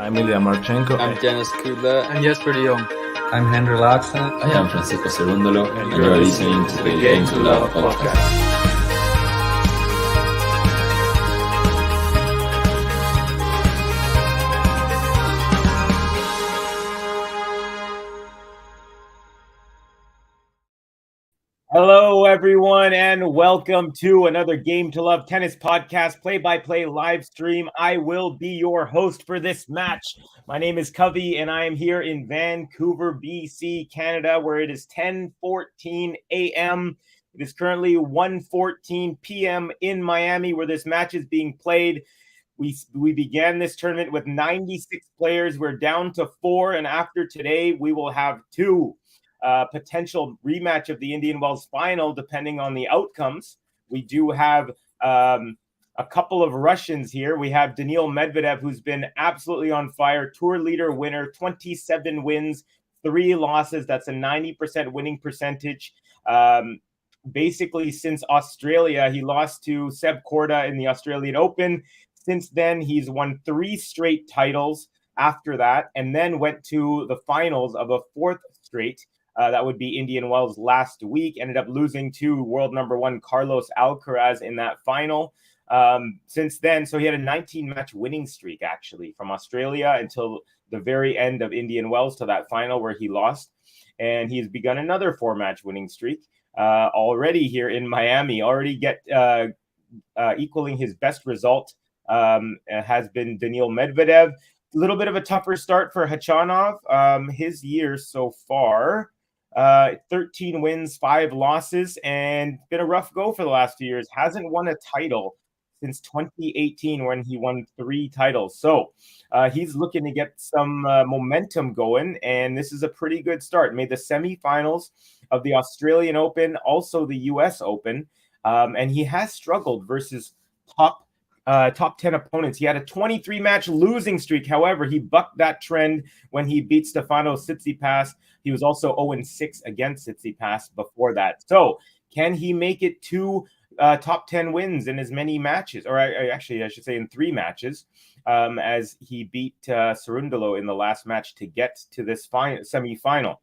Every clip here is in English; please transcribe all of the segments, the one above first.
I'm Ilya Marchenko. I'm Janis Kudla. I'm Jesper de Jong. I'm Henry Laakson. I am Francisco Cerundolo, and you are listening to the Game to Love podcast. Hello, everyone, and welcome to another Game to Love tennis podcast, play-by-play live stream. I will be your host for this match. My name is Covey, and I am here in Vancouver, BC, Canada, where it is 10:14 a.m. It is currently 1:14 p.m. in Miami, where this match is being played. We began this tournament with 96 players. We're down to 4, and after today, we will have 2. Potential rematch of the Indian Wells final, depending on the outcomes. We do have a couple of Russians here. We have Daniil Medvedev, who's been absolutely on fire, tour leader winner, 27 wins, 3 losses. That's a 90% winning percentage. Basically, since Australia, he lost to Seb Korda in the Australian Open. Since then, he's won 3 straight titles after that, and then went to the finals of a 4th straight. That would be Indian Wells last week. Ended up losing to world number 1 Carlos Alcaraz in that final. Since then, so he had a 19-match winning streak, actually, from Australia until the very end of Indian Wells to that final where he lost. And he's begun another 4-match winning streak already here in Miami. Already equaling his best result has been Daniil Medvedev. A little bit of a tougher start for KHACHANOV. His year so far, 13 wins, 5 losses, and been a rough go for the last few years. Hasn't won a title since 2018 when he won 3 titles. So he's looking to get some momentum going, and this is a pretty good start. Made the semifinals of the Australian Open, also the US Open, and he has struggled versus top 10 opponents. He had a 23-match losing streak. However, he bucked that trend when he beat Stefanos Tsitsipas. He was also 0-6 against Tsitsipas before that. So can he make it to top 10 wins in as many matches? Or actually, I should say in 3 matches, as he beat Cerundolo in the last match to get to this semifinal.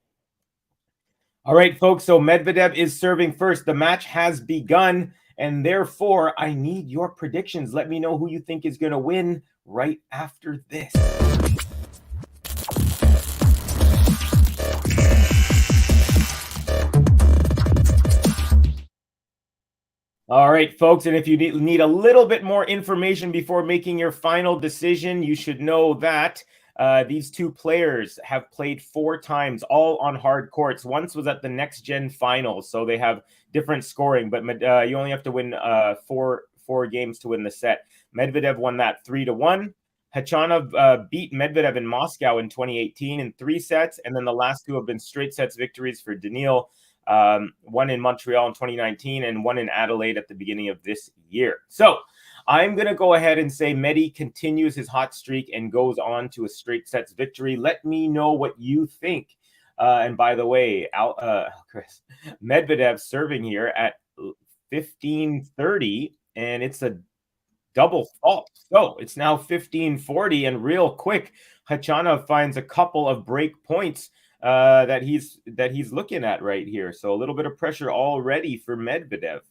All right, folks, so Medvedev is serving first. The match has begun. And therefore, I need your predictions. Let me know who you think is going to win right after this. All right, folks, and if you need a little bit more information before making your final decision, you should know that these 2 players have played 4 times, all on hard courts. Once was at the Next Gen Finals, so they have different scoring, but you only have to win 4 games to win the set. Medvedev won that 3-1. KHACHANOV beat Medvedev in Moscow in 2018 in 3 sets, and then the last 2 have been straight sets victories for Daniil. One in Montreal in 2019 and one in Adelaide at the beginning of this year. So I'm going to go ahead and say Medi continues his hot streak and goes on to a straight sets victory. Let me know what you think. And by the way, Chris, Medvedev serving here at 15:30, and it's a double fault. So it's now 15:40, and real quick, KHACHANOV finds a couple of break points that he's looking at right here. So a little bit of pressure already for Medvedev.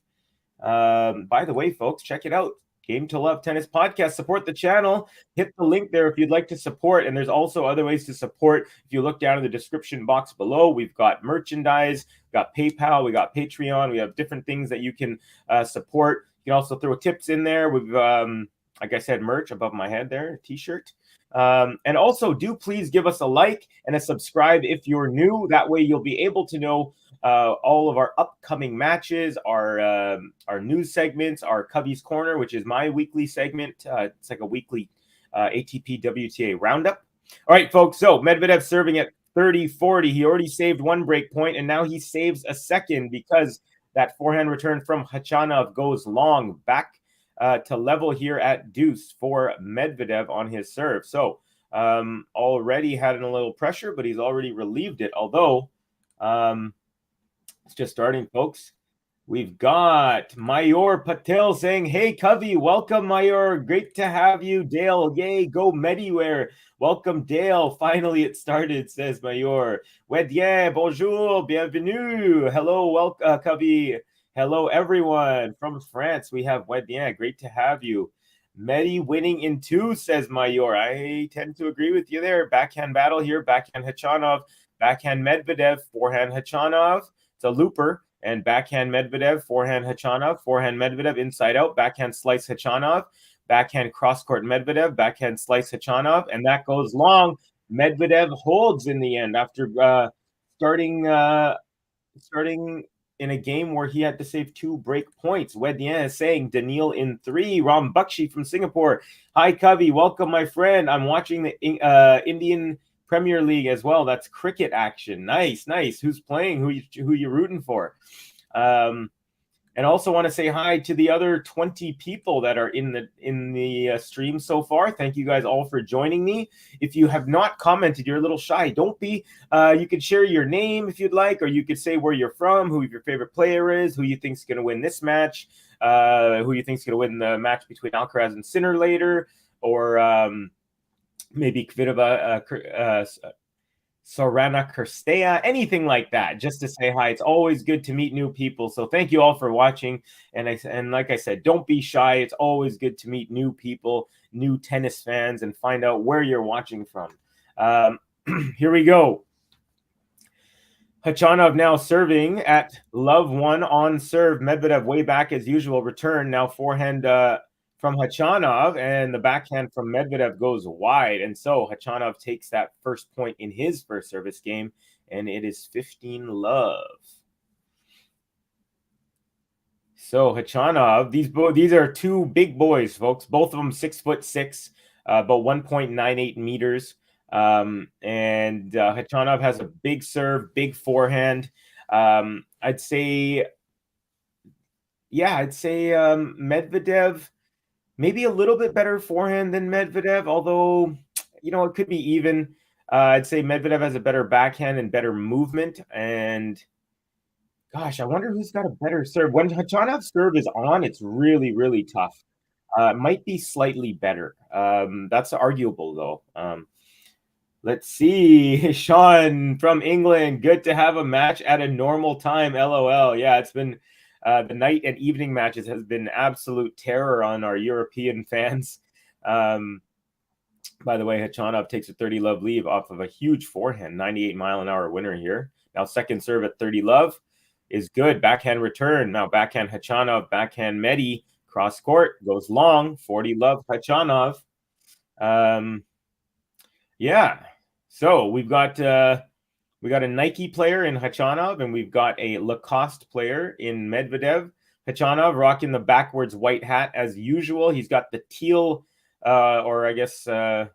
By the way, folks, check it out. Game to Love Tennis Podcast. Support the channel. Hit the link there if you'd like to support. And there's also other ways to support. If you look down in the description box below, we've got merchandise, we've got PayPal, we got Patreon. We have different things that you can support. You can also throw tips in there. We've, like I said, merch above my head there, a t-shirt. And also, do please give us a like and a subscribe if you're new. That way you'll be able to know all of our upcoming matches, our news segments, our Cubbies Corner, which is my weekly segment. It's like a weekly ATP WTA roundup. All right, folks. So Medvedev serving at 30-40. He already saved 1 break point, and now he saves a second because that forehand return from KHACHANOV goes long back to level here at deuce for Medvedev on his serve. So already had a little pressure, but he's already relieved it. Although it's just starting, folks. We've got Mayor Patel saying, hey, Covey, welcome, Mayor. Great to have you. Dale, yay, go Mediware. Welcome, Dale. Finally, it started, says Mayor. Wedien, bonjour, bienvenue. Hello, welcome, Covey. Hello, everyone. From France, we have Wedien. Great to have you. Medi winning in 2, says Mayor. I tend to agree with you there. Backhand battle here. Backhand Khachanov. Backhand Medvedev. Forehand Khachanov. It's a looper. And backhand Medvedev, forehand Khachanov, forehand Medvedev, inside out, backhand slice Khachanov, backhand cross court Medvedev, backhand slice Khachanov, and that goes long. Medvedev holds in the end after starting in a game where he had to save 2 break points. Wedien is saying Daniil in 3. Ram Bakshi from Singapore. Hi, Covey. Welcome, my friend. I'm watching the Indian Premier League as well. That's cricket action. Nice. Who's playing? Who you rooting for? And also want to say hi to the other 20 people that are in the stream so far. Thank you guys all for joining me. If you have not commented, you're a little shy. Don't be. You could share your name if you'd like, or you could say where you're from, who your favorite player is, who you think's going to win this match, who you think's going to win the match between Alcaraz and Sinner later, or maybe Kvitova, Sorana Kirstea, anything like that, just to say hi. It's always good to meet new people. So thank you all for watching. And like I said, don't be shy. It's always good to meet new people, new tennis fans, and find out where you're watching from. Here we go. Khachanov now serving at love 1 on serve. Medvedev way back as usual. Return now forehand from Khachanov, and the backhand from Medvedev goes wide. And so Khachanov takes that first point in his first service game, and it is 15-love. So Khachanov, these are 2 big boys, folks. Both of them 6'6", about 1.98 meters. And Khachanov has a big serve, big forehand. I'd say Medvedev maybe a little bit better forehand than Medvedev, although, it could be even. I'd say Medvedev has a better backhand and better movement. And, gosh, I wonder who's got a better serve. When Khachanov's serve is on, it's really, really tough. It might be slightly better. That's arguable, though. Let's see. Sean from England. Good to have a match at a normal time, LOL. Yeah, it's been... the night and evening matches has been absolute terror on our European fans. By the way, Khachanov takes a 30-love lead off of a huge forehand, 98-mile-an-hour winner here. Now second serve at 30-love is good. Backhand return. Now backhand Khachanov, backhand Medi. Cross court goes long. 40-love Khachanov. Yeah. So we've got a Nike player in Khachanov, and we've got a Lacoste player in Medvedev. Khachanov rocking the backwards white hat as usual. He's got the teal, or I guess, I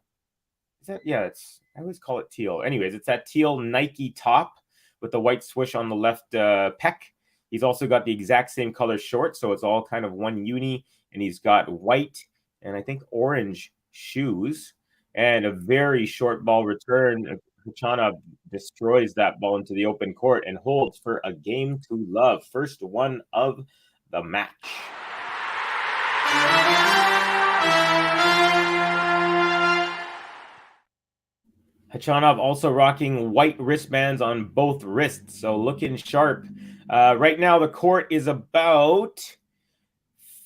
always call it teal. Anyways, it's that teal Nike top with the white swoosh on the left pec. He's also got the exact same color shorts, so it's all kind of one uni, and he's got white and I think orange shoes and a very short ball return. Khachanov destroys that ball into the open court and holds for a game to love. First one of the match. Khachanov also rocking white wristbands on both wrists, so looking sharp. Right now, the court is about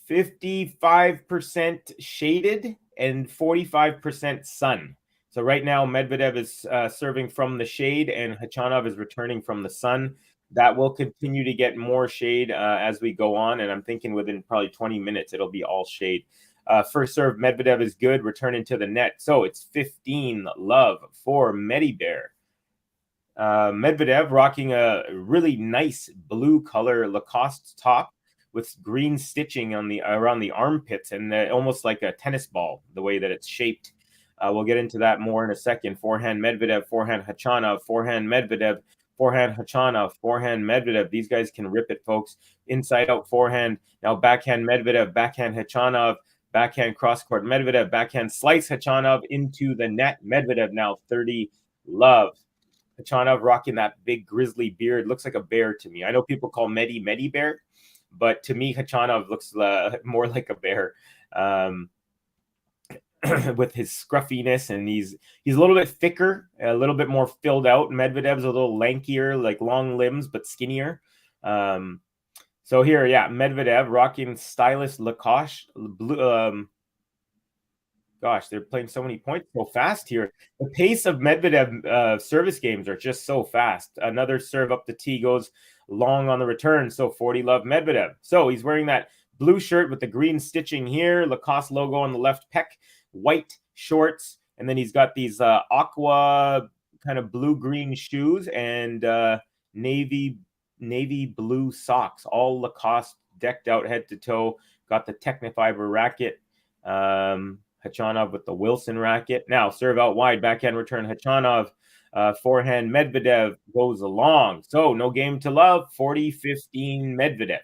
55% shaded and 45% sun. So right now, Medvedev is serving from the shade, and Khachanov is returning from the sun. That will continue to get more shade as we go on, and I'm thinking within probably 20 minutes, it'll be all shade. First serve, Medvedev is good, returning to the net. So it's 15-love for Medibear. Medvedev rocking a really nice blue color Lacoste top with green stitching on around the armpits, and almost like a tennis ball, the way that it's shaped. We'll get into that more in a second. Forehand Medvedev, forehand Khachanov, forehand Medvedev, forehand Khachanov, forehand Medvedev. These guys can rip it, folks. Inside out forehand. Now backhand Medvedev, backhand Khachanov, backhand cross-court Medvedev, backhand slice Khachanov into the net. Medvedev now 30-love. Khachanov rocking that big grizzly beard. Looks like a bear to me. I know people call Medi Bear. But to me, Khachanov looks more like a bear. With his scruffiness, and he's a little bit thicker, a little bit more filled out. Medvedev's a little lankier, like long limbs, but skinnier. So here, yeah, Medvedev rocking stylish Lacoste blue. Gosh, they're playing so many points so fast here. The pace of Medvedev service games are just so fast. Another serve up the tee goes long on the return. So 40 love Medvedev. So he's wearing that blue shirt with the green stitching here, Lacoste logo on the left pec, white shorts, and then he's got these aqua kind of blue-green shoes and navy blue socks, all Lacoste, decked out head to toe. Got the Technifiber racket. Khachanov with the Wilson racket. Now serve out wide, backhand return Khachanov. Forehand Medvedev goes along. So no game to love. 40-15 Medvedev.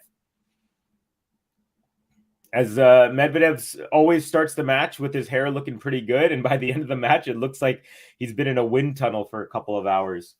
As Medvedev always starts the match with his hair looking pretty good, and by the end of the match, it looks like he's been in a wind tunnel for a couple of hours.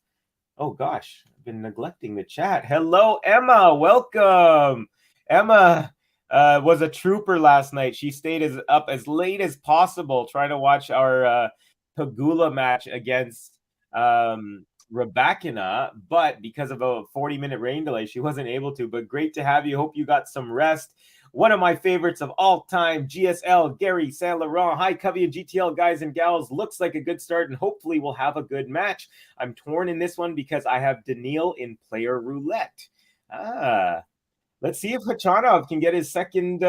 Oh gosh, I've been neglecting the chat. Hello, Emma. Welcome. Emma was a trooper last night. She stayed up as late as possible trying to watch our Pegula match against Rybakina, but because of a 40-minute rain delay, she wasn't able to. But great to have you. Hope you got some rest. One of my favorites of all time, GSL, Gary Saint Laurent. Hi, Covey and GTL guys and gals. Looks like a good start, and hopefully we'll have a good match. I'm torn in this one because I have Daniil in player roulette. Let's see if Khachanov can get his second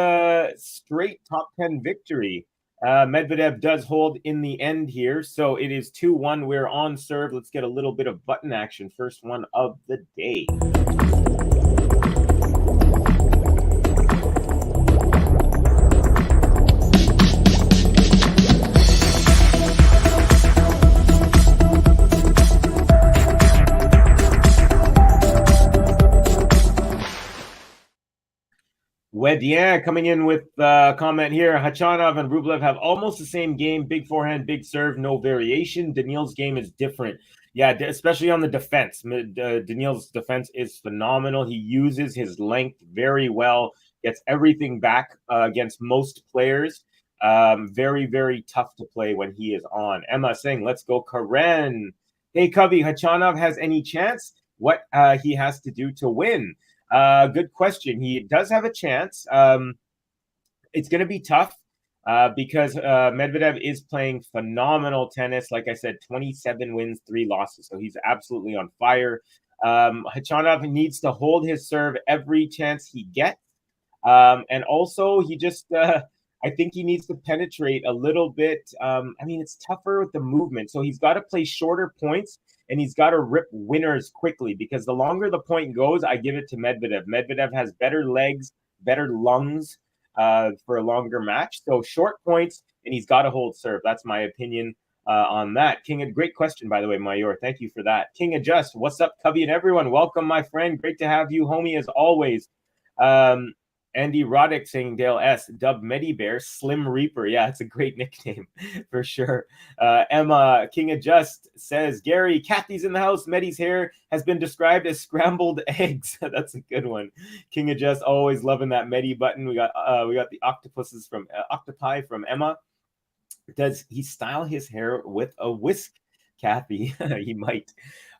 straight top 10 victory. Medvedev does hold in the end here, so it is 2-1. We're on serve. Let's get a little bit of button action. First one of the day. Wedien coming in with a comment here. Khachanov and Rublev have almost the same game. Big forehand, big serve, no variation. Daniil's game is different. Yeah, especially on the defense. Daniil's defense is phenomenal. He uses his length very well, gets everything back against most players. Very, very tough to play when he is on. Emma saying, let's go Karen. Hey, Covey, Khachanov has any chance? What he has to do to win? Good question. He does have a chance. It's going to be tough because Medvedev is playing phenomenal tennis. Like I said, 27 wins, 3 losses. So he's absolutely on fire. Khachanov needs to hold his serve every chance he gets. And also, he just, I think he needs to penetrate a little bit. I mean, it's tougher with the movement. So he's got to play shorter points. And he's got to rip winners quickly because the longer the point goes, I give it to Medvedev. Medvedev has better legs, better lungs for a longer match. So short points, and he's got to hold serve. That's my opinion on that. King, great question, by the way, Mayor. Thank you for that. King Adjust, what's up, Covey and everyone? Welcome, my friend. Great to have you, homie, as always. Andy Roddick saying Dale S. Dub Medibear, Slim Reaper. Yeah, it's a great nickname for sure. Emma King Adjust says, Gary, Kathy's in the house. Medi's hair has been described as scrambled eggs. That's a good one. King Adjust always loving that Medi button. We got the octopuses from Octopi from Emma. Does he style his hair with a whisk, Kathy? He might.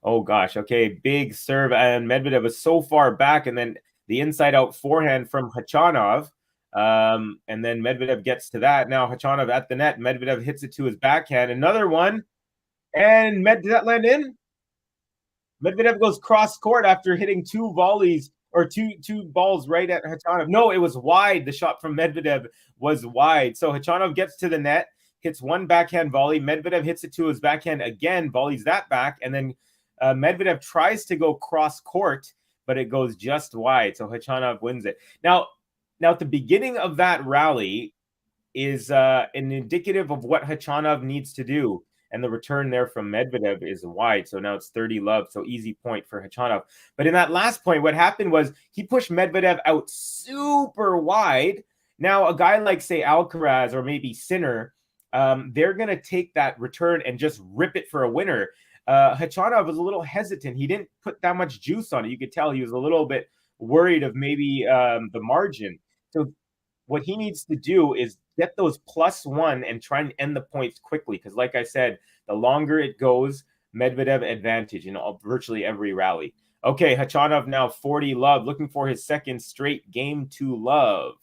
Oh gosh. Okay, big serve, and Medvedev was so far back, and then the inside-out forehand from Khachanov, and then Medvedev gets to that. Now Khachanov at the net. Medvedev hits it to his backhand. Another one, and did that land in? Medvedev goes cross court after hitting 2 volleys or two balls right at Khachanov. No, it was wide. The shot from Medvedev was wide. So Khachanov gets to the net, hits 1 backhand volley. Medvedev hits it to his backhand again, volleys that back, and then Medvedev tries to go cross court, but it goes just wide. So Khachanov wins it. Now at the beginning of that rally is an indicative of what Khachanov needs to do. And the return there from Medvedev is wide. So now it's 30 love. So easy point for Khachanov. But in that last point, what happened was he pushed Medvedev out super wide. Now a guy like, say, Alcaraz or maybe Sinner, they're going to take that return and just rip it for a winner. Khachanov was a little hesitant. He didn't put that much juice on it. You could tell he was a little bit worried of maybe the margin. So what he needs to do is get those +1 and try and end the points quickly. Because, like I said, the longer it goes, Medvedev advantage in virtually every rally. Okay, Khachanov now 40 love, looking for his second straight game to love.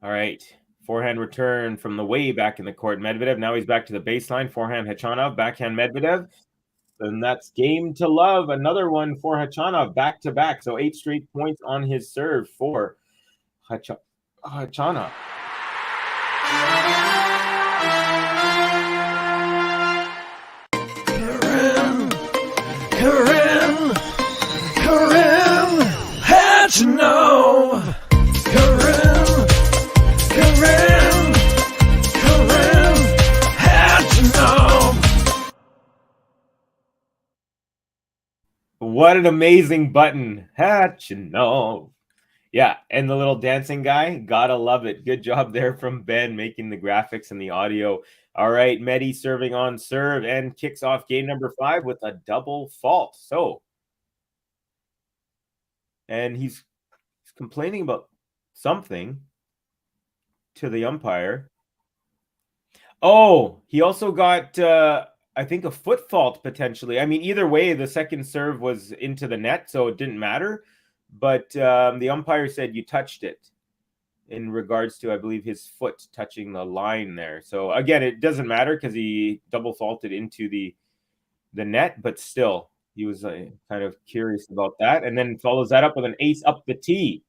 All right. Forehand return from the way back in the court. Medvedev, now he's back to the baseline. Forehand Khachanov, backhand Medvedev. And that's game to love. Another one for Khachanov, back to back. So 8 straight points on his serve for Khachanov. Karim Khachanov. Karim Khachanov. What an amazing button. Khachanov. Yeah, and the little dancing guy, gotta love it. Good job there from Ben making the graphics and the audio. All right, Medi serving on serve and kicks off game number 5 with a double fault. So, and he's complaining about something to the umpire. Oh, he also got, I think, a foot fault potentially. I mean, either way, the second serve was into the net, so it didn't matter. But the umpire said you touched it in regards to, I believe, his foot touching the line there. So again, it doesn't matter because he double faulted into the net, but still, he was kind of curious about that. And then follows that up with an ace up the tee.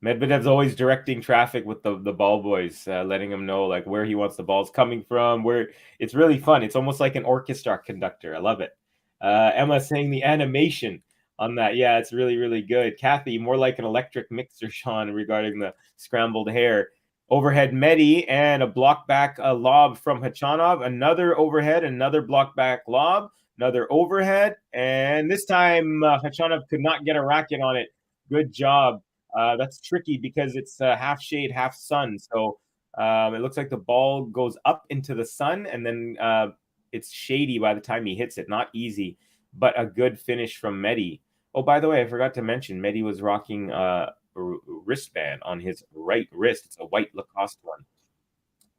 Medvedev's always directing traffic with the ball boys, letting them know like where he wants the balls coming from. Where it's really fun. It's almost like an orchestra conductor. I love it. Emma saying the animation on that. Yeah, it's really, really good. Kathy, more like an electric mixer, Sean, regarding the scrambled hair. Overhead Medi and a block back lob from Khachanov. Another overhead, another block back lob, another overhead. And this time Khachanov could not get a racket on it. Good job. That's tricky because it's half shade, half sun. So it looks like the ball goes up into the sun and then it's shady by the time he hits it. Not easy, but a good finish from Medi. Oh, by the way, I forgot to mention, Medi was rocking a wristband on his right wrist. It's a white Lacoste one.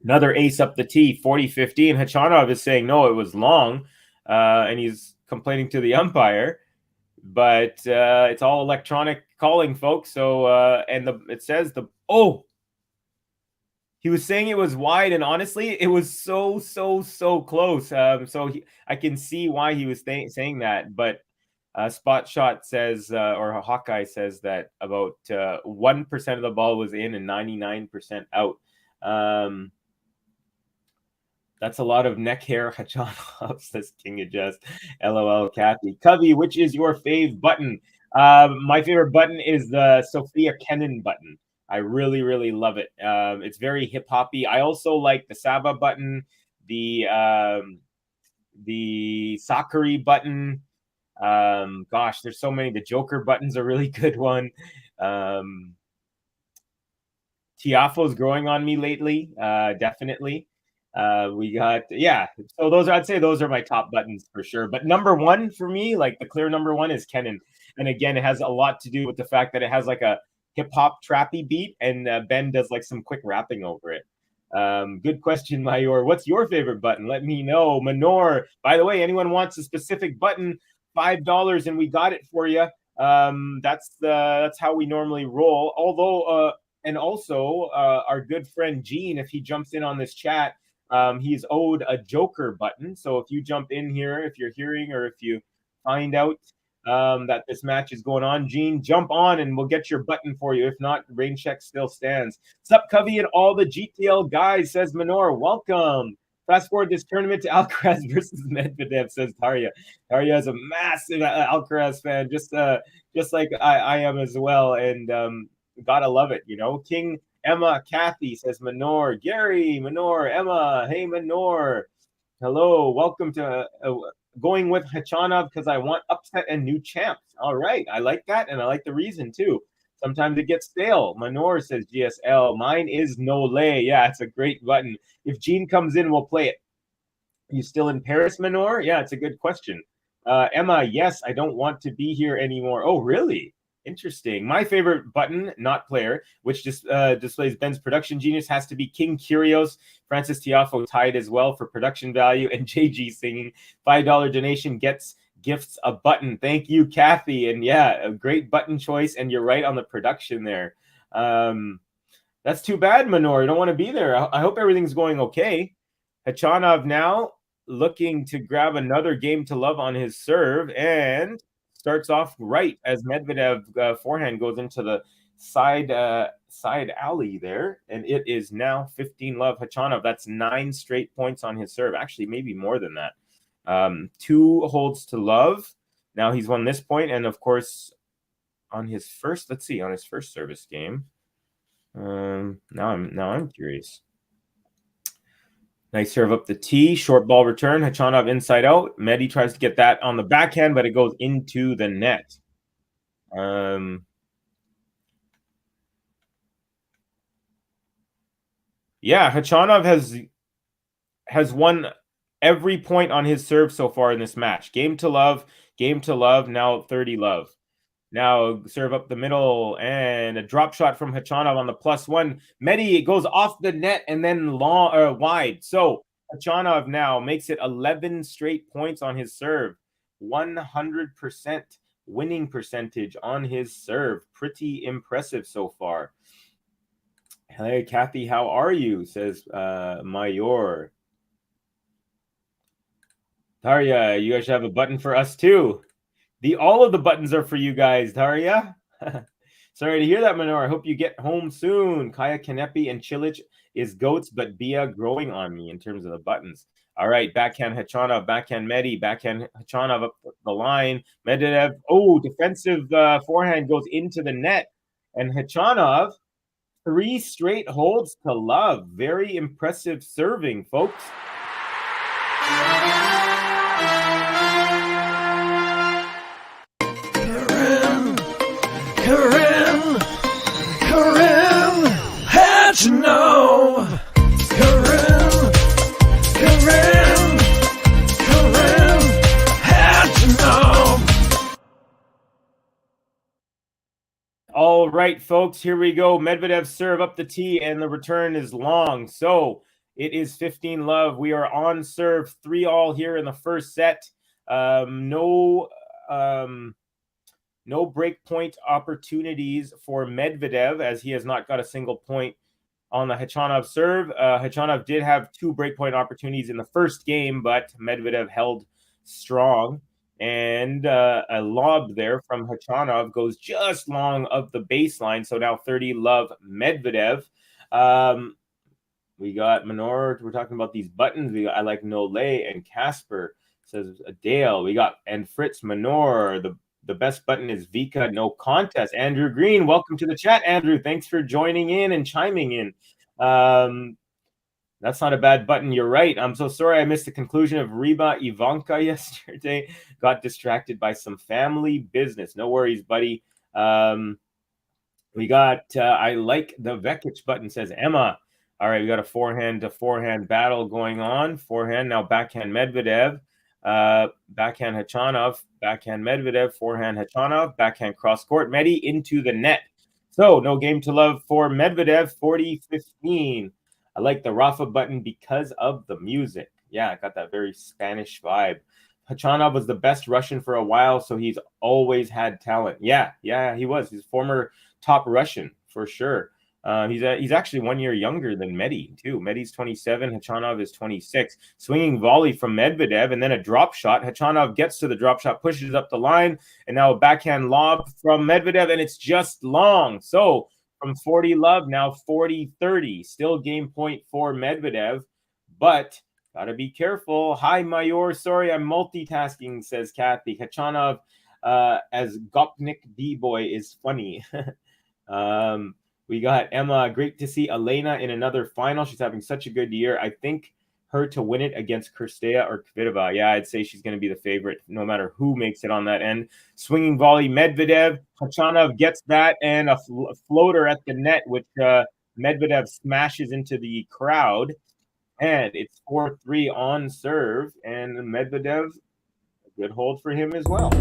Another ace up the tee, 40-15. Khachanov is saying, no, it was long, and he's complaining to the umpire. But it's all electronic calling, folks. So, and it says he was saying it was wide, and honestly, it was so close. So I can see why he was saying that. But Spot Shot says, or Hawkeye says that about 1% of the ball was in and 99% out. That's a lot of neck hair, Khachanov, says King of Jest. LOL, Kathy. Covey, which is your fave button? My favorite button is the Sophia Kenin button. I really, really love it. It's very hip-hoppy. I also like the Saba button, the Sakari button. Gosh, there's so many. The Joker button's a really good one. Tiafoe's growing on me lately, definitely. We got, yeah. So I'd say those are my top buttons for sure. But number one for me, like the clear number one, is Kenin. And again, it has a lot to do with the fact that it has like a hip hop trappy beat, and Ben does like some quick rapping over it. Good question, Mayor. What's your favorite button? Let me know. Manor, by the way, anyone wants a specific button, $5, and we got it for you. That's how we normally roll. Although, and also our good friend Gene, if he jumps in on this chat, he's owed a Joker button. So if you jump in here, if you're hearing or if you find out that this match is going on, Gene, jump on and we'll get your button for you. If not, rain check still stands. Sup, Covey and all the GTL guys, says Manor. Welcome. Fast forward this tournament to Alcaraz versus Medvedev, says Tarya. Tarya is a massive Alcaraz fan, just like I am as well. And gotta love it, you know. King Emma Kathy, says Manor. Gary, Manor, Emma. Hey, Manor. Hello. Welcome to going with Khachanov because I want upset and new champs. All right. I like that. And I like the reason too. Sometimes it gets stale. Manor, says GSL. Mine is Nole. Yeah, it's a great button. If Gene comes in, we'll play it. you still in Paris, Manor? Yeah, it's a good question. Emma, yes, I don't want to be here anymore. Oh, really? Interesting. My favorite button, not player, which just displays Ben's production genius, has to be King Kyrios. Francis Tiafo tied as well for production value, and JG singing $5 donation gifts a button. Thank you, Kathy. And yeah, a great button choice. And you're right on the production there. That's too bad, Manor. You don't want to be there. I hope everything's going okay. Khachanov now looking to grab another game to love on his serve and starts off right as Medvedev forehand goes into the side alley there, and it is now 15-love Khachanov. That's 9 straight points on his serve. Actually, maybe more than that. 2 holds to love. Now he's won this point, and of course, on his first service game. Now I'm curious. Nice serve up the tee, short ball return. Khachanov inside out. Medi tries to get that on the backhand, but it goes into the net. Yeah, Khachanov has won every point on his serve so far in this match. Game to love, now 30-love. Now serve up the middle and a drop shot from Khachanov on the +1. Medi, it goes off the net and then long wide. So Khachanov now makes it 11 straight points on his serve. 100% winning percentage on his serve. Pretty impressive so far. Hey, Kathy, how are you? Says Mayor. Daria, you guys should have a button for us too. All of the buttons are for you guys, Daria. Sorry to hear that, Manor. I hope you get home soon. Kaya Kanepi and Chilich is goats, but Bia growing on me in terms of the buttons. All right, backhand Khachanov, backhand Medi, backhand Khachanov up the line. Medvedev, defensive forehand goes into the net. And Khachanov, 3 straight holds to love. Very impressive serving, folks. Karim Khachanov. Karim Khachanov. All right, folks, here we go. Medvedev serve up the tee, and the return is long. So it is 15-love. We are on serve, 3-all here in the first set. No break point opportunities for Medvedev, as he has not got a single point on the Khachanov serve. Khachanov did have 2 break point opportunities in the first game, but Medvedev held strong. And a lob there from Khachanov goes just long of the baseline. So now 30-love Medvedev. We got Manor. We're talking about these buttons. I like Nole and Casper, says Dale. We got and Fritz Manor. The best button is Vika, no contest. Andrew Green, welcome to the chat, Andrew. Thanks for joining in and chiming in. That's not a bad button. You're right. I'm so sorry I missed the conclusion of Reba Ivanka yesterday. Got distracted by some family business. No worries, buddy. We got, I like the Vekic button, says Emma. All right, we got a forehand-to-forehand battle going on. Forehand, now backhand Medvedev. Backhand Khachanov, backhand Medvedev, forehand Khachanov, backhand cross court, Medi into the net. So no game to love for Medvedev, 40-15. I like the Rafa button because of the music. Yeah, I got that very Spanish vibe. Khachanov was the best Russian for a while, so he's always had talent. Yeah, he was. He's former top Russian for sure. He's actually 1 year younger than Medi, too. Medi's 27, Khachanov is 26. Swinging volley from Medvedev, and then a drop shot. Khachanov gets to the drop shot, pushes up the line, and now a backhand lob from Medvedev, and it's just long. So from 40-love, now 40-30. Still game point for Medvedev, but got to be careful. Hi, Mayor. Sorry, I'm multitasking, says Kathy. Khachanov as Gopnik D-boy is funny. We got Emma. Great to see Elena in another final. She's having such a good year. I think her to win it against Kirstea or Kvitova. Yeah, I'd say she's going to be the favorite no matter who makes it on that end. Swinging volley, Medvedev. Khachanov gets that, and a floater at the net, which Medvedev smashes into the crowd. And it's 4-3 on serve, and Medvedev, a good hold for him as well.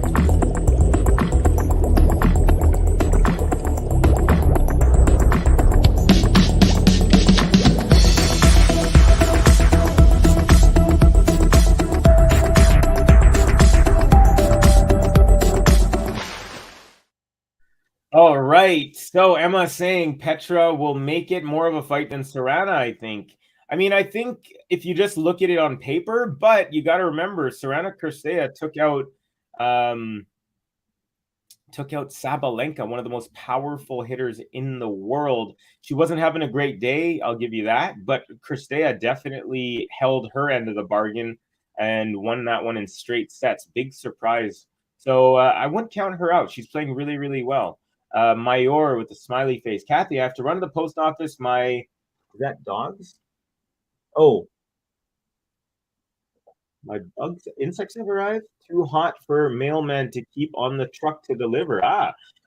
All right. So Emma saying Petra will make it more of a fight than Serrana, I think. I mean, I think if you just look at it on paper, but you got to remember Serrana Cirstea took out Sabalenka, one of the most powerful hitters in the world. She wasn't having a great day, I'll give you that, but Cirstea definitely held her end of the bargain and won that one in straight sets. Big surprise. So I wouldn't count her out. She's playing really, really well. Mayor with the smiley face. Kathy, I have to run to the post office. Is that dogs? Oh, my insects have arrived. Too hot for mailman to keep on the truck to deliver.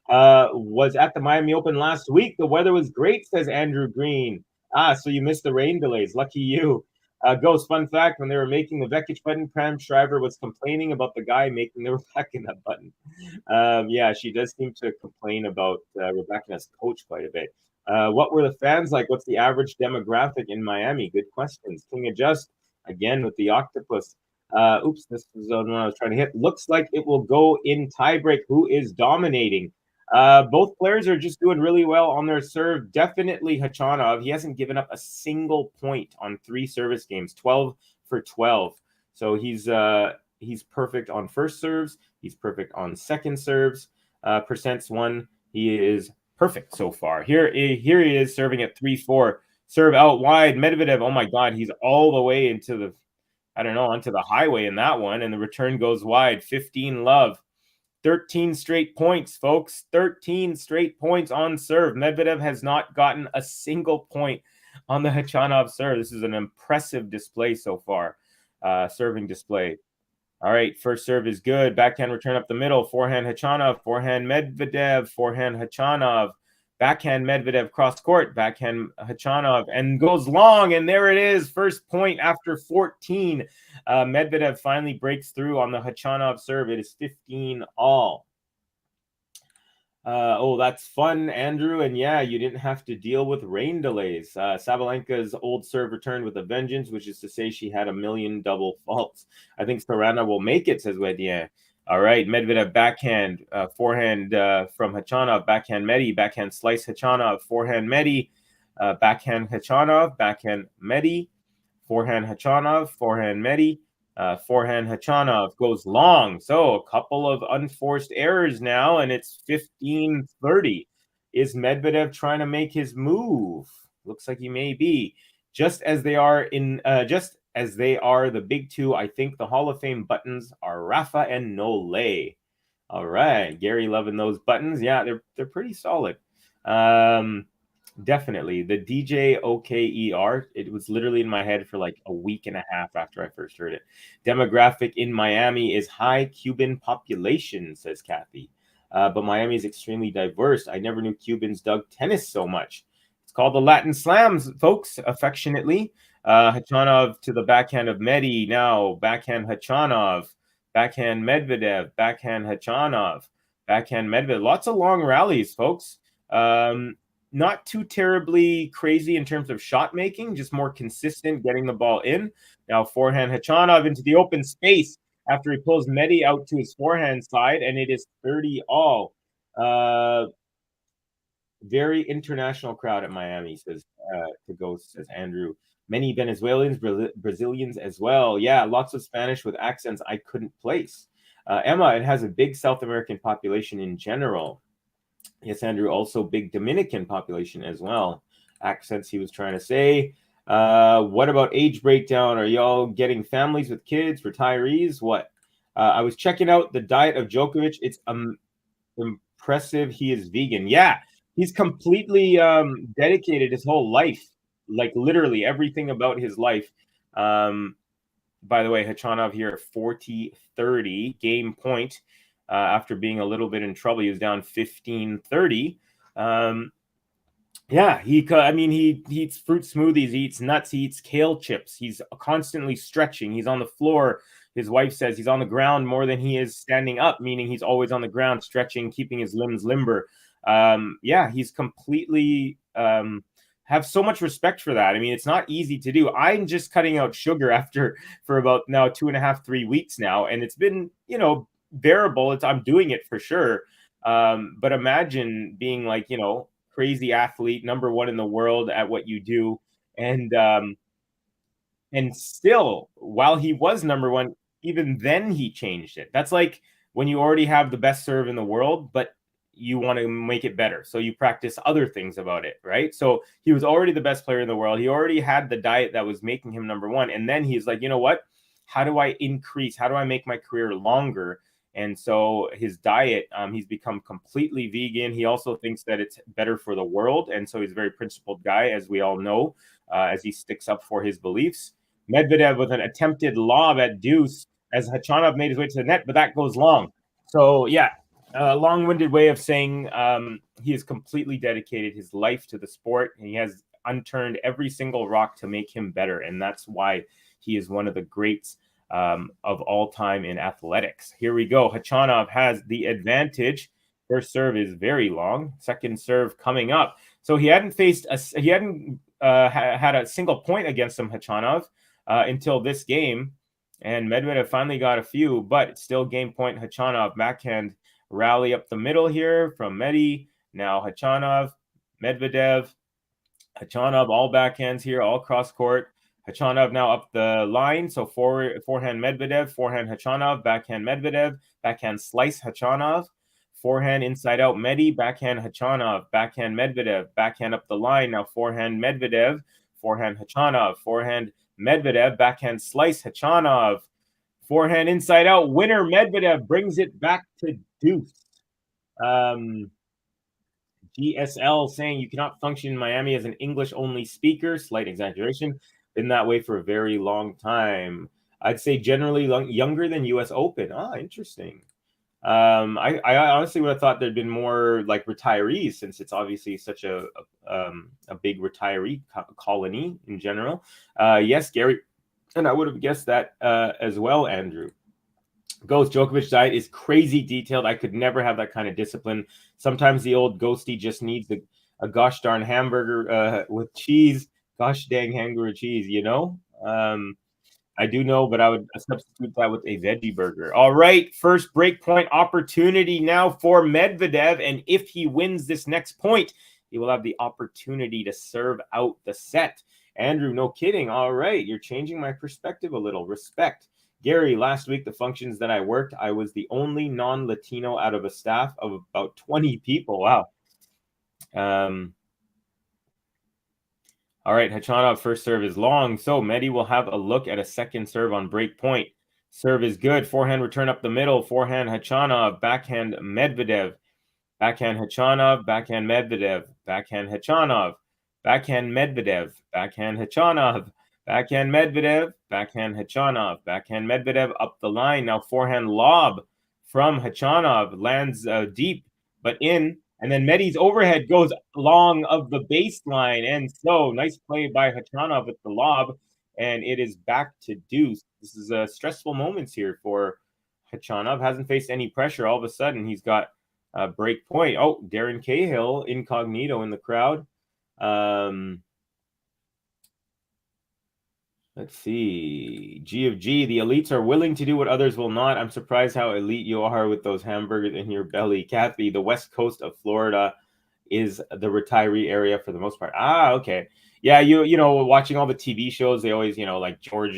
Was at the Miami Open last week. The weather was great, says Andrew Green. So you missed the rain delays. Lucky you. Ghost, fun fact, when they were making the Vekic button, Pram Shriver was complaining about the guy making the Rebecca button. Yeah, she does seem to complain about Rebecca's coach quite a bit. What were the fans like? What's the average demographic in Miami? Good questions. King Adjust, again with the octopus. Oops, this is the one I was trying to hit. Looks like it will go in tiebreak. Who is dominating? Both players are just doing really well on their serve. Definitely Khachanov. He hasn't given up a single point on 3 service games, 12 for 12. So he's perfect on first serves. He's perfect on second serves. Percents won. He is perfect so far. Here he is serving at 3-4. Serve out wide. Medvedev, oh my God, he's all the way into the onto the highway in that one, and the return goes wide. 15-love. 13 straight points, folks. 13 straight points on serve. Medvedev has not gotten a single point on the Khachanov serve. This is an impressive display so far. Serving display. All right, first serve is good. Backhand return up the middle. Forehand Khachanov. Forehand Medvedev. Forehand Khachanov. Backhand Medvedev cross court, backhand Khachanov, and goes long, and there it is. First point after 14. Medvedev finally breaks through on the Khachanov serve. It is 15 all. That's fun, Andrew. And yeah, you didn't have to deal with rain delays. Sabalenka's old serve returned with a vengeance, which is to say she had a million double faults. I think Serrana will make it, says Wedien. All right, Medvedev backhand, forehand from Khachanov, backhand Medi, backhand slice Khachanov, forehand Medi, backhand Khachanov, backhand Medi, forehand Khachanov, forehand Medi, forehand Khachanov goes long. So a couple of unforced errors now, and it's 15-30. Is Medvedev trying to make his move? Looks like he may be. Just as they are the big two, I think the Hall of Fame buttons are Rafa and Nole. All right, Gary loving those buttons. Yeah, they're pretty solid. Definitely. The DJ OKER, it was literally in my head for like a week and a half after I first heard it. Demographic in Miami is high Cuban population, says Kathy. But Miami is extremely diverse. I never knew Cubans dug tennis so much. It's called the Latin Slams, folks, affectionately. Khachanov to the backhand of Medi. Now backhand Khachanov, backhand Medvedev, backhand Khachanov, backhand Medvedev. Lots of long rallies, folks. Not too terribly crazy in terms of shot making, just more consistent getting the ball in. Now forehand Khachanov into the open space after he pulls Medi out to his forehand side, and it is 30 all. Very international crowd at Miami, says Andrew. Many Venezuelans, Brazilians as well. Yeah, lots of Spanish with accents I couldn't place. Emma, it has a big South American population in general. Yes, Andrew, also big Dominican population as well. Accents he was trying to say. What about age breakdown? Are y'all getting families with kids, retirees? What? I was checking out the diet of Djokovic. It's impressive. He is vegan. Yeah, he's completely dedicated his whole life, like literally everything about his life. By the way, Khachanov here at 40-30 game point. After being a little bit in trouble, he was down 15-30. Yeah, he eats fruit smoothies, he eats nuts, he eats kale chips. He's constantly stretching. He's on the floor. His wife says he's on the ground more than he is standing up, meaning he's always on the ground, stretching, keeping his limbs limber. Yeah, he's completely have so much respect for that. I mean, it's not easy to do. I'm just cutting out sugar after for about now 2.5, 3 weeks now, and it's been bearable. I'm doing it for sure. But imagine being like crazy athlete, number one in the world at what you do, and still, while he was number one, even then he changed it. That's like when you already have the best serve in the world, but you want to make it better. So you practice other things about it, right? So he was already the best player in the world. He already had the diet that was making him number one. And then he's like, you know what? How do I increase? How do I make my career longer? And so his diet, he's become completely vegan. He also thinks that it's better for the world. And so he's a very principled guy, as we all know, as he sticks up for his beliefs. Medvedev with an attempted lob at deuce as Khachanov made his way to the net, but that goes long. So, yeah, a long-winded way of saying he has completely dedicated his life to the sport, and he has unturned every single rock to make him better, and that's why he is one of the greats of all time in athletics. Here we go. Khachanov has the advantage. First serve is very long. Second serve coming up. So he hadn't had a single point against him, Khachanov, until this game. And Medvedev finally got a few, but still game point Khachanov. Backhand rally up the middle here from Medi. Now Khachanov, Medvedev, Khachanov, all backhands here, all cross court. Khachanov now up the line. So forehand Medvedev, forehand Khachanov, backhand Medvedev, backhand slice Khachanov, forehand inside out Medi, backhand Khachanov, backhand Medvedev, backhand up the line. Now forehand Medvedev, forehand Khachanov, forehand Medvedev, backhand slice Khachanov, forehand inside out winner Medvedev brings it back to deuce. GSL saying you cannot function in Miami as an English-only speaker. Slight exaggeration. Been that way for a very long time. I'd say generally younger than U.S. Open. Interesting. I honestly would have thought there'd been more like retirees, since it's obviously such a big retiree colony in general. Yes, Gary, and I would have guessed that as well, Andrew. Ghost Djokovic's diet is crazy detailed. I could never have that kind of discipline. Sometimes the old ghosty just needs a gosh darn hamburger with cheese. Gosh dang hamburger cheese, I do know, but I would substitute that with a veggie burger. All right, first break point opportunity now for Medvedev. And if he wins this next point, he will have the opportunity to serve out the set. Andrew, no kidding. All right, you're changing my perspective a little. Respect. Gary, last week, the functions that I worked, I was the only non-Latino out of a staff of about 20 people. Wow. All right, Khachanov, first serve is long. So Medi will have a look at a second serve on break point. Serve is good. Forehand return up the middle. Forehand Khachanov. Backhand Medvedev. Backhand Khachanov. Backhand Medvedev. Backhand Khachanov. Backhand Medvedev. Backhand Khachanov. Backhand Medvedev. Backhand Khachanov. Backhand Medvedev up the line. Now forehand lob from Khachanov. Lands deep, but in. And then Medi's overhead goes long of the baseline. And so nice play by Khachanov with the lob. And it is back to deuce. This is stressful moments here for Khachanov. Hasn't faced any pressure. All of a sudden, he's got a break point. Oh, Darren Cahill, incognito in the crowd. Let's see. G of G. The elites are willing to do what others will not. I'm surprised how elite you are with those hamburgers in your belly. Kathy, the west coast of Florida is the retiree area for the most part. Okay. Yeah, you know, watching all the TV shows, they always, like George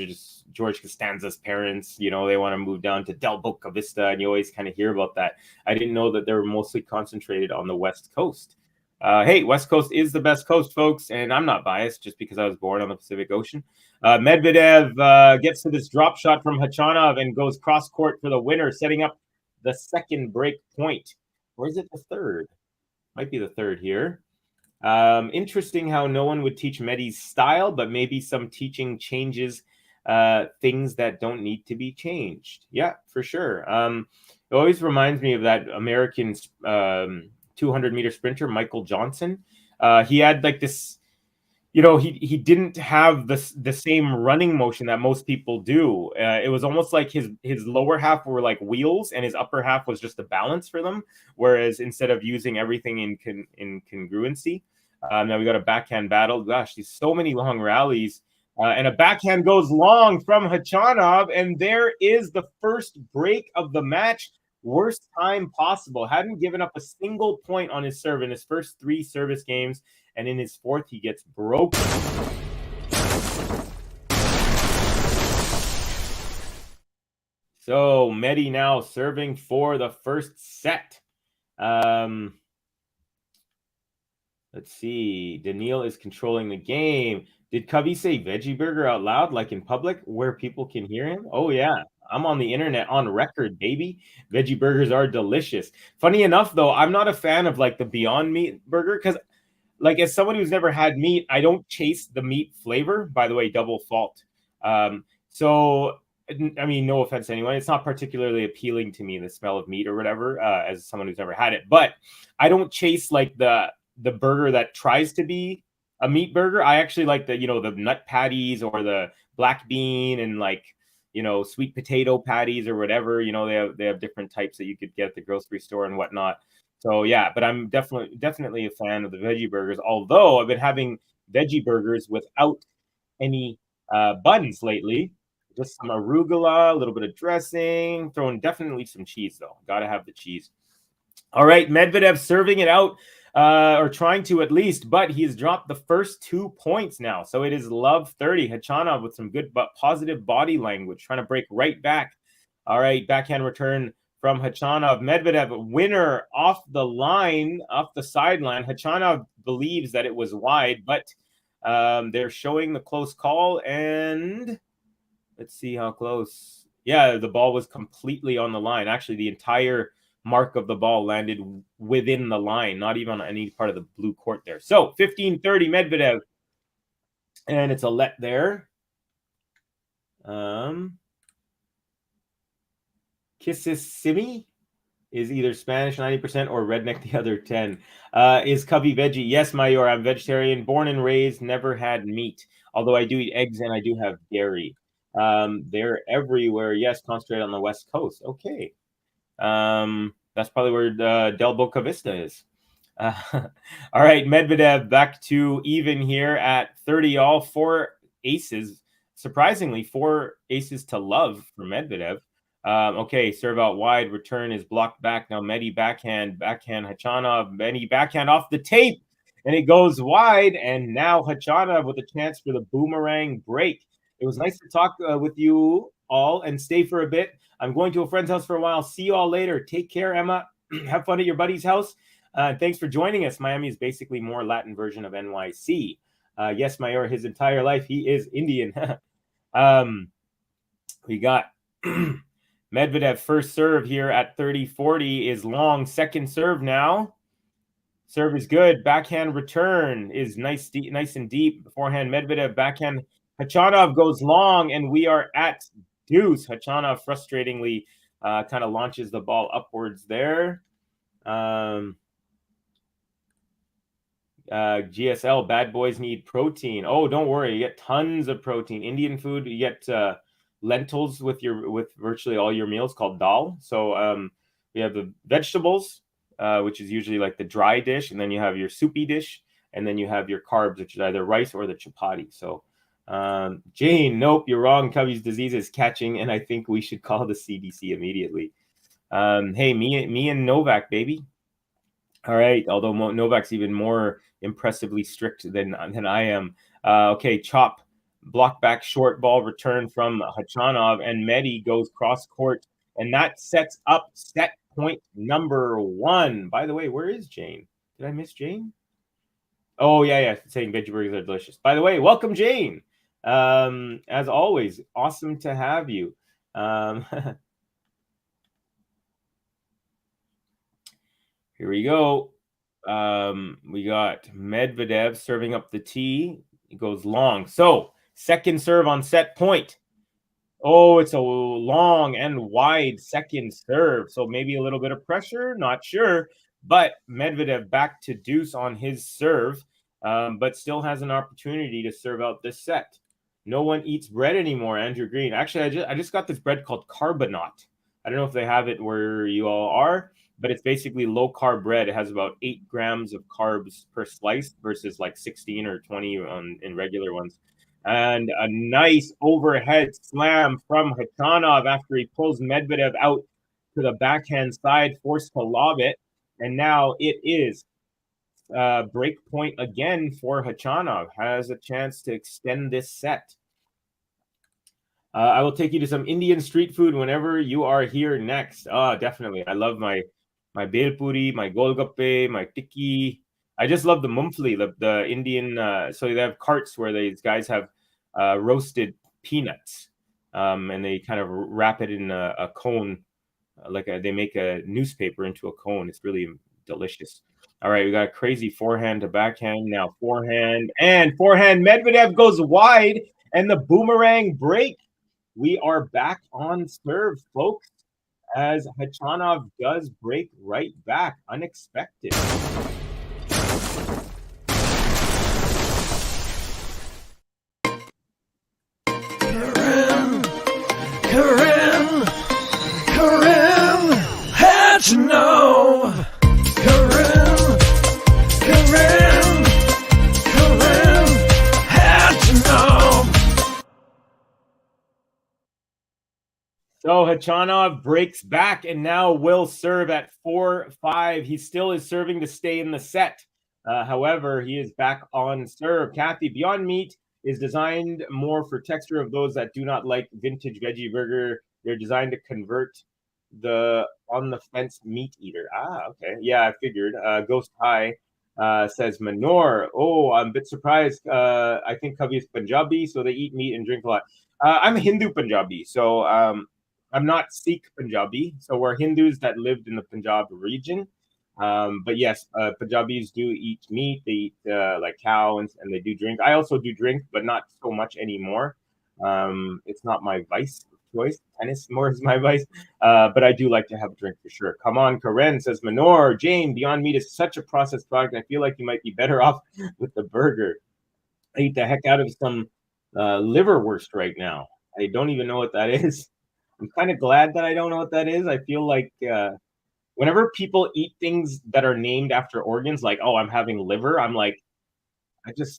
Costanza's parents, they want to move down to Del Boca Vista, and you always kind of hear about that. I didn't know that they were mostly concentrated on the west coast. Hey, West Coast is the best coast, folks, and I'm not biased just because I was born on the Pacific Ocean. Medvedev gets to this drop shot from Khachanov and goes cross court for the winner, setting up the second break point. Or is it the third? Might be the third here. Interesting how no one would teach Medi's style, but maybe some teaching changes things that don't need to be changed. Yeah, for sure. It always reminds me of that American 200-meter sprinter, Michael Johnson. He had like this, he didn't have the same running motion that most people do. It was almost like his lower half were like wheels, and his upper half was just a balance for them. Whereas instead of using everything in congruency, now we got a backhand battle. Gosh, these so many long rallies. And a backhand goes long from Khachanov, and there is the first break of the match. Worst time possible. Hadn't given up a single point on his serve in his first 3 service games, and in his 4th, he gets broken. So Medi now serving for the first set. Let's see. Daniil is controlling the game. Did Covey say veggie burger out loud, like in public, where people can hear him? Oh, yeah. I'm on the internet on record, baby. Veggie burgers are delicious. Funny enough, though, I'm not a fan of like the Beyond Meat burger because, like, as someone who's never had meat, I don't chase the meat flavor. By the way, double fault. So, I mean, no offense to anyone. It's not particularly appealing to me, the smell of meat or whatever, as someone who's never had it. But I don't chase like the burger that tries to be a meat burger. I actually like the nut patties or the black bean and like sweet potato patties or whatever. They have different types that you could get at the grocery store and whatnot. So yeah, but I'm definitely a fan of the veggie burgers. Although I've been having veggie burgers without any buns lately. Just some arugula, a little bit of dressing, throwing definitely some cheese though. Gotta have the cheese. All right, Medvedev serving it out, or trying to at least, but he's dropped the first 2 points now. So it is love 30. Khachanov with some good but positive body language, trying to break right back. All right, backhand return from Khachanov. Medvedev, winner off the line, off the sideline. Khachanov believes that it was wide, but they're showing the close call, and let's see how close. Yeah, the ball was completely on the line. Actually, the entire mark of the ball landed within the line, not even on any part of the blue court there. So 15-30 Medvedev, and it's a let there. Kississimi is either Spanish 90% or redneck the other 10. Is Cubby veggie? Yes, Mayor, I'm vegetarian, born and raised, never had meat. Although I do eat eggs and I do have dairy. They're everywhere. Yes, concentrate on the West Coast. Okay. That's probably where Del Boca Vista is. All right, Medvedev back to even here at 30 all. 4 aces. Surprisingly, 4 aces to love for Medvedev. Okay, serve out wide. Return is blocked back. Now Medi backhand. Khachanov. Medi backhand off the tape. And it goes wide. And now Khachanov with a chance for the boomerang break. It was nice to talk with you all and stay for a bit. I'm going to a friend's house for a while. See you all later. Take care, Emma. Have fun at your buddy's house. Thanks for joining us. Miami is basically more Latin version of NYC. Yes, Mayor, his entire life, he is Indian. We got Medvedev first serve here at 30-40 is long. Second serve now. Serve is good. Backhand return is nice and deep. Forehand Medvedev. Backhand Khachanov goes long, and we are at deuce. Khachanov frustratingly kind of launches the ball upwards there. GSL, bad boys need protein. Oh, don't worry. You get tons of protein. Indian food, you get lentils with virtually all your meals called dal. So we have the vegetables, which is usually like the dry dish, and then you have your soupy dish, and then you have your carbs, which is either rice or the chapati. So Jane, nope, you're wrong. Cubby's disease is catching, and I think we should call the CDC immediately. Hey, me and Novak, baby. All right, although Novak's even more impressively strict than I am. Okay, chop, block back, short ball return from Khachanov, and Medi goes cross court, and that sets up set point number 1. By the way, where is Jane? Did I miss Jane? Oh, yeah, saying veggie burgers are delicious. By the way, welcome, Jane. As always, awesome to have you. Here we go. We got Medvedev serving up the tee. It goes long. So, second serve on set point. Oh, it's a long and wide second serve. So maybe a little bit of pressure. Not sure. But Medvedev back to deuce on his serve, but still has an opportunity to serve out this set. No one eats bread anymore, Andrew Green. Actually, I just got this bread called Carbonaut. I don't know if they have it where you all are, but it's basically low carb bread. It has about 8 grams of carbs per slice versus like 16 or 20 in regular ones. And a nice overhead slam from Khachanov after he pulls Medvedev out to the backhand side, forced to lob it. And now it is break point again for Khachanov. Has a chance to extend this set. I will take you to some Indian street food whenever you are here next. Definitely. I love my bel puri, my golgappe, my tikki. I just love the mumfli, the Indian. So they have carts where these guys have roasted peanuts, and they kind of wrap it in a cone, they make a newspaper into a cone. It's really delicious. All right, we got a crazy forehand to backhand. Now forehand. Medvedev goes wide, and the boomerang break. We are back on serve, folks, as Khachanov does break right back. Unexpected. Karim KHACHANOV. Karim KHACHANOV. So Khachanov breaks back and now will serve at 4-5. He still is serving to stay in the set. However, he is back on serve. Kathy, Beyond Meat is designed more for texture of those that do not like vintage veggie burger. They're designed to convert the on the fence meat eater. Okay. Yeah, I figured. Ghost High says Manor. Oh, I'm a bit surprised. I think Kavi is Punjabi, so they eat meat and drink a lot. I'm a Hindu Punjabi, so I'm not Sikh Punjabi. So we're Hindus that lived in the Punjab region. But yes, Punjabis do eat meat. They eat like cow and they do drink. I also do drink, but not so much anymore. It's not my vice choice. Tennis more is my vice. But I do like to have a drink for sure. Come on, Karen says Manor. Jane, Beyond Meat is such a processed product. I feel like you might be better off with the burger. I eat the heck out of some liverwurst right now. I don't even know what that is. I'm kind of glad that I don't know what that is. I feel like whenever people eat things that are named after organs, like, oh, I'm having liver, I'm like, I don't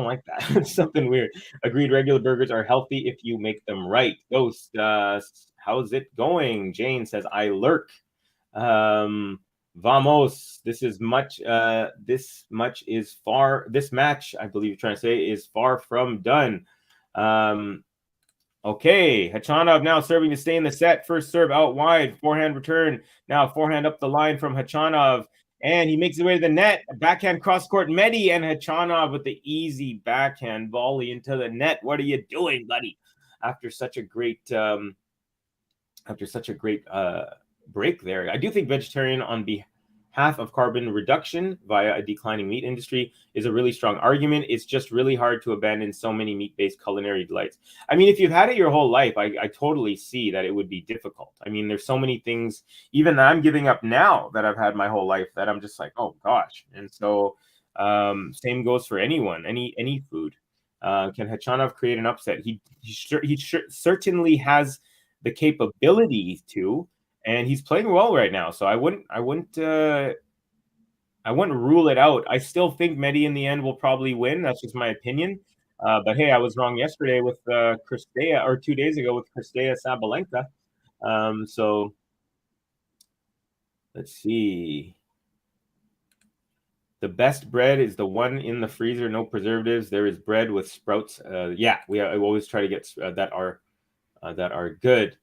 like that. It's something weird. Agreed. Regular burgers are healthy if you make them right. Ghost, how's it going? Jane says, I lurk. Vamos. This match, I believe you're trying to say, is far from done. Okay, Khachanov now serving to stay in the set. First serve out wide, forehand return. Now forehand up the line from Khachanov, and he makes his way to the net. Backhand cross court, Medi, and Khachanov with the easy backhand volley into the net. What are you doing, buddy? After such a great break there, I do think vegetarian on behalf of carbon reduction via a declining meat industry is a really strong argument. It's just really hard to abandon so many meat-based culinary delights. I mean, if you've had it your whole life, I totally see that it would be difficult. I mean, there's so many things, even that I'm giving up now that I've had my whole life, that I'm just like, oh gosh. And so same goes for anyone, any food. Can Khachanov create an upset? He certainly has the capability to, and he's playing well right now. So I wouldn't rule it out. I still think Medi in the end will probably win. That's just my opinion. But hey, I was wrong yesterday with Kristea, or 2 days ago with Kristea Sabalenka. So let's see. The best bread is the one in the freezer, no preservatives. There is bread with sprouts. Yeah, I always try to get that are good.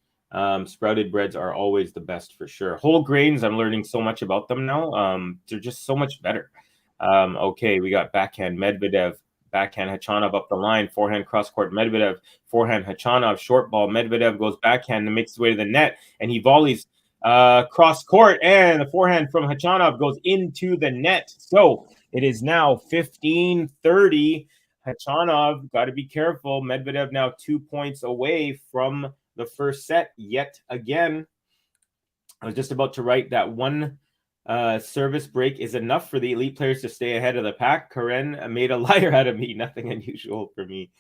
Sprouted breads are always the best for sure. Whole grains, I'm learning so much about them now. They're just so much better. Okay, we got backhand Medvedev, backhand Khachanov up the line, forehand cross court Medvedev, forehand Khachanov, short ball. Medvedev goes backhand and makes his way to the net, and he volleys cross court, and the forehand from Khachanov goes into the net. So it is now 15-30. Khachanov, got to be careful. Medvedev now 2 points away from the first set yet again. I was just about to write that one service break is enough for the elite players to stay ahead of the pack. Karen made a liar out of me. Nothing unusual for me.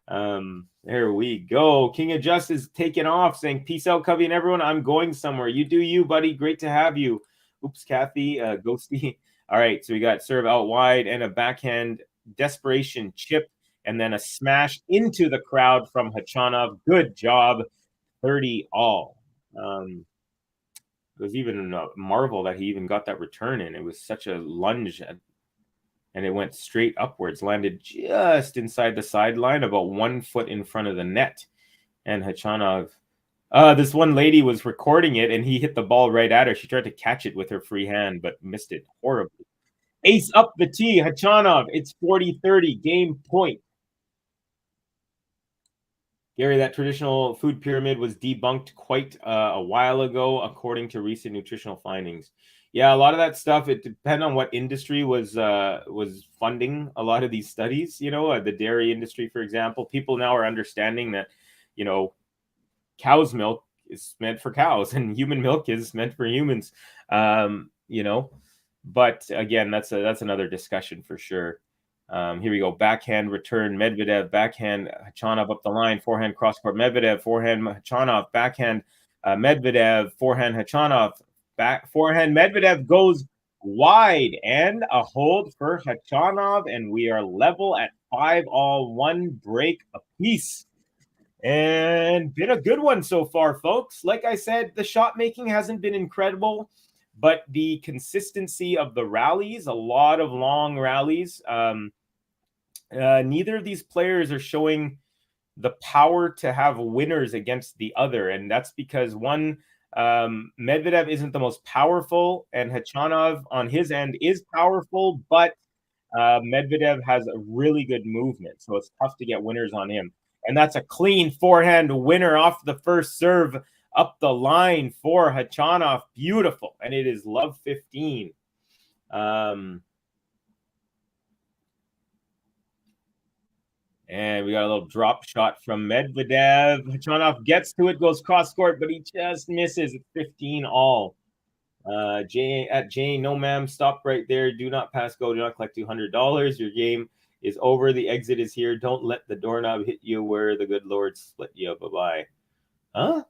There we go. King of Justice taking off, saying, peace out, Covey and everyone. I'm going somewhere. You do you, buddy. Great to have you. Oops, Kathy, Ghosty. All right, so we got serve out wide and a backhand desperation chip, and then a smash into the crowd from Khachanov. Good job. 30 all. It was even a marvel that he even got that return in. It was such a lunge, and it went straight upwards, landed just inside the sideline, about 1 foot in front of the net. And Khachanov, this one lady was recording it, and he hit the ball right at her. She tried to catch it with her free hand, but missed it horribly. Ace up the tee, Khachanov. It's 40-30, game point. Gary, that traditional food pyramid was debunked quite a while ago, according to recent nutritional findings. Yeah, a lot of that stuff, it depends on what industry was funding a lot of these studies. You know, the dairy industry, for example. People now are understanding that, you know, cow's milk is meant for cows and human milk is meant for humans. You know, but again, that's another discussion for sure. Here we go. Backhand return, Medvedev. Backhand, Khachanov up the line. Forehand cross court, Medvedev. Forehand, Khachanov. Backhand, Medvedev. Forehand, Khachanov. Forehand, Medvedev goes wide, and a hold for Khachanov, and we are level at 5-all, 1 break apiece. And been a good one so far, folks. Like I said, the shot making hasn't been incredible, but the consistency of the rallies, a lot of long rallies. Neither of these players are showing the power to have winners against the other. And that's because one, Medvedev isn't the most powerful, and Khachanov on his end is powerful, but Medvedev has a really good movement. So it's tough to get winners on him. And that's a clean forehand winner off the first serve up the line for Khachanov. Beautiful. And it is love 15. And we got a little drop shot from Medvedev. Khachanov gets to it, goes cross court, but he just misses. It's 15-all. Jane, no ma'am, stop right there. Do not pass go. Do not collect $200. Your game is over. The exit is here. Don't let the doorknob hit you where the good Lord split you. Bye-bye. Huh?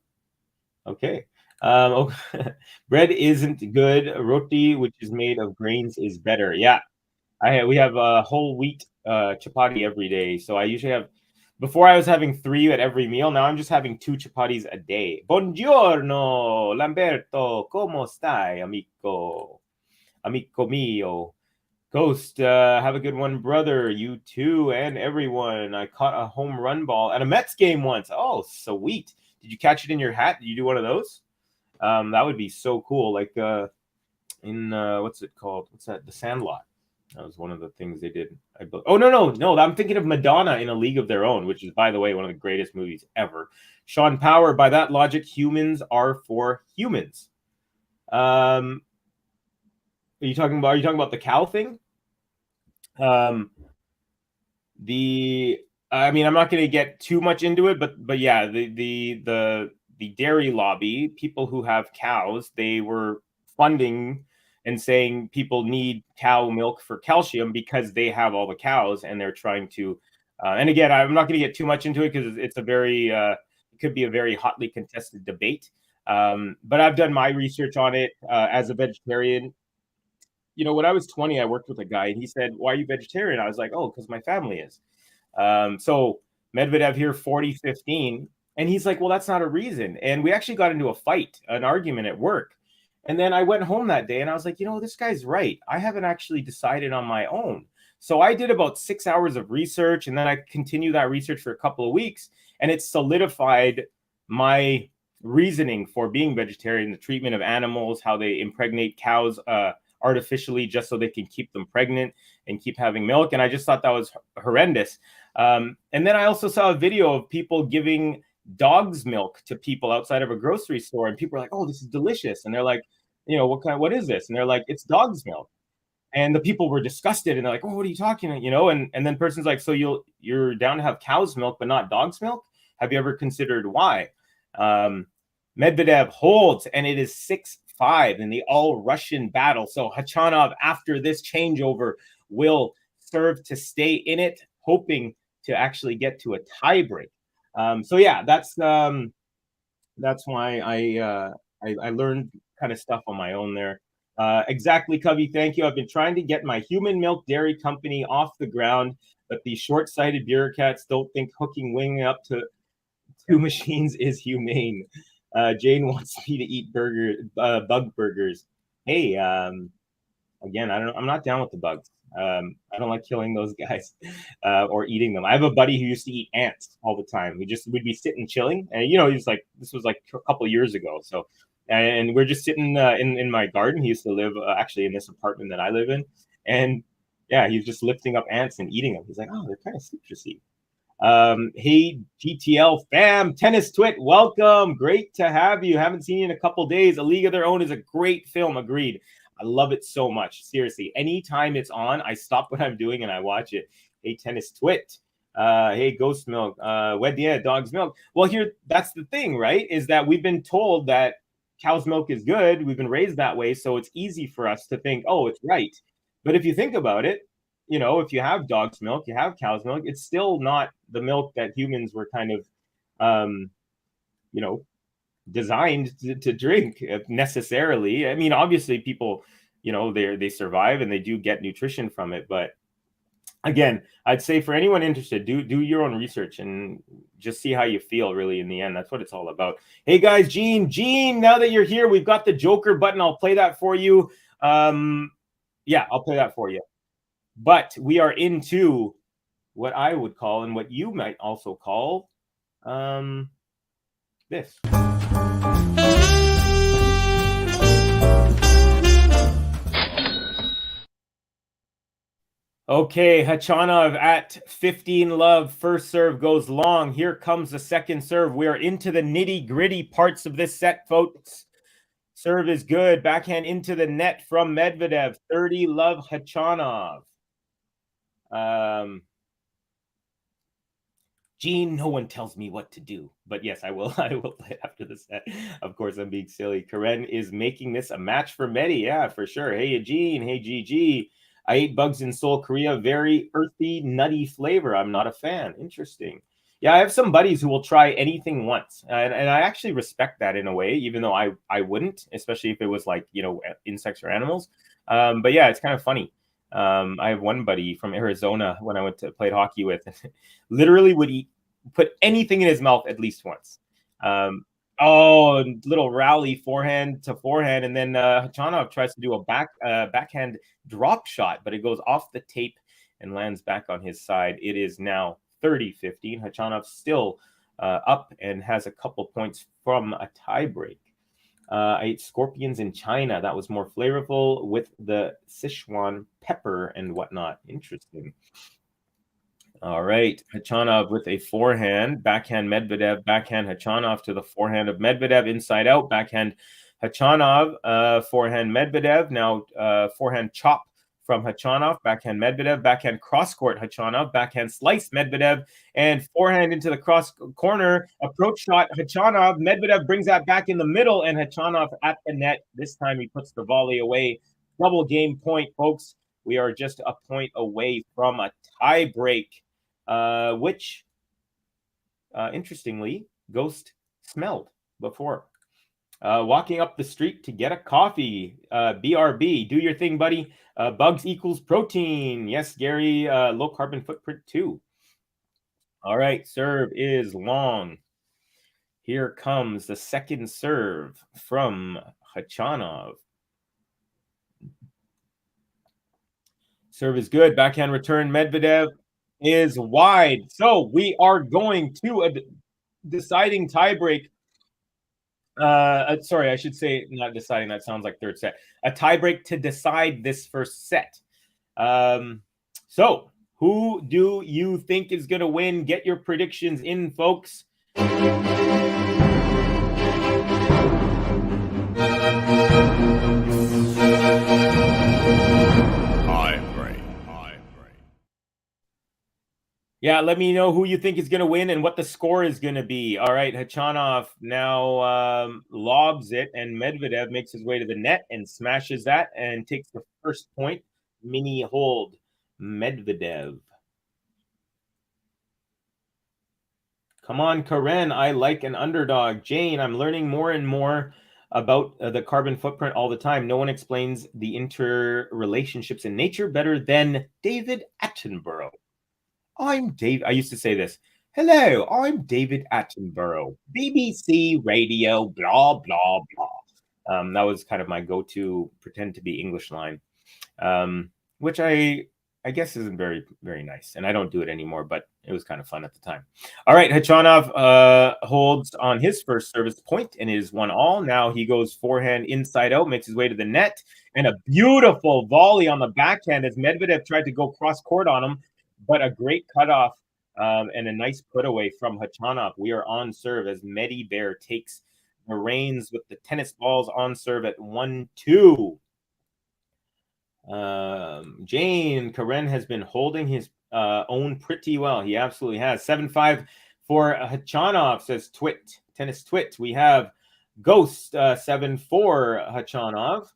Okay. Bread isn't good. Roti, which is made of grains, is better. Yeah. We have a whole wheat chapati every day. So I usually have, before I was having 3 at every meal. Now I'm just having 2 chapatis a day. Buongiorno, Lamberto. ¿Cómo stai, amico? Amico mio. Ghost, have a good one, brother. You too, and everyone. I caught a home run ball at a Mets game once. Oh, sweet. Did you catch it in your hat? Did you do one of those? That would be so cool. Like in what's it called? What's that? The Sandlot. That was one of the things they did. Oh, no. I'm thinking of Madonna in A League of Their Own, which is, by the way, one of the greatest movies ever. Sean Power, by that logic, humans are for humans. Are you talking about the cow thing? I'm not going to get too much into it, but yeah, the dairy lobby, people who have cows, they were funding and saying people need cow milk for calcium because they have all the cows, and they're trying to. And again, I'm not going to get too much into it because it's it could be a very hotly contested debate. But I've done my research on it as a vegetarian. You know, when I was 20, I worked with a guy, and he said, "Why are you vegetarian?" I was like, "Oh, because my family is." So Medvedev here, 40-15, and he's like, "Well, that's not a reason." And we actually got into an argument at work. And then I went home that day, and I was like, you know, this guy's right. I haven't actually decided on my own. So I did about 6 hours of research, and then I continued that research for a couple of weeks, and it solidified my reasoning for being vegetarian, the treatment of animals, how they impregnate cows artificially just so they can keep them pregnant and keep having milk. And I just thought that was horrendous. And then I also saw a video of people giving dog's milk to people outside of a grocery store, and people are like, "Oh, this is delicious," and they're like, "You know, what is this?" And they're like, "It's dog's milk." And the people were disgusted, and they're like, "Oh, what are you talking about?" You know, and then person's like, "So you're down to have cow's milk but not dog's milk? Have you ever considered why?" Medvedev holds, and it is 5 in the all-Russian battle. So Khachanov, after this changeover, will serve to stay in it, hoping to actually get to a tiebreak. So yeah, that's why I learned kind of stuff on my own there. Exactly, Covey. Thank you. I've been trying to get my human milk dairy company off the ground, but these short-sighted bureaucrats don't think hooking wing up to two machines is humane. Jane wants me to eat bug burgers. Hey, again, I'm not down with the bugs. I don't like killing those guys or eating them. I have a buddy who used to eat ants all the time. We'd be sitting chilling, and he's like, this was like a couple of years ago. So, and we're just sitting in my garden. He used to live actually in this apartment that I live in, and yeah, he's just lifting up ants and eating them. He's like, oh, they're kind of citrusy. Hey, GTL fam, Tennis Twit, welcome. Great to have you. Haven't seen you in a couple days. A League of Their Own is a great film. Agreed. I love it so much. Seriously, anytime it's on, I stop what I'm doing and I watch it. Hey, Tennis Twit. Hey, Ghost Milk. Yeah, Dog's Milk. Well, that's the thing, right? Is that we've been told that cow's milk is good. We've been raised that way, so it's easy for us to think, oh, it's right. But if you think about it, if you have dog's milk, you have cow's milk, it's still not the milk that humans were kind of, designed to drink necessarily. I mean, obviously people, they survive and they do get nutrition from it. But again, I'd say for anyone interested, do your own research and just see how you feel really in the end. That's what it's all about. Hey guys, Gene, now that you're here, we've got the Joker button. I'll play that for you. Yeah, I'll play that for you. But we are into what I would call, and what you might also call, this. Okay, Khachanov at 15 love. First serve goes long. Here comes the second serve. We are into the nitty-gritty parts of this set, folks. Serve is good. Backhand into the net from Medvedev. 30 love Khachanov. Gene, no one tells me what to do. But yes, I will play it after the set. Of course, I'm being silly. Karen is making this a match for Medi. Yeah, for sure. Hey, Gene. Hey, GG. I ate bugs in Seoul, Korea. Very earthy, nutty flavor. I'm not a fan. Interesting. Yeah, I have some buddies who will try anything once. And I actually respect that in a way, even though I wouldn't, especially if it was like, insects or animals. But yeah, it's kind of funny. I have one buddy from Arizona when I went to played hockey with, literally would put anything in his mouth at least once. Little rally forehand to forehand, and then Khachanov tries to do a backhand drop shot, but it goes off the tape and lands back on his side. It is now 30-15. Khachanov still up and has a couple points from a tiebreak. I ate scorpions in China. That was more flavorful with the Sichuan pepper and whatnot. Interesting. All right. Khachanov with a forehand. Backhand Medvedev. Backhand Khachanov to the forehand of Medvedev. Inside out. Backhand Khachanov. Forehand Medvedev. Now forehand chop from Khachanov. Backhand Medvedev. Backhand cross-court Khachanov. Backhand slice Medvedev. And forehand into the cross corner. Approach shot Khachanov. Medvedev brings that back in the middle, and Khachanov at the net. This time he puts the volley away. Double game point, folks. We are just a point away from a tie break, which, interestingly, Ghost smelled before. Walking up the street to get a coffee. BRB, do your thing, buddy. Bugs equals protein. Yes, Gary, low carbon footprint too. All right, serve is long. Here comes the second serve from Khachanov. Serve is good. Backhand return. Medvedev is wide. So we are going to a deciding tiebreak. Sorry, I should say not deciding. That sounds like third set. A tiebreak to decide this first set. So who do you think is going to win? Get your predictions in, folks. Yeah, let me know who you think is going to win and what the score is going to be. All right, Khachanov now lobs it, and Medvedev makes his way to the net and smashes that and takes the first point. Mini hold, Medvedev. Come on, Karen. I like an underdog. Jane, I'm learning more and more about the carbon footprint all the time. No one explains the interrelationships in nature better than David Attenborough. I'm Dave. I used to say this. Hello, I'm David Attenborough, BBC Radio, blah, blah, blah. That was kind of my go-to pretend to be English line, which I guess isn't very, very nice. And I don't do it anymore, but it was kind of fun at the time. All right, Khachanov holds on his first service point and is 1-all. Now he goes forehand inside out, makes his way to the net, and a beautiful volley on the backhand as Medvedev tried to go cross court on him, but a great cutoff and a nice put away from Khachanov. We are on serve as Medi Bear takes the reins with the tennis balls on serve at 1-2. Jane Karen has been holding his own pretty well. He absolutely has. 7-5 for Khachanov, says Twit. Tennis Twit. We have Ghost 7-4 Khachanov.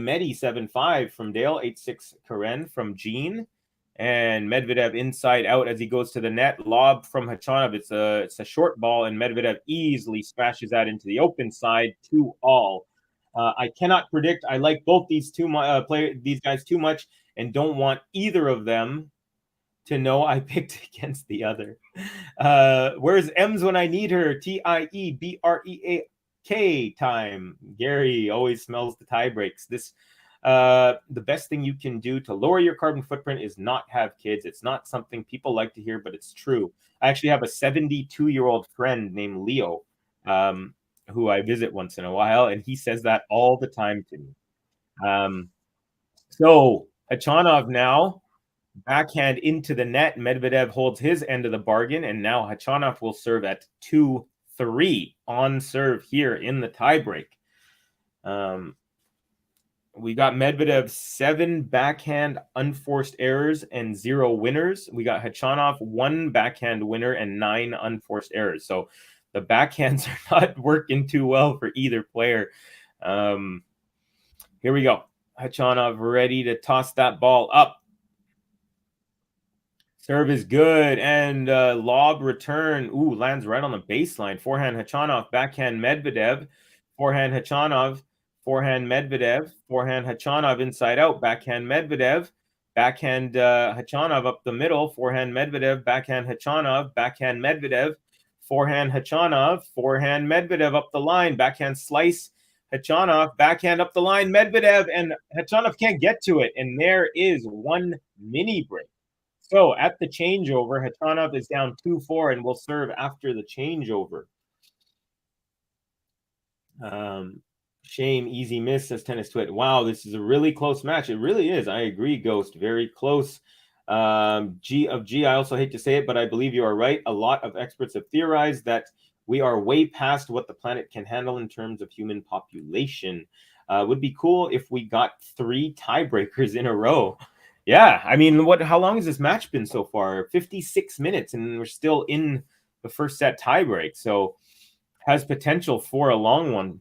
Medi 7-5 from Dale. 8-6 Karen from Jean. And Medvedev inside out as he goes to the net. Lob from Khachanov. It's a short ball, and Medvedev easily smashes that into the open side. 2-all. I cannot predict. I like both these these guys too much, and don't want either of them to know I picked against the other. Where's M's when I need her? TIEBREAK time. Gary always smells the tie breaks. The best thing you can do to lower your carbon footprint is not have kids. It's not something people like to hear, but it's true. I actually have a 72-year-old friend named Leo, who I visit once in a while, and he says that all the time to me. So Khachanov now backhand into the net. Medvedev holds his end of the bargain, and now Khachanov will serve at 2-3 on serve here in the tiebreak. We got Medvedev 7 backhand unforced errors and 0 winners. We got Khachanov 1 backhand winner and 9 unforced errors. So the backhands are not working too well for either player. Here we go. Khachanov ready to toss that ball up. Serve is good, and lob return. Ooh, lands right on the baseline. Forehand Khachanov, backhand Medvedev. Forehand Khachanov, forehand Medvedev. Forehand Khachanov inside out, backhand Medvedev. Backhand Khachanov up the middle. Forehand Medvedev, backhand Khachanov. Backhand Medvedev. Forehand Khachanov, forehand Medvedev up the line, backhand slice Khachanov, backhand up the line Medvedev, and Khachanov can't get to it, and there is one mini break. So at the changeover, Khachanov is down 2-4 and will serve after the changeover. Shame, easy miss, says Tennis Twit. Wow, this is a really close match. It really is. I agree, Ghost. Very close. G, I also hate to say it, but I believe you are right. A lot of experts have theorized that we are way past what the planet can handle in terms of human population. Would be cool if we got 3 tiebreakers in a row. Yeah, I mean, how long has this match been so far? 56 minutes, and we're still in the first set tiebreak. So has potential for a long one,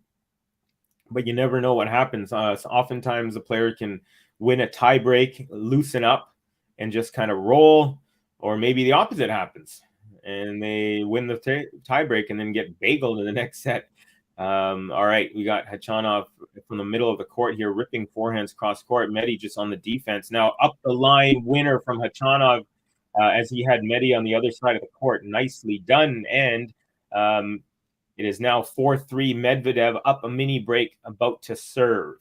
but you never know what happens. So oftentimes a player can win a tiebreak, loosen up, and just kind of roll, or maybe the opposite happens and they win the tiebreak and then get bageled in the next set. All right, we got Khachanov from the middle of the court here, ripping forehands cross court. Medi just on the defense. Now up the line winner from Khachanov as he had Medi on the other side of the court. Nicely done. And it is now 4-3 Medvedev up a mini break, about to serve.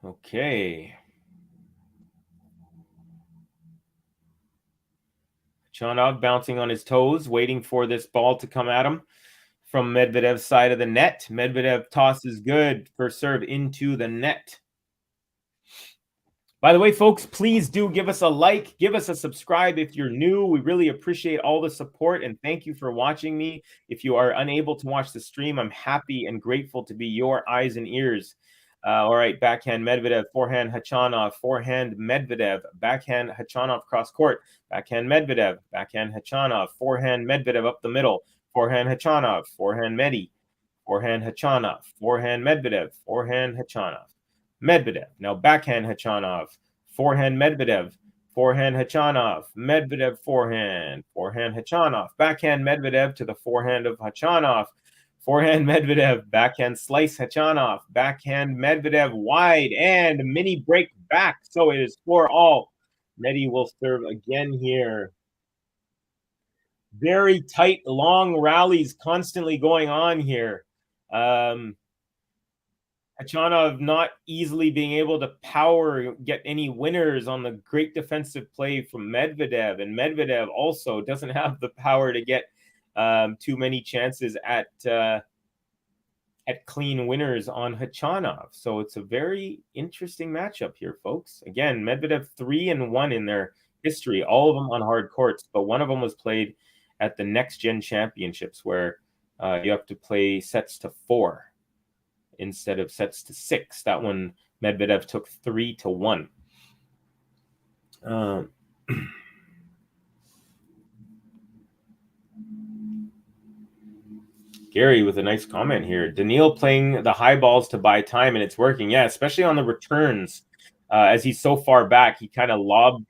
Okay. Khachanov bouncing on his toes, waiting for this ball to come at him from Medvedev's side of the net. Medvedev tosses good for serve into the net. By the way, folks, please do give us a like, give us a subscribe if you're new. We really appreciate all the support, and thank you for watching me. If you are unable to watch the stream, I'm happy and grateful to be your eyes and ears. All right, backhand Medvedev, forehand Khachanov, forehand Medvedev, backhand Khachanov cross court, backhand Medvedev, backhand Khachanov, forehand Medvedev up the middle, forehand Khachanov, forehand Medi, forehand Khachanov, forehand Medvedev, forehand Khachanov. Medvedev, now backhand Khachanov, forehand Medvedev, forehand Khachanov, Medvedev forehand, forehand Khachanov, backhand Medvedev to the forehand of Khachanov, forehand Medvedev, backhand slice Khachanov, backhand Medvedev wide and mini break back. So it is 4-all. Medi will serve again here. Very tight, long rallies constantly going on here. Khachanov not easily being able to get any winners on the great defensive play from Medvedev, and Medvedev also doesn't have the power to get too many chances at clean winners on Khachanov. So it's a very interesting matchup here, folks. Again, Medvedev 3-1 in their history, all of them on hard courts, but one of them was played at the Next Gen Championships, where you have to play sets to 4 instead of sets to 6. That one Medvedev took 3-1. Gary with a nice comment here. Daniil playing the high balls to buy time, and it's working. Yeah, especially on the returns. As he's so far back, he kind of lobbed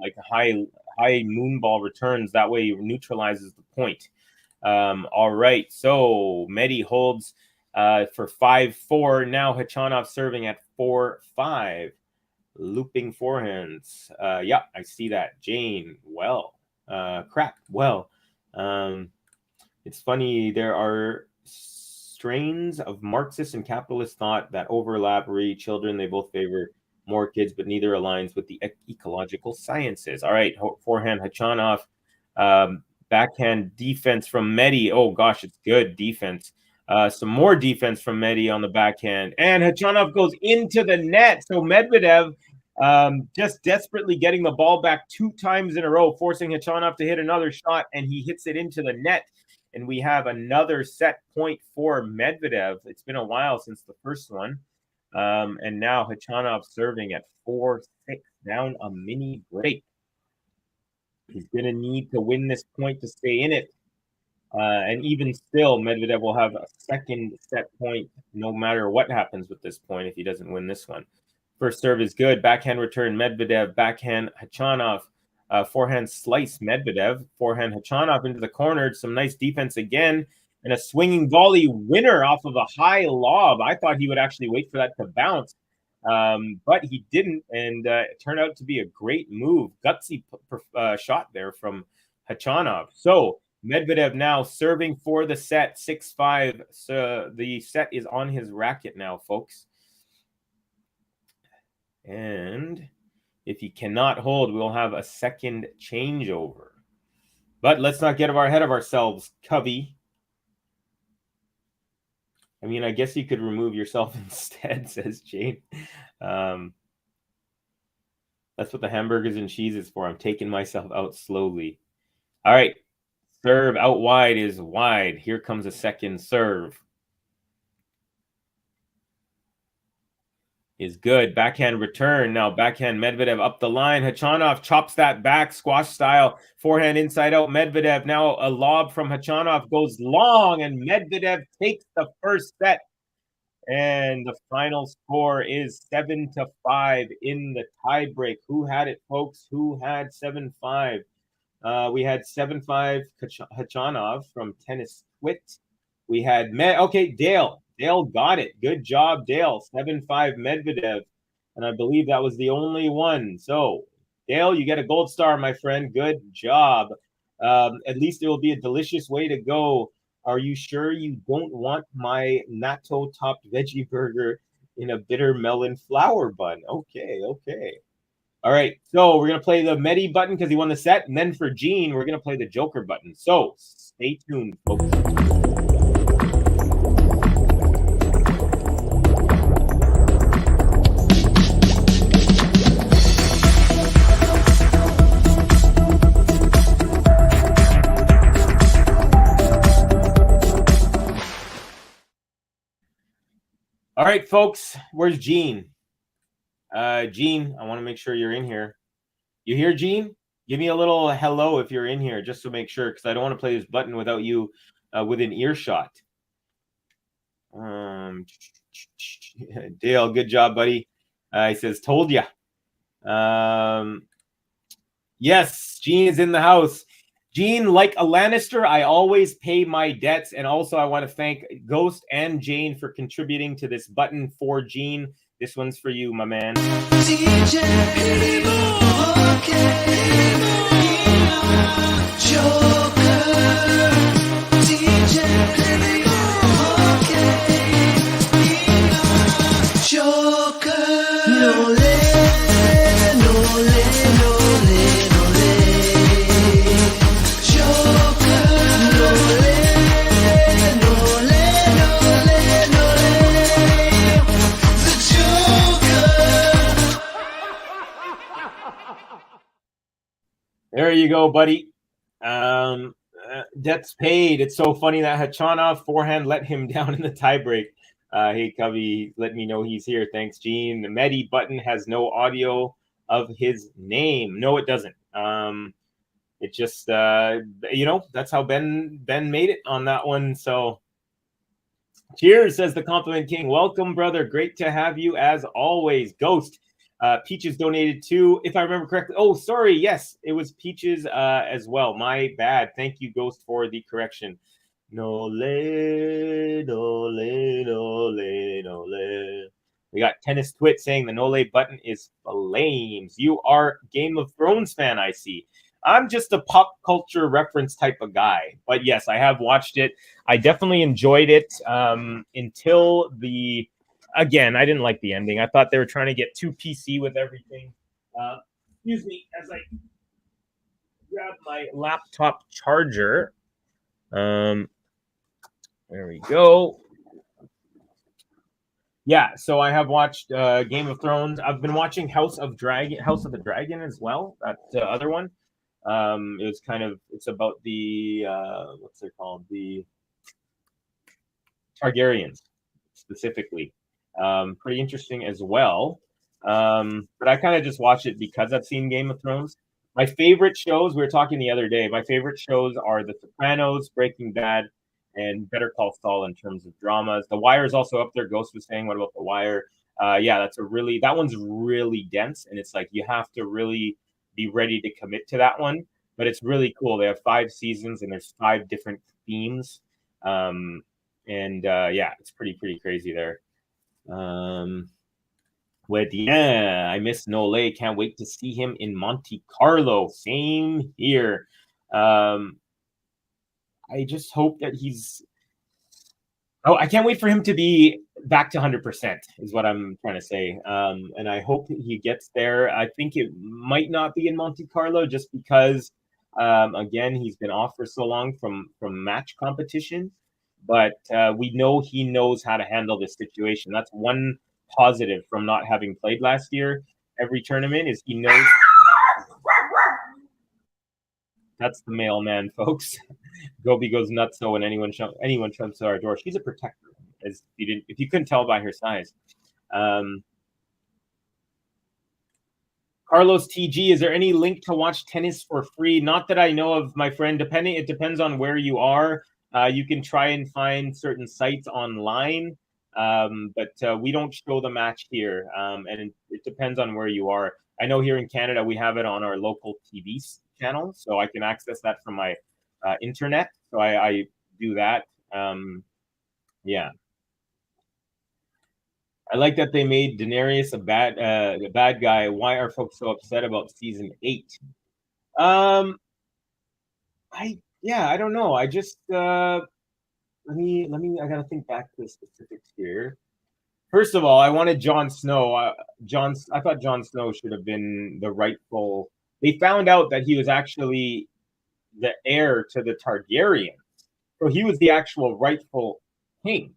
like high moon ball returns. That way he neutralizes the point. All right, so Medi holds for 5-4. Now Khachanov serving at 4-5. Looping forehands. Yeah, I see that. Jane, well. Crap, well. It's funny, there are strains of Marxist and capitalist thought that overlap. Children, they both favor more kids, but neither aligns with the ecological sciences. All right, forehand Khachanov. Backhand defense from Medi. Oh, gosh, it's good defense. Some more defense from Medi on the backhand. And Khachanov goes into the net. So Medvedev just desperately getting the ball back 2 times in a row, forcing Khachanov to hit another shot, and he hits it into the net. And we have another set point for Medvedev. It's been a while since the first one. And now Khachanov serving at 4-6, down a mini break. He's going to need to win this point to stay in it. And even still, Medvedev will have a second set point no matter what happens with this point if he doesn't win this one. First serve is good. Backhand return, Medvedev. Backhand Khachanov. Forehand slice, Medvedev. Forehand Khachanov into the corner. Some nice defense again. And a swinging volley winner off of a high lob. I thought he would actually wait for that to bounce. But he didn't. And it turned out to be a great move. Gutsy shot there from Khachanov. So Medvedev now serving for the set, 6-5. So the set is on his racket now, folks. And if he cannot hold, we'll have a second changeover. But let's not get ahead of ourselves, Covey. I mean, I guess you could remove yourself instead, says Jane. That's what the hamburgers and cheese is for. I'm taking myself out slowly. All right. Serve out wide is wide. Here comes a second serve. Is good. Backhand return. Now backhand Medvedev up the line. Khachanov chops that back, squash style. Forehand inside out. Medvedev. Now a lob from Khachanov goes long, and Medvedev takes the first set. And the final score is 7-5 in the tiebreak. Who had it, folks? Who had 7-5? We had 7-5 Khachanov from Tennis Twit. We had Dale. Dale got it. Good job, Dale. 7-5 Medvedev. And I believe that was the only one. So, Dale, you get a gold star, my friend. Good job. At least it will be a delicious way to go. Are you sure you don't want my natto-topped veggie burger in a bitter melon flour bun? Okay. All right. So, we're going to play the Medi button because he won the set. And then for Gene, we're going to play the Joker button. So, stay tuned, folks. All right, folks. Where's Gene? Gene, I want to make sure you're in here. You here, Gene? Give me a little hello if you're in here, just to make sure, because I don't want to play this button without you within earshot. Dale, good job, buddy. He says, told ya. Yes, Gene is in the house. Gene, like a Lannister, I always pay my debts. And also, I want to thank Ghost and Jane for contributing to this button for Gene. This one's for you, my man. There you go, buddy. Debts paid. It's so funny that KHACHANOV forehand let him down in the tiebreak. Hey, Covey, let me know he's here. Thanks, Gene. The Medi button has no audio of his name. No, it doesn't. It just, that's how Ben made it on that one. So cheers, says the Compliment King. Welcome, brother. Great to have you as always. Ghost. Peaches donated too, if I remember correctly. Oh, sorry. Yes, it was Peaches as well. My bad. Thank you, Ghost, for the correction. No le, no le, no le, no le. We got Tennis Twit saying the no le button is flames. You are Game of Thrones fan, I see. I'm just a pop culture reference type of guy. But yes, I have watched it. I definitely enjoyed it until the... Again, I didn't like the ending. I thought they were trying to get too PC with everything. Excuse me as I grab my laptop charger. There we go. Yeah, so I have watched Game of Thrones. I've been watching House of the Dragon as well. That other one. It was it's about the what's it called? The Targaryens specifically. Pretty interesting as well. But I kind of just watch it because I've seen Game of Thrones. My favorite shows, we were talking the other day, my favorite shows are The Sopranos, Breaking Bad, and Better Call Saul in terms of dramas. The Wire is also up there. Ghost was saying, what about The Wire? Yeah, that one's really dense, and it's like you have to really be ready to commit to that one. But it's really cool. They have 5 seasons, and there's 5 different themes. It's pretty crazy there. I miss Nole. Can't wait to see him in Monte Carlo. Same here. I just hope that I can't wait for him to be back to 100% is what I'm trying to say. And I hope that he gets there. I think it might not be in Monte Carlo just because, again, he's been off for so long from match competition. But we know he knows how to handle this situation. That's one positive from not having played last year. Every tournament is he knows. That's the mailman, folks. Gobi goes nuts so when anyone comes to our door. She's a protector, if you couldn't tell by her size. Carlos TG, is there any link to watch tennis for free? Not that I know of, my friend. It depends on where you are. You can try and find certain sites online, but we don't show the match here, and it depends on where you are. I know here in Canada we have it on our local TV channel, so I can access that from my internet. So I do that. Yeah. I like that they made Daenerys a bad guy. Why are folks so upset about season 8? I don't know. I just let me I gotta think back to the specifics here. First of all, I wanted Jon Snow. I thought Jon Snow should have been the rightful. They found out that he was actually the heir to the Targaryens, so he was the actual rightful king.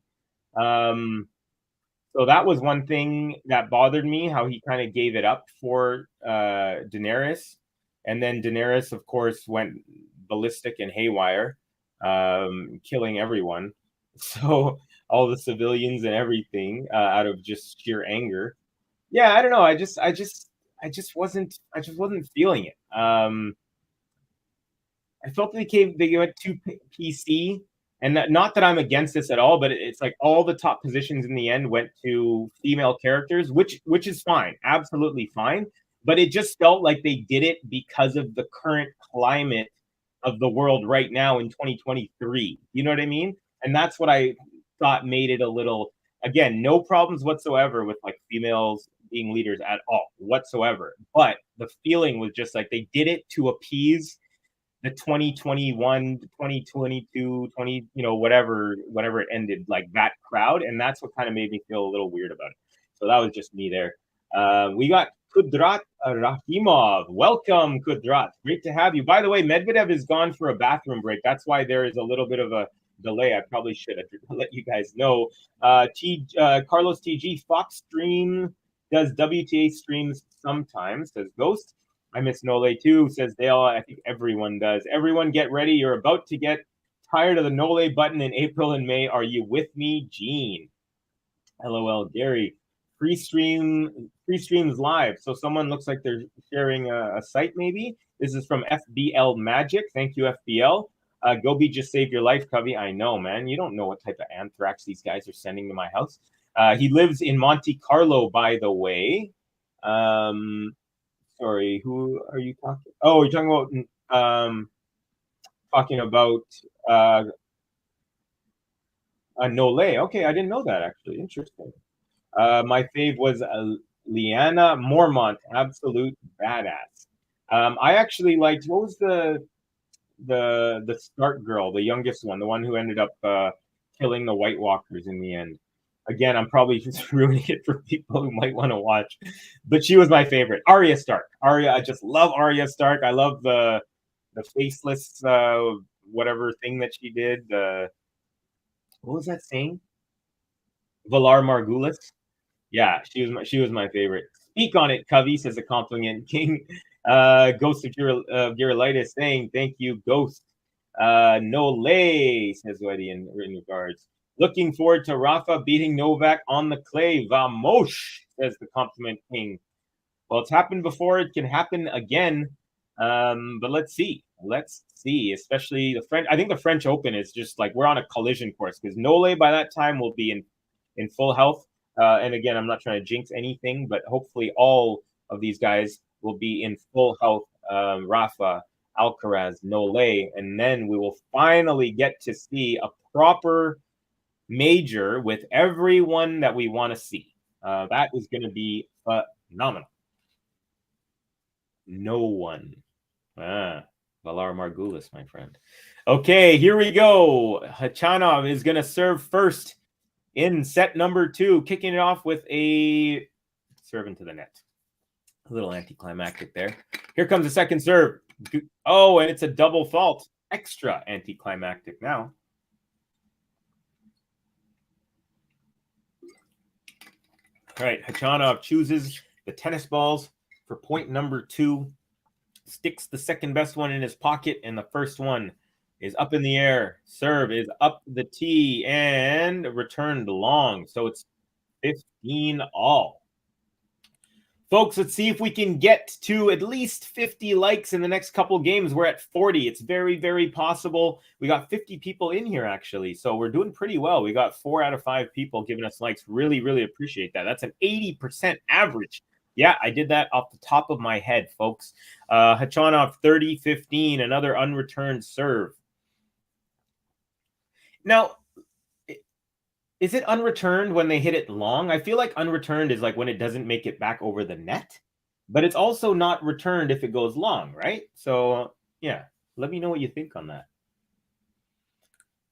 So that was one thing that bothered me, how he kind of gave it up for Daenerys, and then Daenerys, of course, went ballistic and haywire, killing everyone. So all the civilians and everything out of just sheer anger. Yeah, I don't know. I just wasn't feeling it. I felt they went too PC, and not that I'm against this at all, but it's like all the top positions in the end went to female characters, which is fine, absolutely fine. But it just felt like they did it because of the current climate of the world right now in 2023. You know what I mean? And that's what I thought made it a little. Again, no problems whatsoever with like females being leaders at all whatsoever. But the feeling was just like they did it to appease the 2021, 2022, 20, whatever it ended, like that crowd. And that's what kind of made me feel a little weird about it. So that was just me there. We got Kudrat Rahimov. Welcome, Kudrat. Great to have you. By the way, Medvedev is gone for a bathroom break. That's why there is a little bit of a delay. I probably should have let you guys know. Carlos TG, Fox Stream does WTA streams sometimes, says Ghost. I miss Nole too, says Dale. I think everyone does. Everyone get ready. You're about to get tired of the Nole button in April and May. Are you with me, Gene? LOL, Gary. Free streams live. So someone looks like they're sharing a site maybe. This is from FBL Magic. Thank you, FBL. Gobi just saved your life, Covey. I know, man. You don't know what type of anthrax these guys are sending to my house. He lives in Monte Carlo, by the way. Sorry, who are you talking? Oh, you're talking about Nole. Okay, I didn't know that actually. Interesting. My fave was Liana Mormont, absolute badass. I actually liked, what was the Stark girl, the youngest one, the one who ended up killing the White Walkers in the end. Again, I'm probably just ruining it for people who might want to watch, but she was my favorite. Arya Stark. I just love Arya Stark. I love the faceless whatever thing that she did. What was that saying? Valar Margulis. Yeah, she was my favorite. Speak on it, Covey, says a compliment king. Ghost of Girolitis saying thank you, Ghost. Nole, says Weddy in regards. Looking forward to Rafa beating Novak on the clay. Vamos, says the compliment king. Well, it's happened before. It can happen again. But let's see. Let's see. Especially the French. I think the French Open is just like we're on a collision course because Nole by that time will be in full health. And again, I'm not trying to jinx anything, but hopefully all of these guys will be in full health. Rafa, Alcaraz, Nole, and then we will finally get to see a proper major with everyone that we want to see. That is going to be phenomenal. No one. Valar Margulis, my friend. Okay, here we go. Khachanov is going to serve first in set number 2, kicking it off with a serve into the net. A little anticlimactic there. Here comes the second serve. Oh, and it's a double fault. Extra anticlimactic now. All right, Khachanov chooses the tennis balls for point number 2. Sticks the second best one in his pocket, and the first one is up in the air. Serve is up the tee and returned long. So it's 15 all. Folks, let's see if we can get to at least 50 likes in the next couple games. We're at 40. It's very, very possible. We got 50 people in here, actually. So we're doing pretty well. We got 4 out of 5 people giving us likes. Really, really appreciate that. That's an 80% average. Yeah, I did that off the top of my head, folks. Khachanov, 30-15, another unreturned serve. Now, is it unreturned when they hit it long? I feel like unreturned is like when it doesn't make it back over the net, but it's also not returned if it goes long, right? So, yeah, let me know what you think on that.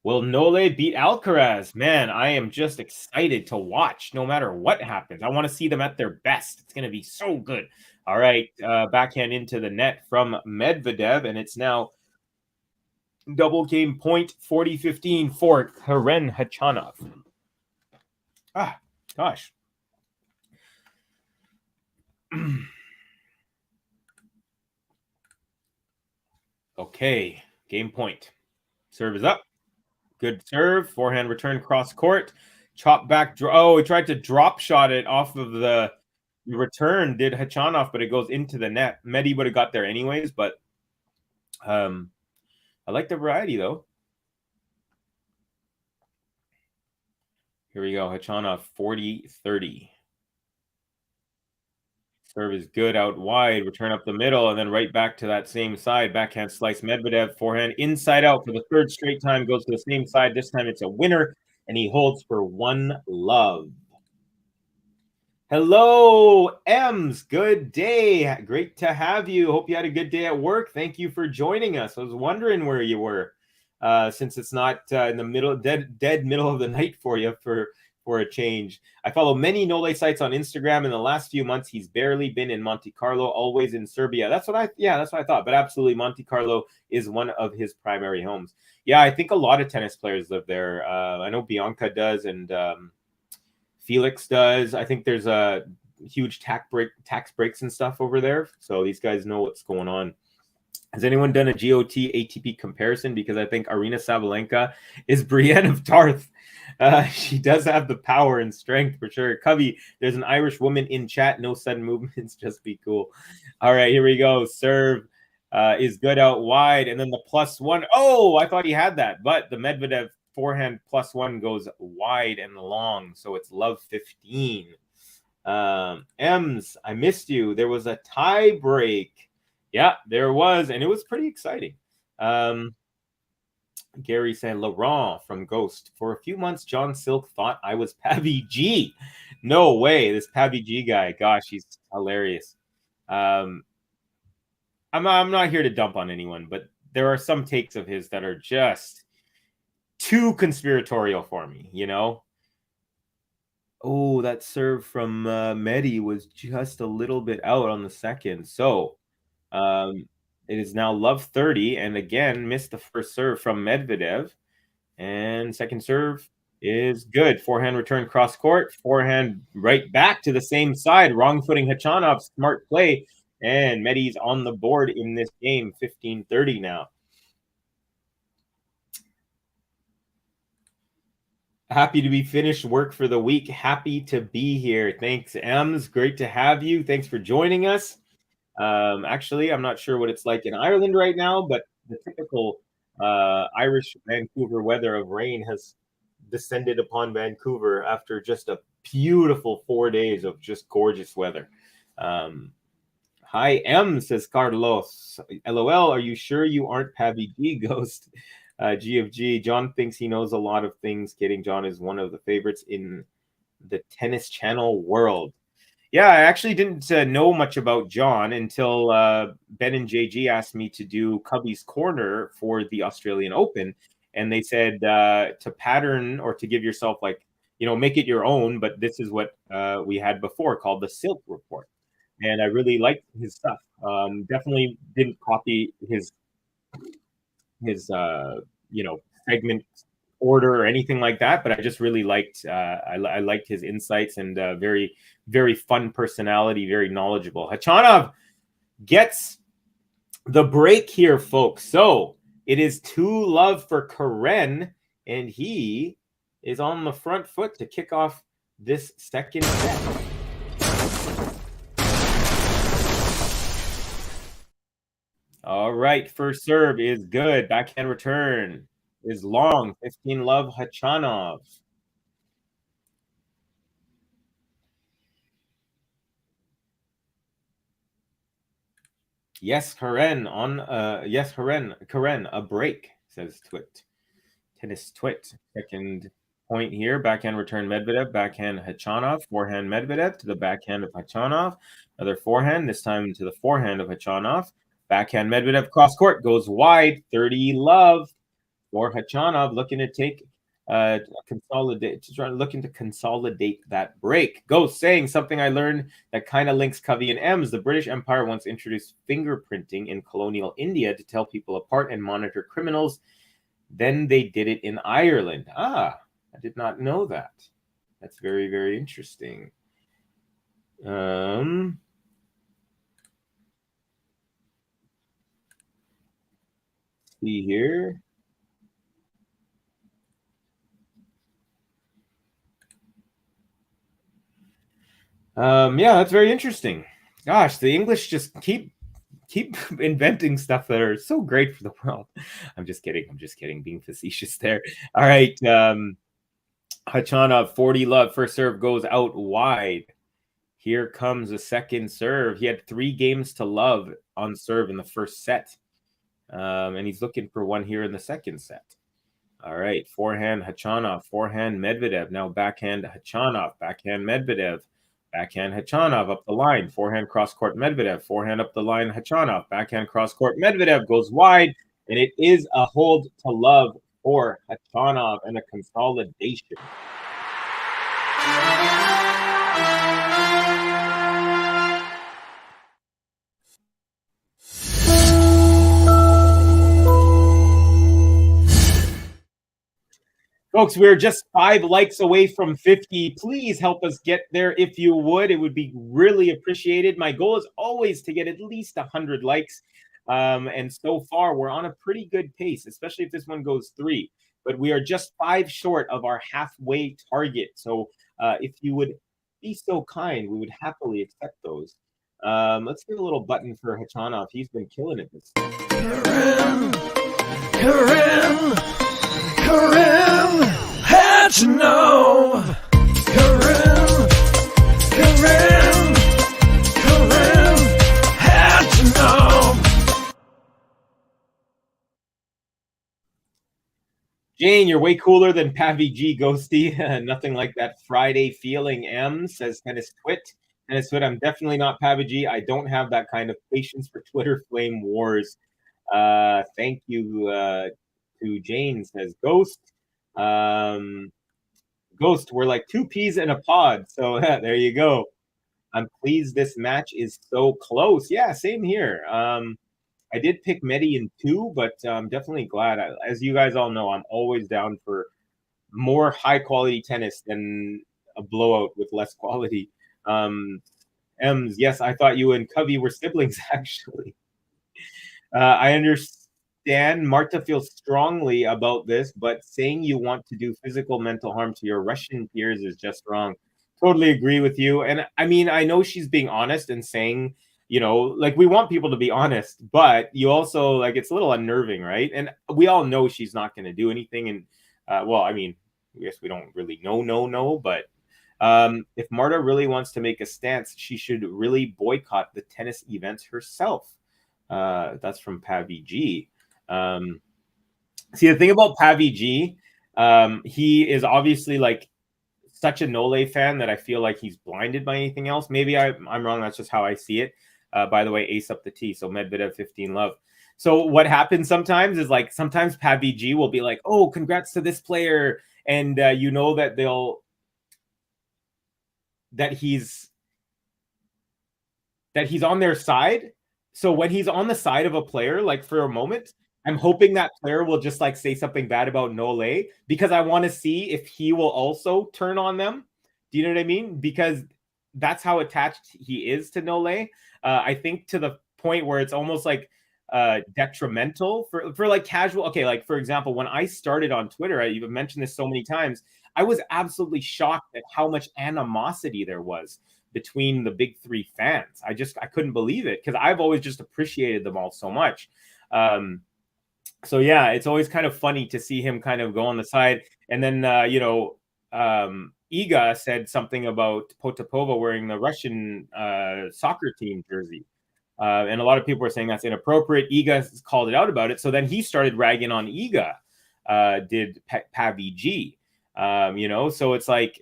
Will Nole beat Alcaraz? Man, I am just excited to watch no matter what happens. I want to see them at their best. It's going to be so good. All right, backhand into the net from Medvedev, and it's now double game point 40-15 for Karen Khachanov. Ah, gosh. Okay, game point. Serve is up. Good serve. Forehand return cross court. Chop back. Oh, he tried to drop shot it off of the return. Did Khachanov, but it goes into the net. Medi would have got there anyways, but I like the variety though. Here we go. Khachanov 40-30. Serve is good out wide. Return up the middle and then right back to that same side. Backhand slice. Medvedev forehand inside out for the third straight time. Goes to the same side. This time it's a winner, and he holds for 1-love. Hello, Ems. Good day. Great to have you. Hope you had a good day at work. Thank you for joining us. I was wondering where you were, since it's not in the middle, dead middle of the night for you for a change. I follow many Nole sites on Instagram. In the last few months, he's barely been in Monte Carlo, always in Serbia. That's what I thought. But absolutely, Monte Carlo is one of his primary homes. Yeah, I think a lot of tennis players live there. I know Bianca does, and Felix does. I think there's a huge tax breaks and stuff over there. So these guys know what's going on. Has anyone done a GOT ATP comparison? Because I think Arina Sabalenka is Brienne of Tarth. She does have the power and strength for sure. Covey, there's an Irish woman in chat. No sudden movements. Just be cool. All right, here we go. Serve is good out wide. And then the +1. Oh, I thought he had that. But the Medvedev forehand +1 goes wide and long. So it's love 15. Ems, I missed you. There was a tie break. Yeah, there was, and it was pretty exciting. Gary Saint Laurent from Ghost. For a few months, John Silk thought I was Pavi G. No way, this Pavi G guy. Gosh, he's hilarious. I'm not here to dump on anyone, but there are some takes of his that are just too conspiratorial for me, you know? Oh, that serve from Medi was just a little bit out on the second. So it is now love 30, and again missed the first serve from Medvedev, and second serve is good. Forehand return cross court, forehand right back to the same side. Wrong footing Khachanov, smart play, and Medi's on the board in this game. 15-30 now. Happy to be finished work for the week. Happy to be here. Thanks, Ems. Great to have you. Thanks for joining us. Actually, I'm not sure what it's like in Ireland right now, but the typical Irish Vancouver weather of rain has descended upon Vancouver after just a beautiful 4 days of just gorgeous weather. Hi, M, says Carlos. LOL, are you sure you aren't Pavi G Ghost? G of G. John thinks he knows a lot of things. Kidding. John is one of the favorites in the Tennis Channel world. Yeah, I actually didn't know much about John until Ben and JG asked me to do Cubby's Corner for the Australian Open. And they said to pattern or to give yourself, like, make it your own. But this is what we had before called the Silk Report. And I really liked his stuff. Definitely didn't copy his segment order or anything like that, but I just really liked I liked his insights and very, very fun personality, very knowledgeable. Khachanov gets the break here, folks. So it is 2-love for Karen, and he is on the front foot to kick off this second set. All right, first serve is good. Backhand return is long. 15-love Khachanov. Yes, Karen on yes, Karen, a break, says Twit. Tennis Twit. Second point here. Backhand return Medvedev, backhand Khachanov, forehand Medvedev to the backhand of Khachanov. Another forehand, this time to the forehand of Khachanov. Backhand Medvedev cross court goes wide. 30-love for Khachanov, looking to take looking to consolidate that break. Ghost saying something I learned that kind of links Covey and Ems. The British Empire once introduced fingerprinting in colonial India to tell people apart and monitor criminals. Then they did it in Ireland. I did not know that. That's very, very interesting. See here. Yeah, that's very interesting. Gosh, the English just keep inventing stuff that are so great for the world. I'm just kidding. I'm just kidding. Being facetious there. All right. Khachanov, 40 love. First serve goes out wide. Here comes a second serve. He had 3 games to love on serve in the first set. And he's looking for one here in the second set. All right. Forehand Khachanov, forehand Medvedev. Now backhand Khachanov, backhand Medvedev. Backhand Khachanov up the line. Forehand cross-court Medvedev. Forehand up the line Khachanov. Backhand cross-court Medvedev goes wide. And it is a hold to love for Khachanov and a consolidation. Folks, we're just 5 likes away from 50. Please help us get there if you would. It would be really appreciated. My goal is always to get at least 100 likes. And so far, we're on a pretty good pace, especially if this one goes 3. But we are just 5 short of our halfway target. So if you would be so kind, we would happily accept those. Let's give a little button for Khachanov. He's been killing it this Karen, Karen, Karen, Khachanov. Karen, Karen, Karen, Khachanov. Jane, you're way cooler than Pavi G Ghosty. Nothing like that Friday feeling, M, says Tennis Twit. Tennis Twit, I'm definitely not Pavi G. I don't have that kind of patience for Twitter flame wars. Thank you to Jane, says Ghost. Ghost, we're like 2 peas in a pod. So there you go. I'm pleased this match is so close. Yeah, same here. I did pick Medi in 2, but I'm definitely glad. As you guys all know, I'm always down for more high-quality tennis than a blowout with less quality. Ems, yes, I thought you and Covey were siblings, actually. I understand Marta feels strongly about this, but saying you want to do physical mental harm to your Russian peers is just wrong. Totally agree with you. And I mean, I know she's being honest and saying, you know, like we want people to be honest, but you also like it's a little unnerving, right? And we all know she's not going to do anything. And well, I mean, I guess we don't really know, but if Marta really wants to make a stance, she should really boycott the tennis events herself. That's from Pavi G. See, the thing about Pavi G, he is obviously like such a Nole fan that I feel like he's blinded by anything else. Maybe I'm wrong. That's just how I see it. By the way, ace up the tee. So Medvedev 15 love. So what happens sometimes is like sometimes Pavi G will be like, oh, congrats to this player. And you know that he's on their side. So when he's on the side of a player, like for a moment, I'm hoping that player will just like say something bad about Nole because I want to see if he will also turn on them. Do you know what I mean? Because that's how attached he is to Nole. I think to the point where it's almost like detrimental for like casual. Okay, like for example, when I started on Twitter, I've mentioned this so many times, I was absolutely shocked at how much animosity there was between the big 3 fans. I couldn't believe it because I've always just appreciated them all so much. So yeah, it's always kind of funny to see him kind of go on the side. And then, Iga said something about Potapova wearing the Russian soccer team jersey. And a lot of people were saying that's inappropriate. Iga called it out about it. So then he started ragging on Iga, did Pavi G. So it's like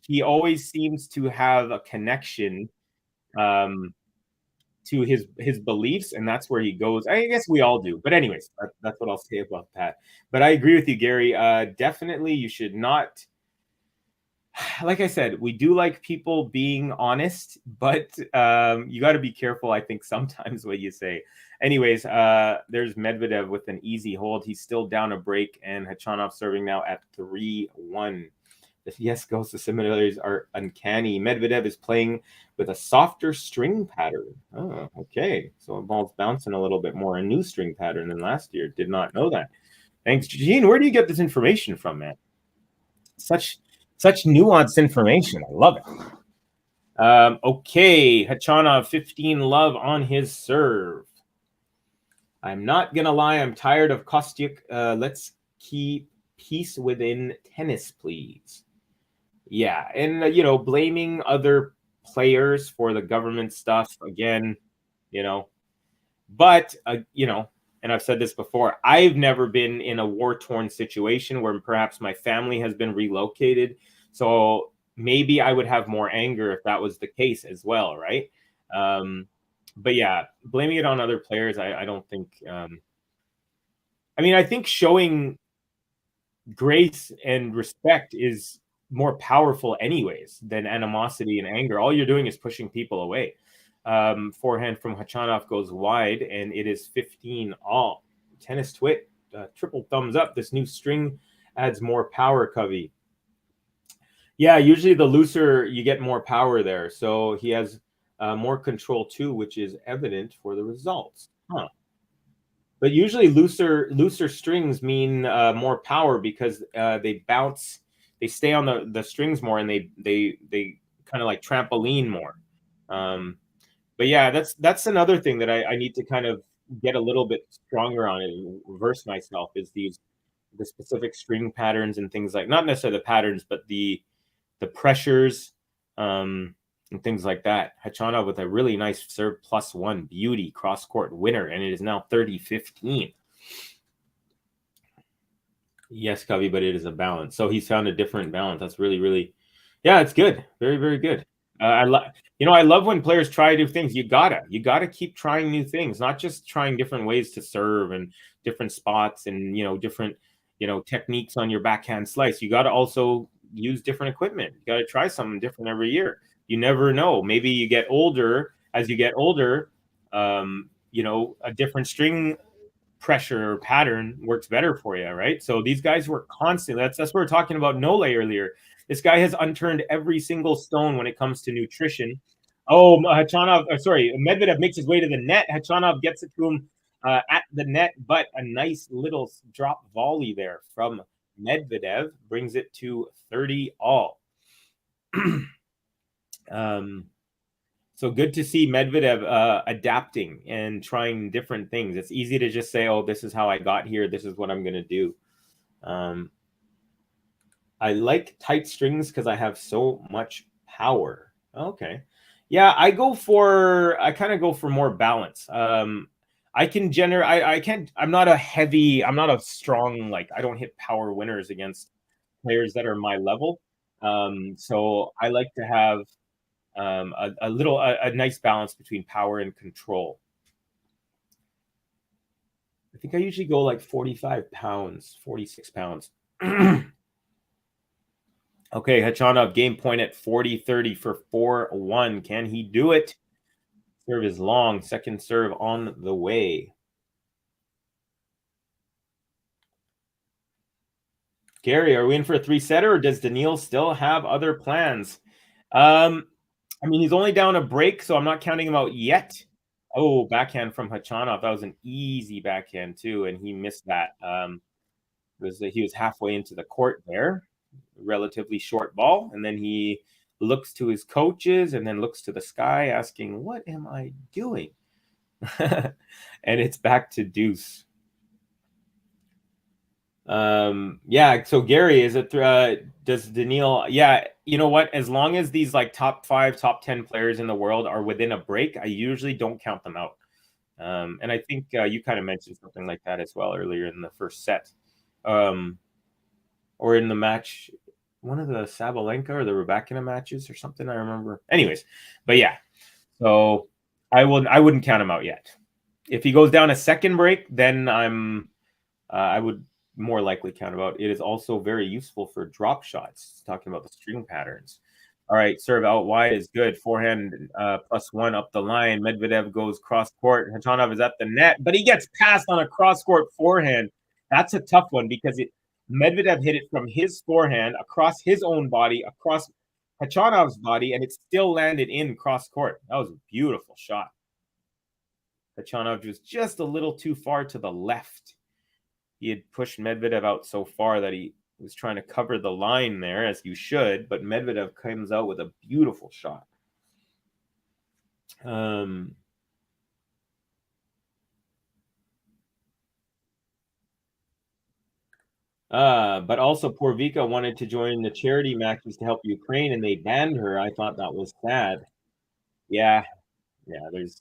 he always seems to have a connection to his beliefs, and that's where he goes. I guess we all do. But anyways, that's what I'll say about that. But I agree with you, Gary. Definitely you should not, like I said, we do like people being honest, but you got to be careful, I think, sometimes what you say. Anyways, there's Medvedev with an easy hold. He's still down a break, and Khachanov serving now at 3-1. Yes, Ghost, the similarities are uncanny. Medvedev is playing with a softer string pattern. Oh, okay. So the ball's bouncing a little bit more, a new string pattern than last year. Did not know that. Thanks, Gene. Where do you get this information from, man? Such nuanced information. I love it. Okay, Khachanov 15 love on his serve. I'm not gonna lie, I'm tired of Kostyuk. Let's keep peace within tennis, please. Yeah, and blaming other players for the government stuff again, you know. But and I've said this before, I've never been in a war-torn situation where perhaps my family has been relocated. So maybe I would have more anger if that was the case as well, right? But yeah, blaming it on other players, I don't think. I mean, I think showing grace and respect is more powerful anyways than animosity and anger. All you're doing is pushing people away. Forehand from Khachanov goes wide, and it is 15 all. Tennis Twit, triple thumbs up. This new string adds more power, Covey. Yeah, usually the looser you get more power there. So he has more control too, which is evident for the results. Huh. But usually looser strings mean more power because they bounce, they stay on the strings more, and they kind of like trampoline more. But yeah, that's another thing that I need to kind of get a little bit stronger on and reverse myself is the specific string patterns and things like, not necessarily the patterns, but the pressures, and things like that. Khachanov with a really nice serve +1 beauty cross court winner, and it is now 30-15. Yes, Covey, but it is a balance. So he's found a different balance. That's really, really, yeah, it's good. Very, very good. I love when players try new things. You gotta keep trying new things, not just trying different ways to serve and different spots and different techniques on your backhand slice. You gotta also use different equipment. You gotta try something different every year. You never know. Maybe you get older. As you get older, a different string pressure or pattern works better for you, right? So these guys were constantly. That's what we we're talking about Nole earlier. This guy has unturned every single stone when it comes to nutrition. Oh, Khachanov, sorry, Medvedev makes his way to the net. Khachanov gets it to him at the net, but a nice little drop volley there from Medvedev brings it to 30 all. So good to see Medvedev adapting and trying different things. It's easy to just say, "Oh, this is how I got here. This is what I'm going to do." I like tight strings because I have so much power. Okay, yeah, I kind of go for more balance. I can generate. I can't. I'm not a heavy. I'm not a strong. Like I don't hit power winners against players that are my level. So I like to have a nice balance between power and control. I think I usually go like 45 pounds, 46 pounds. Okay, Khachanov game point at 40-30 for 4-1. Can he do it? Serve is long. Second serve on the way. Gary, are we in for a three-setter, or does Daniil still have other plans? I mean, he's only down a break, so I'm not counting him out yet. Oh, backhand from Khachanov. That was an easy backhand, too, and he missed that. He was halfway into the court there. Relatively short ball, and then he looks to his coaches and then looks to the sky asking, what am I doing? And it's back to deuce. Yeah, so Gary, is it does Daniil, yeah, you know what, as long as these like top 5 top 10 players in the world are within a break, I usually don't count them out. And I think you kind of mentioned something like that as well earlier in the first set, or in the match, one of the Sabalenka or the Rybakina matches or something, I remember. Anyways, but yeah, so I wouldn't count him out yet. If he goes down a second break, then I would more likely count him out. It is also very useful for drop shots, talking about the string patterns. All right, serve out wide is good. Forehand +1 up the line. Medvedev goes cross court. Khachanov is at the net, but he gets passed on a cross court forehand. That's a tough one because Medvedev hit it from his forehand across his own body, across Khachanov's body, and it still landed in cross court. That was a beautiful shot. Khachanov was just a little too far to the left. He had pushed Medvedev out so far that he was trying to cover the line there, as you should, but Medvedev comes out with a beautiful shot. But also Porvika wanted to join the charity matches to help Ukraine, and they banned her. I thought that was sad. Yeah, there's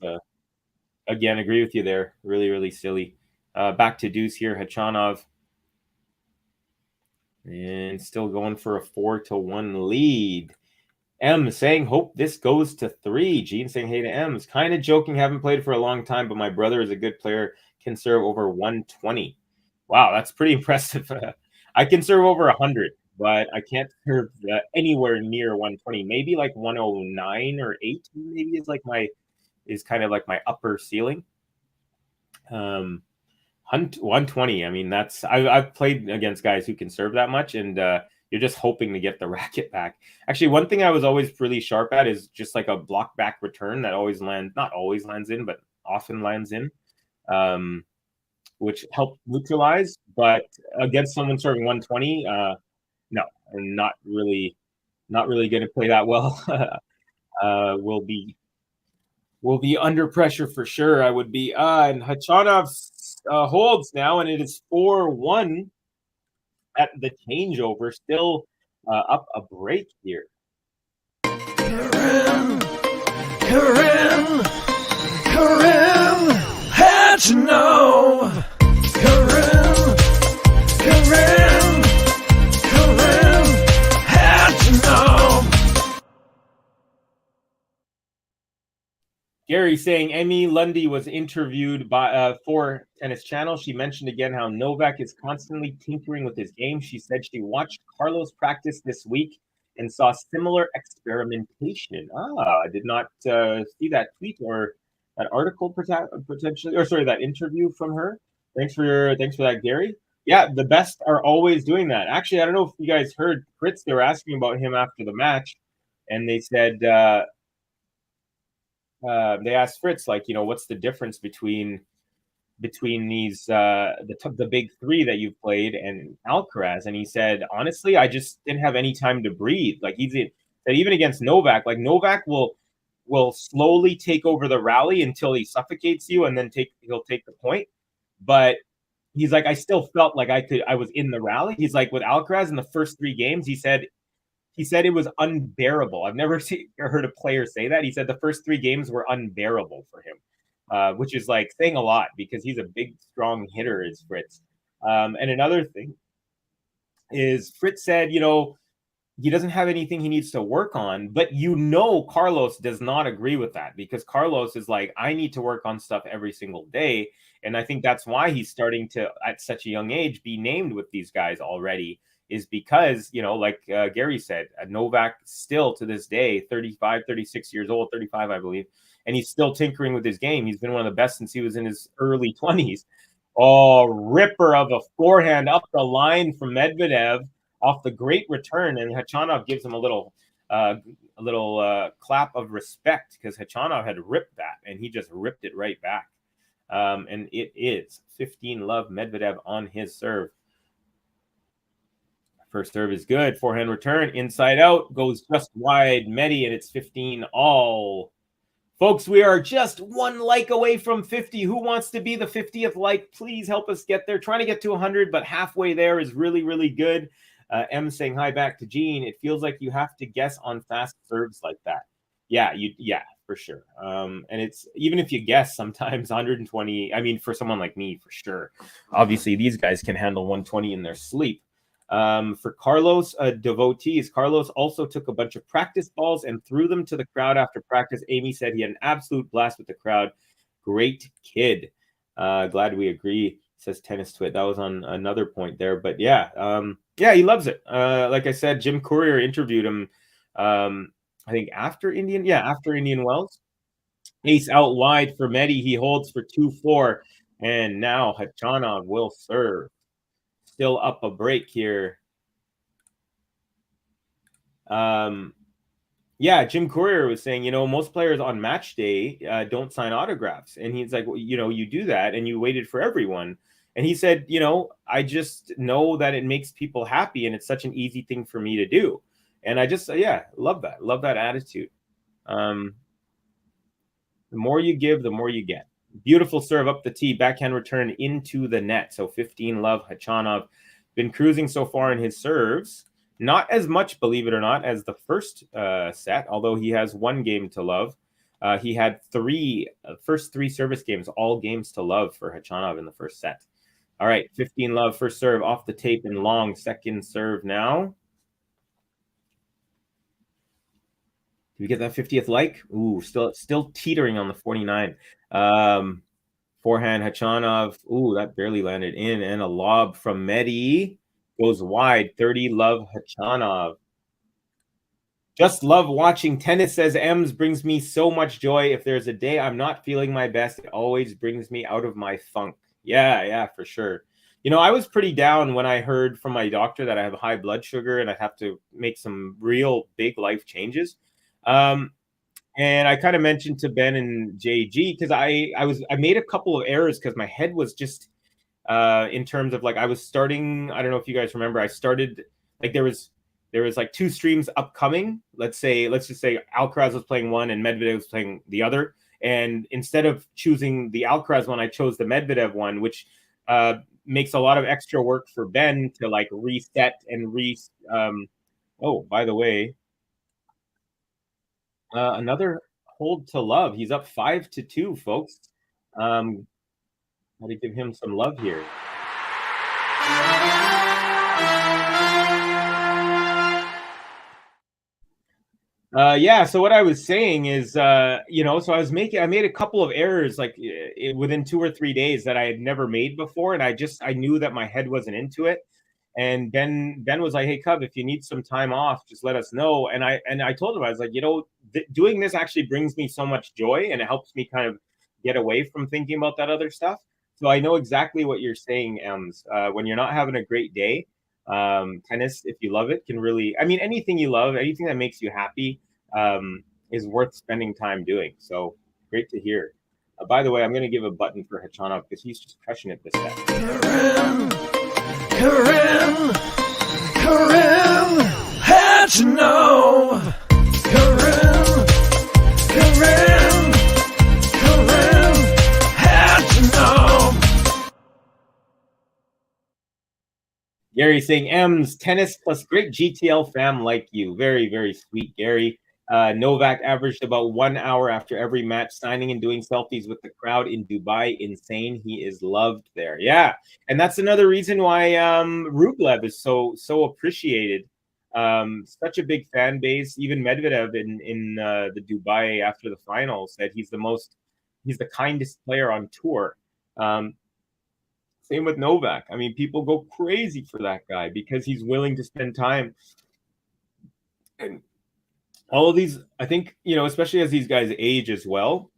again, agree with you there. Really, really silly. Back to Deuce here, Khachanov. And still going for a 4-1 lead. M saying, hope this goes to 3. Gene saying, hey to M's. Kind of joking, haven't played for a long time, but my brother is a good player, can serve over 120. Wow, that's pretty impressive. I can serve over 100, but I can't serve anywhere near 120. Maybe like 109 or 8 maybe is kind of like my upper ceiling. 120. I mean, I've played against guys who can serve that much, and you're just hoping to get the racket back. Actually, one thing I was always really sharp at is just like a block back return that not always lands in, but often lands in, which helped neutralize. But against someone serving 120, no, I'm not really going to play that well. Will be under pressure for sure. I would be. And Khachanov holds now, and it is 4-1 at the changeover. Still up a break here. Karim Khachanov. Karim Khachanov. Gary saying Emmy Lundy was interviewed for Tennis Channel. She mentioned again how Novak is constantly tinkering with his game. She said she watched Carlos practice this week and saw similar experimentation. I did not see that tweet or that article potentially, or sorry, that interview from her. Thanks for that, Gary. Yeah, the best are always doing that. Actually, I don't know if you guys heard Fritz. They were asking about him after the match, and they said. They asked Fritz, like, what's the difference between these the big three that you've played and Alcaraz? And he said, honestly, I just didn't have any time to breathe. Like he said, even against Novak, like Novak will slowly take over the rally until he suffocates you, and then he'll take the point. But he's like, I still felt like I was in the rally. He's like, with Alcaraz in the first 3 games, he said it was unbearable. I've never heard a player say that. He said the first 3 games were unbearable for him, which is like saying a lot because he's a big, strong hitter, is Fritz. And another thing is Fritz said, he doesn't have anything he needs to work on, but Carlos does not agree with that because Carlos is like, I need to work on stuff every single day. And I think that's why he's starting to, at such a young age, be named with these guys already. Is because, like Gary said, Novak still to this day, 35, 36 years old, 35, I believe, and he's still tinkering with his game. He's been one of the best since he was in his early 20s. Oh, ripper of a forehand up the line from Medvedev off the great return, and Khachanov gives him a little clap of respect because Khachanov had ripped that, and he just ripped it right back. And it is 15-love Medvedev on his serve. First serve is good. Forehand return, inside out, goes just wide. Medi, and it's 15-all. Folks, we are just 1 like away from 50. Who wants to be the 50th like? Please help us get there. Trying to get to 100, but halfway there is really, really good. M saying hi back to Gene. It feels like you have to guess on fast serves like that. Yeah, for sure. And it's even if you guess sometimes 120. I mean, for someone like me, for sure. Obviously, these guys can handle 120 in their sleep. For Carlos devotees, Carlos also took a bunch of practice balls and threw them to the crowd after practice. Amy said he had an absolute blast with the crowd. Great kid. Glad we agree, says Tennis Twit. That was on another point there, but yeah, he loves it. Like I said, Jim Courier interviewed him, I think after Indian Wells. Ace out wide for Medi. He holds for 2-4, and now Khachanov will serve. Still up a break here. Jim Courier was saying, most players on match day don't sign autographs. And he's like, well, you do that and you waited for everyone. And he said, I just know that it makes people happy and it's such an easy thing for me to do. And I just, love that. Love that attitude. The more you give, the more you get. Beautiful serve up the tee, backhand return into the net. So 15 love, Khachanov. Been cruising so far in his serves. Not as much, believe it or not, as the first set, although he has one game to love. He had first three service games, all games to love for Khachanov in the first set. All right, 15 love, first serve off the tape and long, second serve now. Did we get that 50th like? Ooh, still teetering on the 49. Forehand, Khachanov. Ooh, that barely landed in. And a lob from Medi. Goes wide. 30 love, Khachanov. Just love watching tennis, says Ems. Brings me so much joy. If there's a day I'm not feeling my best, it always brings me out of my funk. Yeah, for sure. You know, I was pretty down when I heard from my doctor that I have high blood sugar and I have to make some real big life changes. And I kind of mentioned to Ben and JG because I made a couple of errors because my head was just in terms of like I was starting. I don't know if you guys remember. I started like there was like two streams upcoming. Let's just say Alcaraz was playing one and Medvedev was playing the other. And instead of choosing the Alcaraz one, I chose the Medvedev one, which makes a lot of extra work for Ben to like reset and oh, by the way, another hold to love. He's up 5-2, folks. Got to give him some love here. Yeah, so what I was saying is, so I made a couple of errors like within 2 or 3 days that I had never made before, and I knew that my head wasn't into it. And Ben was like, "Hey, Cub, if you need some time off, just let us know." And I told him, I was like, doing this actually brings me so much joy, and it helps me kind of get away from thinking about that other stuff. So I know exactly what you're saying, Ems. When you're not having a great day, tennis, if you love it, can really, I mean, anything you love, anything that makes you happy, is worth spending time doing. So great to hear. By the way, I'm going to give a button for Khachanov because he's just crushing it this set. Karim Khachanov. Karim Khachanov. Gary saying, M's tennis plus great GTL fam like you. Very, very sweet, Gary. Novak averaged about 1 hour after every match, signing and doing selfies with the crowd in Dubai. Insane. He is loved there. Yeah. And that's another reason why Rublev is so appreciated. Such a big fan base. Even Medvedev in the Dubai after the final said he's the kindest player on tour. Same with Novak. I mean, people go crazy for that guy because he's willing to spend time. And all of these, I think, especially as these guys age as well,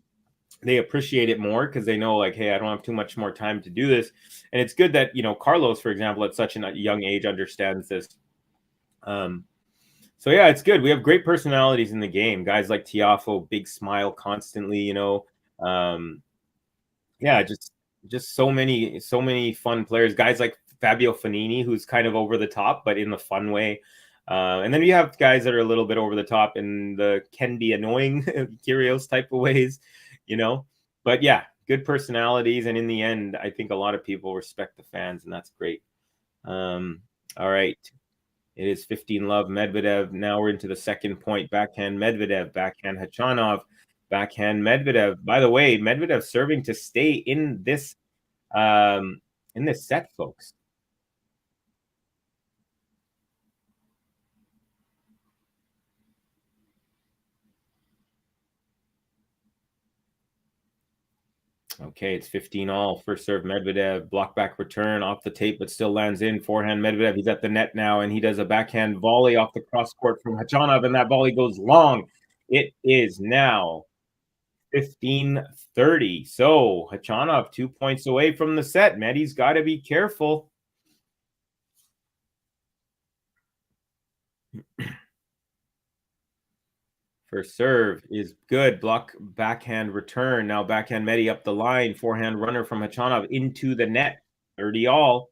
they appreciate it more because they know, like, hey, I don't have too much more time to do this. And it's good that, Carlos, for example, at such a young age understands this. So, yeah, it's good. We have great personalities in the game. Guys like Tiafoe, big smile constantly, yeah, just so many fun players. Guys like Fabio Fognini, who's kind of over the top, but in the fun way. And then we have guys that are a little bit over the top in the can be annoying Kyrgios type of ways, But yeah, good personalities. And in the end, I think a lot of people respect the fans, and that's great. All right. It is 15 love Medvedev. Now we're into the second point. Backhand Medvedev, backhand Khachanov, backhand Medvedev. By the way, Medvedev serving to stay in this set, folks. Okay, it's 15 all. First serve Medvedev, block back return off the tape, but still lands in. Forehand Medvedev. He's at the net now, and he does a backhand volley off the cross court from Khachanov, and that volley goes long. It is now 15-30. So Khachanov 2 points away from the set. Medi's got to be careful. First serve is good. Block backhand return. Now backhand Medi up the line. Forehand runner from Khachanov into the net. 30 all.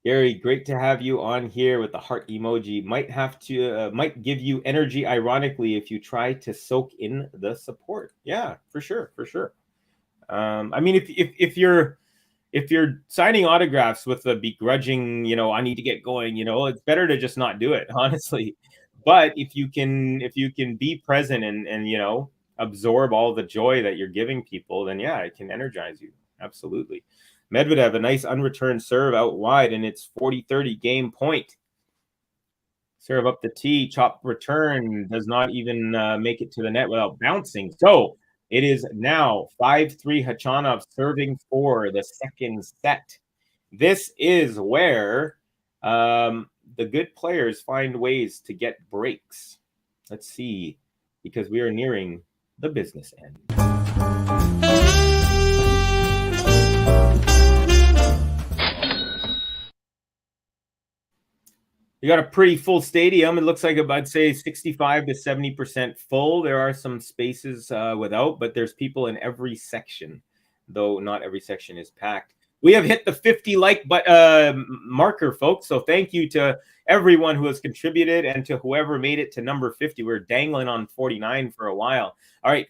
Gary, great to have you on here with the heart emoji. Might give you energy, ironically, if you try to soak in the support. Yeah, for sure, for sure. I mean, if you're signing autographs with a begrudging, I need to get going, it's better to just not do it, honestly. But if you can be present and absorb all the joy that you're giving people, then yeah, it can energize you. Absolutely. Medvedev, a nice unreturned serve out wide, and it's 40-30 game point. Serve up the tee, chop return, does not even make it to the net without bouncing. So it is now 5-3 Khachanov serving for the second set. This is where the good players find ways to get breaks. Let's see, because we are nearing the business end. You got a pretty full stadium. It looks like I'd say 65 to 70% full. There are some spaces without, but there's people in every section, though not every section is packed. We have hit the 50 marker, folks. So thank you to everyone who has contributed and to whoever made it to number 50. We're dangling on 49 for a while. All right.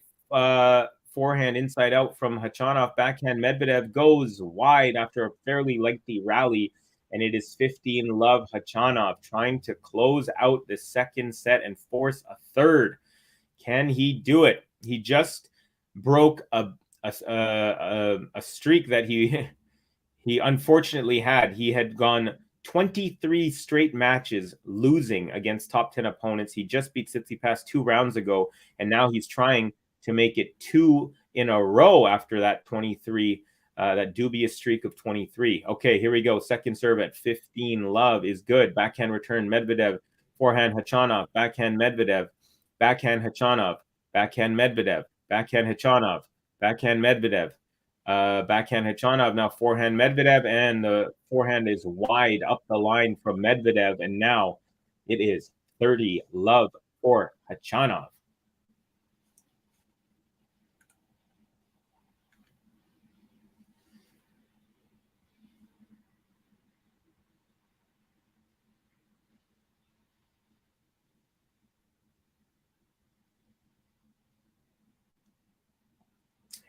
Forehand inside out from Khachanov. Backhand Medvedev goes wide after a fairly lengthy rally. And it is 15-love Khachanov trying to close out the second set and force a third. Can he do it? He just broke a streak that he unfortunately had. He had gone 23 straight matches losing against top 10 opponents. He just beat Tsitsipas 2 rounds ago, and now he's trying to make it 2 in a row after that 23. That dubious streak of 23. Okay, here we go. Second serve at 15-love is good. Backhand return Medvedev. Forehand Khachanov. Backhand Medvedev. Backhand Khachanov. Backhand Medvedev. Backhand Khachanov. Backhand Medvedev. Backhand Khachanov. Now forehand Medvedev, and the forehand is wide up the line from Medvedev, and now it is 30-love for Khachanov.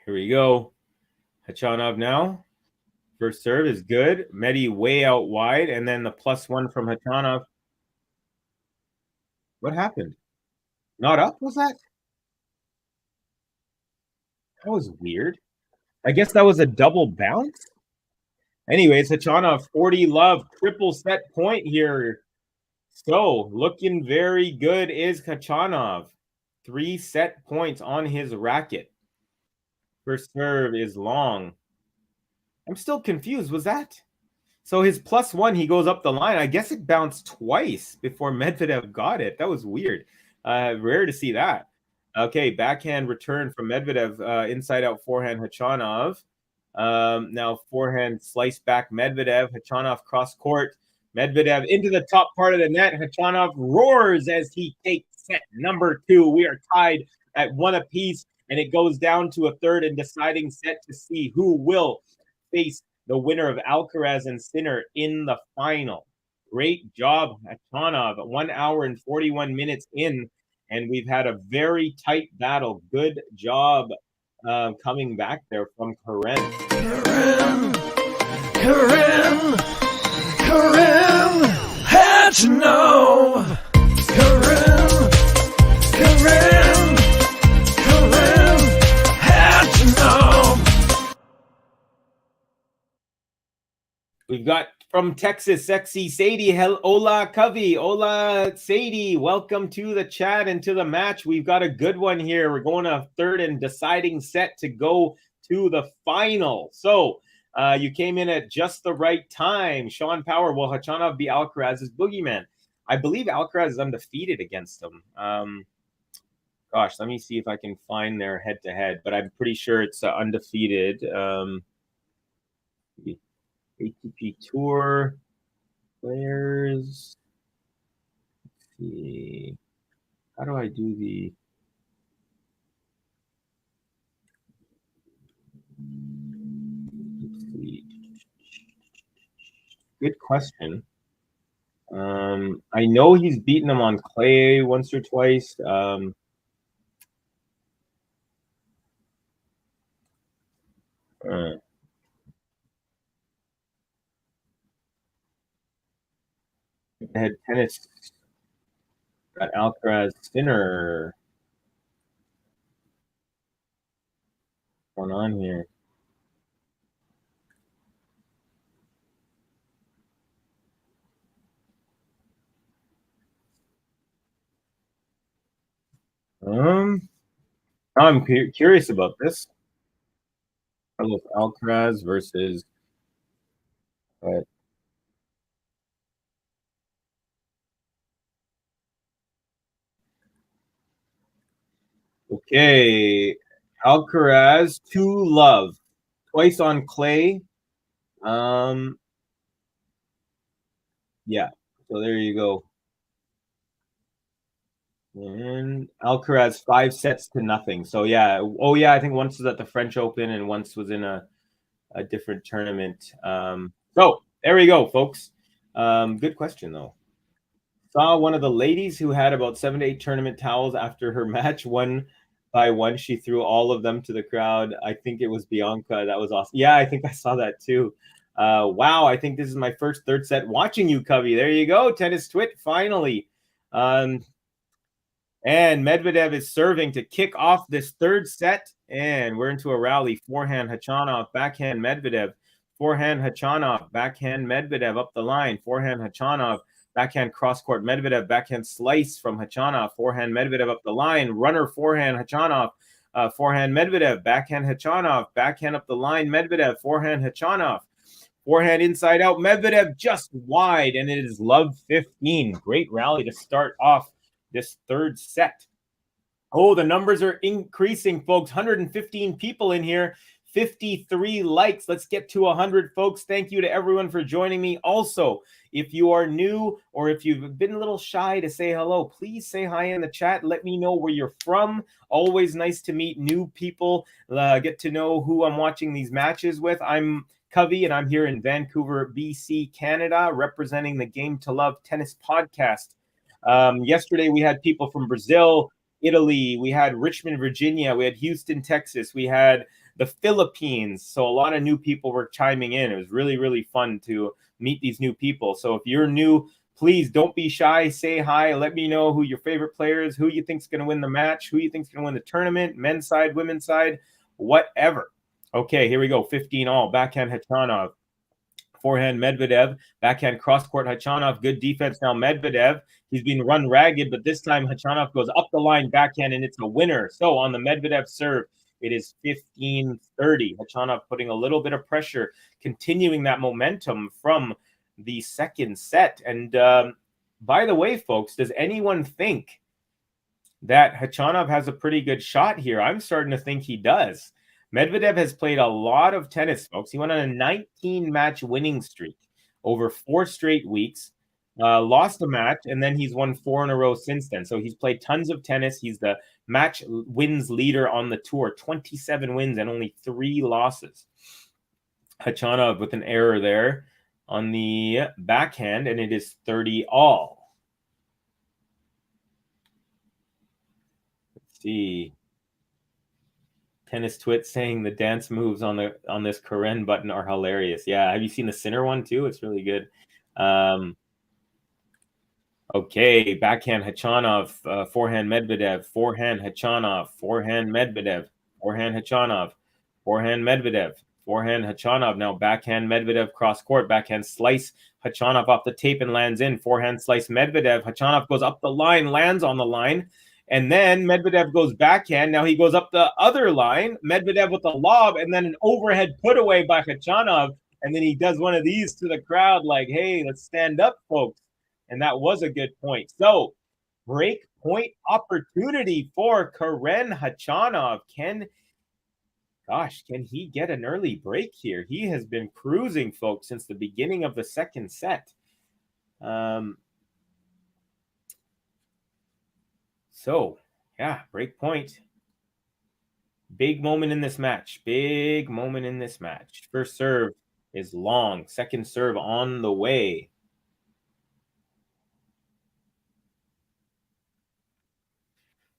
Here we go. Khachanov now. First serve is good. Medi way out wide, and then the +1 from Khachanov. What happened? Not up, was that? That was weird. I guess that was a double bounce. Anyways, Khachanov 40-love triple set point here. So looking very good is Khachanov. 3 set points on his racket. First serve is long. I'm still confused. Was that? So his +1, he goes up the line. I guess it bounced twice before Medvedev got it. That was weird. Rare to see that. Okay, backhand return from Medvedev. Inside out forehand Khachanov. Now forehand slice back Medvedev. Khachanov cross court. Medvedev into the top part of the net. Khachanov roars as he takes set number 2. We are tied at 1 apiece, and it goes down to a third and deciding set to see who will face the winner of Alcaraz and Sinner in the final. Great job, Khachanov. 1 hour and 41 minutes in, and we've had a very tight battle. Good job coming back there from Karen. Karen Khachanov. Karen Khachanov. We've got from Texas, sexy Sadie. Hola, Covey. Hola, Sadie. Welcome to the chat and to the match. We've got a good one here. We're going to third and deciding set to go to the final. So you came in at just the right time. Sean Power, will Khachanov be Alcaraz's boogeyman? I believe Alcaraz is undefeated against him. Gosh, let me see if I can find their head-to-head, but I'm pretty sure it's undefeated. ATP Tour players. Let's see. How do I do the... Let's see. good question. I know he's beaten him on clay once or twice. Head tennis got Alcaraz Sinner going on here. I'm curious about this. Carlos Alcaraz versus uh, okay, Alcaraz to love twice on clay. Yeah. So there you go. And Alcaraz 5-0. So yeah. Oh yeah, I think once was at the French Open and once was in a different tournament. So there we go, folks. Good question though. Saw one of the ladies who had about 7 to 8 tournament towels after her match. One by one, she threw all of them to the crowd. I think it was Bianca. That was awesome. Yeah, I think I saw that too. Wow, I think this is my first third set watching you, Covey. There you go, Tennis Twit, finally. And Medvedev is serving to kick off this third set. And we're into a rally. Forehand Khachanov, backhand Medvedev. Forehand Khachanov, backhand Medvedev up the line. Forehand Khachanov, backhand cross court Medvedev. Backhand slice from Khachanov. Forehand Medvedev up the line. Runner forehand Khachanov. Forehand Medvedev. Backhand Khachanov. Backhand up the line Medvedev. Forehand Khachanov. Forehand inside out. Medvedev just wide. And it is love 15. Great rally to start off this third set. Oh, the numbers are increasing, folks. 115 people in here, 53 likes. Let's get to 100, folks. Thank you to everyone for joining me. Also, if you are new or if you've been a little shy to say hello, please say hi in the chat. Let me know where you're from. Always nice to meet new people, get to know who I'm watching these matches with. I'm Covey, and I'm here in Vancouver, BC, Canada, representing the Game to Love Tennis podcast. Yesterday, we had people from Brazil, Italy, we had Richmond, Virginia, we had Houston, Texas, we had the Philippines. So a lot of new people were chiming in. It was really, really fun to meet these new people. So if you're new, please don't be shy. Say hi. Let me know who your favorite player is, who you think's going to win the match, who you think's going to win the tournament, men's side, women's side, whatever. Okay, here we go. 15 all. Backhand Khachanov. Forehand Medvedev, backhand cross-court Khachanov, good defense now Medvedev. He's been run ragged, but this time Khachanov goes up the line backhand, and it's a winner. So on the Medvedev serve, it is 15-30. Khachanov putting a little bit of pressure, continuing that momentum from the second set. And by the way, folks, does anyone think that Khachanov has a pretty good shot here? I'm starting to think he does. Medvedev has played a lot of tennis, folks. He went on a 19-match winning streak over 4 straight weeks, lost a match, and then he's won 4 in a row since then. So he's played tons of tennis. He's the match wins leader on the tour, 27 wins and only 3 losses. Khachanov with an error there on the backhand, and it is 30 all. Let's see. Tennis Twit saying the dance moves on this Karen button are hilarious. Yeah, have you seen the Sinner one too? It's really good. Okay, backhand Khachanov, forehand Medvedev, forehand Khachanov, forehand Medvedev, forehand Khachanov, forehand Medvedev, forehand Khachanov. Now backhand Medvedev cross court, backhand slice Khachanov off the tape and lands in. Forehand slice Medvedev. Khachanov goes up the line, lands on the line. And then Medvedev goes backhand. Now he goes up the other line. Medvedev with a lob, and then an overhead put away by Khachanov. And then he does one of these to the crowd like, hey, let's stand up, folks. And that was a good point. So break point opportunity for Karen Khachanov. Can he get an early break here? He has been cruising, folks, since the beginning of the second set. So, yeah, break point. Big moment in this match. Big moment in this match. First serve is long. Second serve on the way.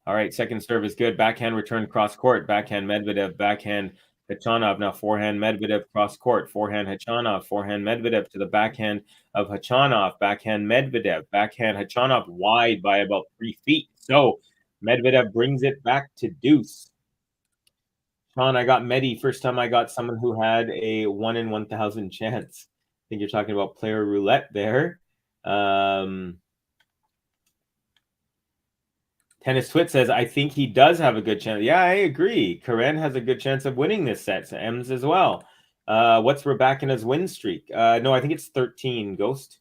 All right, second serve is good. Backhand return cross court. Backhand Medvedev. Backhand Khachanov. Now forehand Medvedev cross court. Forehand Khachanov. Forehand Medvedev to the backhand of Khachanov. Backhand Medvedev. Backhand Khachanov wide by about 3 feet. So Medvedev brings it back to deuce. Sean, I got Medi. First time I got someone who had a 1 in 1,000 chance. I think you're talking about player roulette there. Tennis Twit says, I think he does have a good chance. Yeah, I agree. Karen has a good chance of winning this set. So M's as well. What's Rebecca's win streak? No, I think it's 13, Ghost.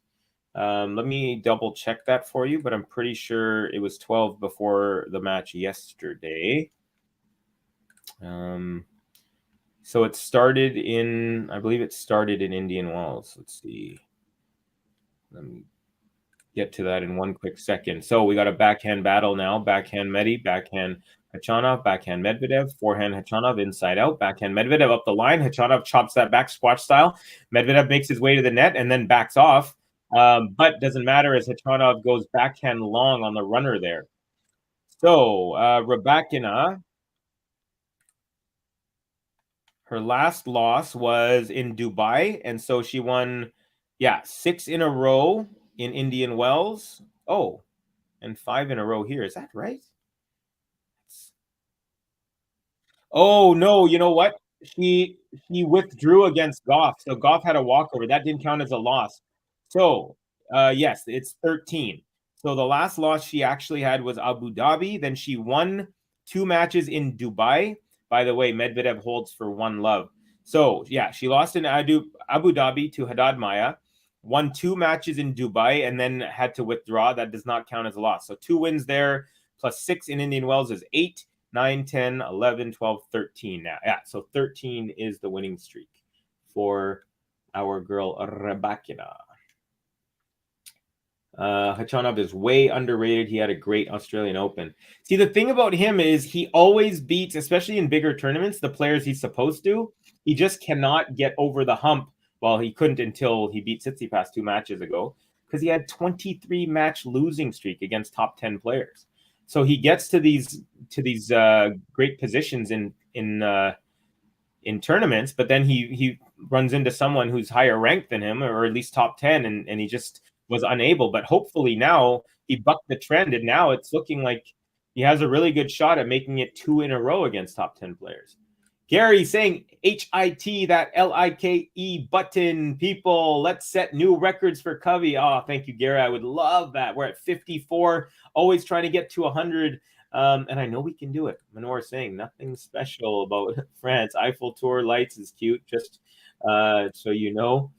Let me double check that for you, but I'm pretty sure it was 12 before the match yesterday. So it started in, I believe it started in Indian Wells. Let's see. Let me get to that in one quick second. So we got a backhand battle now. Backhand Medi, backhand Khachanov, backhand Medvedev, forehand Khachanov inside out, backhand Medvedev up the line. Khachanov chops that back squash style. Medvedev makes his way to the net and then backs off. But doesn't matter as Khachanov goes backhand long on the runner there. So Rybakina, her last loss was in Dubai, and so she won, 6 in a row in Indian Wells. Oh, and 5 in a row here. Is that right? Oh no, you know what? She withdrew against Goff. So Goff had a walkover. That didn't count as a loss. So yes, it's 13. So the last loss she actually had was Abu Dhabi. Then she won 2 matches in Dubai. By the way, Medvedev holds for 1 love. So yeah, she lost in Abu Dhabi to Haddad Maya, won 2 matches in Dubai, and then had to withdraw. That does not count as a loss. So 2 wins there, plus 6 in Indian Wells is 8. 9, 10, 11, 12, 13 now. Yeah, so 13 is the winning streak for our girl Rybakina. Khachanov is way underrated. He had a great Australian Open. See, the thing about him is he always beats, especially in bigger tournaments, the players he's supposed to. He just cannot get over the hump. Well, he couldn't until he beat Tsitsipas 2 matches ago because he had 23 match losing streak against top 10 players. So he gets to these great positions in tournaments, but then he runs into someone who's higher ranked than him, or at least top 10, and he just was unable. But hopefully now he bucked the trend, and now it's looking like he has a really good shot at making it 2 in a row against top 10 players. Gary saying HIT, that LIKE button. People, let's set new records for Covey. Oh, thank you, Gary. I would love that. We're at 54, always trying to get to 100. And I know we can do it. Manor saying nothing special about France. Eiffel Tour lights is cute, just so you know.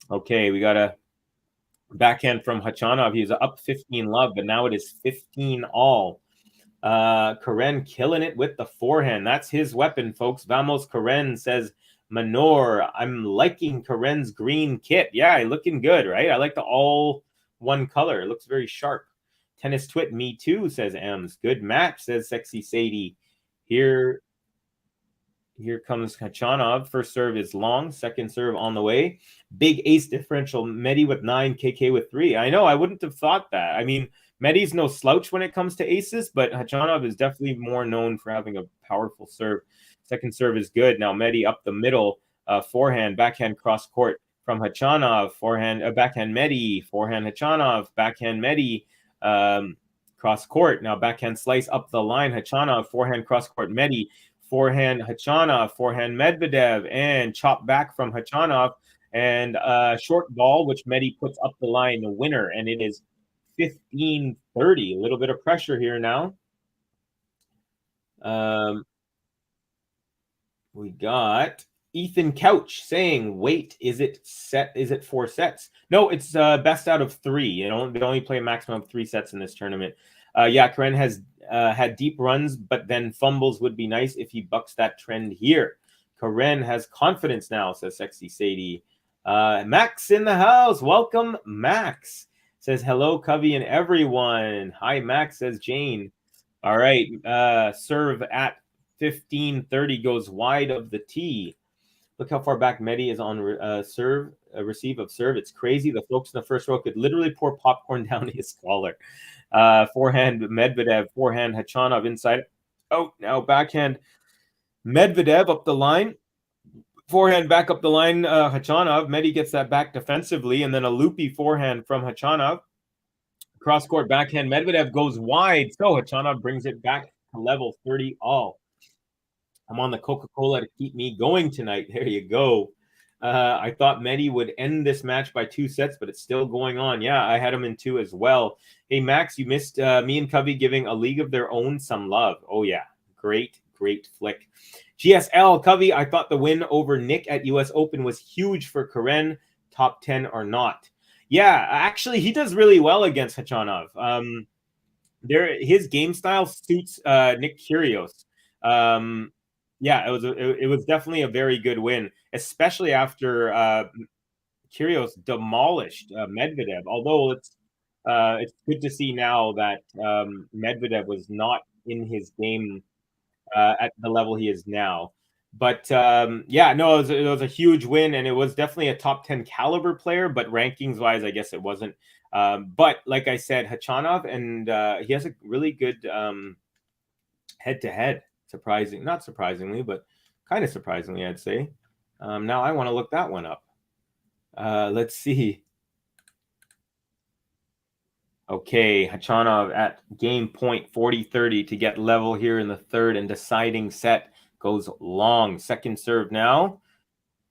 Okay, we got a backhand from Khachanov. He's up 15 love, but now it is 15 all. Karen killing it with the forehand. That's his weapon, folks. Vamos Karen, says Manor. I'm liking Karen's green kit. Yeah, looking good, right? I like the all one color. It looks very sharp. Tennis Twit, me too, says Ems. Good match, says Sexy Sadie. Here comes Khachanov. First serve is long. Second serve on the way. Big ace differential. Medi with 9, KK with 3. I know, I wouldn't have thought that. I mean, Medi's no slouch when it comes to aces, but Khachanov is definitely more known for having a powerful serve. Second serve is good. Now Medi up the middle, forehand, backhand cross court from Khachanov, forehand, backhand Medi, forehand Khachanov, backhand Medi, cross court. Now backhand slice up the line, Khachanov, forehand cross court Medi, forehand Khachanov, forehand Medvedev, and chop back from Khachanov, and short ball, which Medi puts up the line, the winner, and it is 15-30. A little bit of pressure here now. We got Ethan Couch saying, wait, is it 4 sets? No, it's best out of 3. You know, they only play a maximum of 3 sets in this tournament. Yeah, Karen has had deep runs, but then fumbles would be nice if he bucks that trend here. Karen has confidence now, says Sexy Sadie. Max in the house. Welcome, Max. Says hello, Covey and everyone. Hi, Max, says Jane. All right, serve at 15-30 goes wide of the tee. Look how far back Medi is on receive of serve. It's crazy. The folks in the first row could literally pour popcorn down his collar. Forehand Medvedev, forehand Khachanov inside. Oh, now backhand Medvedev up the line. Forehand back up the line, Khachanov. Medi gets that back defensively, and then a loopy forehand from Khachanov. Cross-court backhand Medvedev goes wide, so Khachanov brings it back to level 30 all. I'm on the Coca-Cola to keep me going tonight. There you go. I thought Medi would end this match by 2 sets, but it's still going on. Yeah, I had him in 2 as well. Hey, Max, you missed me and Covey giving A League of Their Own some love. Oh, yeah. Great flick. GSL, Covey, I thought the win over Nick at US Open was huge for Karen, top 10 or not. Yeah, actually, he does really well against Khachanov. His game style suits Nick Kyrgios. Yeah, it was definitely a very good win, especially after Kyrgios demolished Medvedev. Although it's good to see now that Medvedev was not in his game at the level he is now. But yeah, no, it was a huge win, and it was definitely a top 10 caliber player. But rankings wise, I guess it wasn't. But like I said, Khachanov, and he has a really good head to head. Not surprisingly, but kind of surprisingly, I'd say. Now I want to look that one up. Let's see. Okay, Khachanov at game point 40-30 to get level here in the third and deciding set. Goes long. Second serve now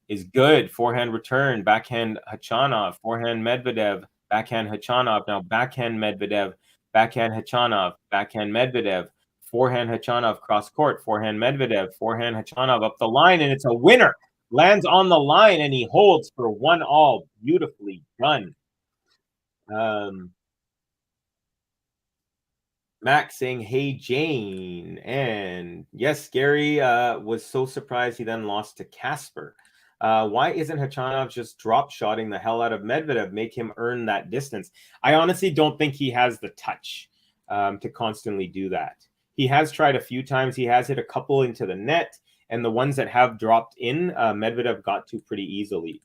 is good. Forehand return. Backhand Khachanov. Forehand Medvedev. Backhand Khachanov. Now backhand Medvedev. Backhand Khachanov. Backhand Medvedev. Forehand Khachanov cross court. Forehand Medvedev. Forehand Khachanov up the line, and it's a winner. Lands on the line, and he holds for 1-all. Beautifully done. Max saying, hey, Jane. And yes, Gary was so surprised he then lost to Casper. Why isn't Khachanov just drop shotting the hell out of Medvedev, make him earn that distance? I honestly don't think he has the touch to constantly do that. He has tried a few times. He has hit a couple into the net, and the ones that have dropped in, Medvedev got to pretty easily.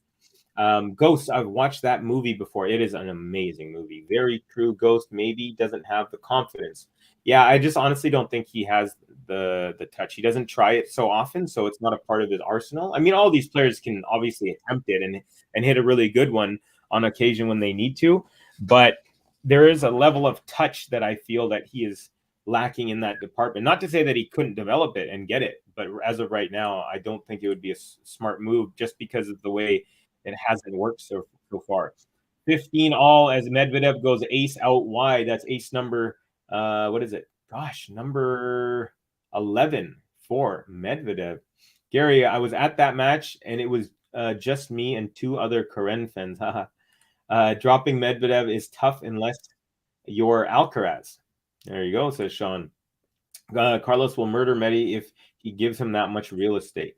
Ghost, I've watched that movie before. It is an amazing movie. Very true. Ghost maybe doesn't have the confidence. Yeah, I just honestly don't think he has the touch. He doesn't try it so often, so it's not a part of his arsenal. I mean, all these players can obviously attempt it and hit a really good one on occasion when they need to, but there is a level of touch that I feel that he is lacking in that department. Not to say that he couldn't develop it and get it, but as of right now, I don't think it would be a smart move just because of the way it hasn't worked so far. 15 all as Medvedev goes ace out wide. That's ace number, what is it? Gosh, number 11 for Medvedev. Gary, I was at that match, and it was just me and 2 other Karen fans. Dropping Medvedev is tough unless you're Alcaraz. There you go, says Sean. Carlos will murder Medi if he gives him that much real estate.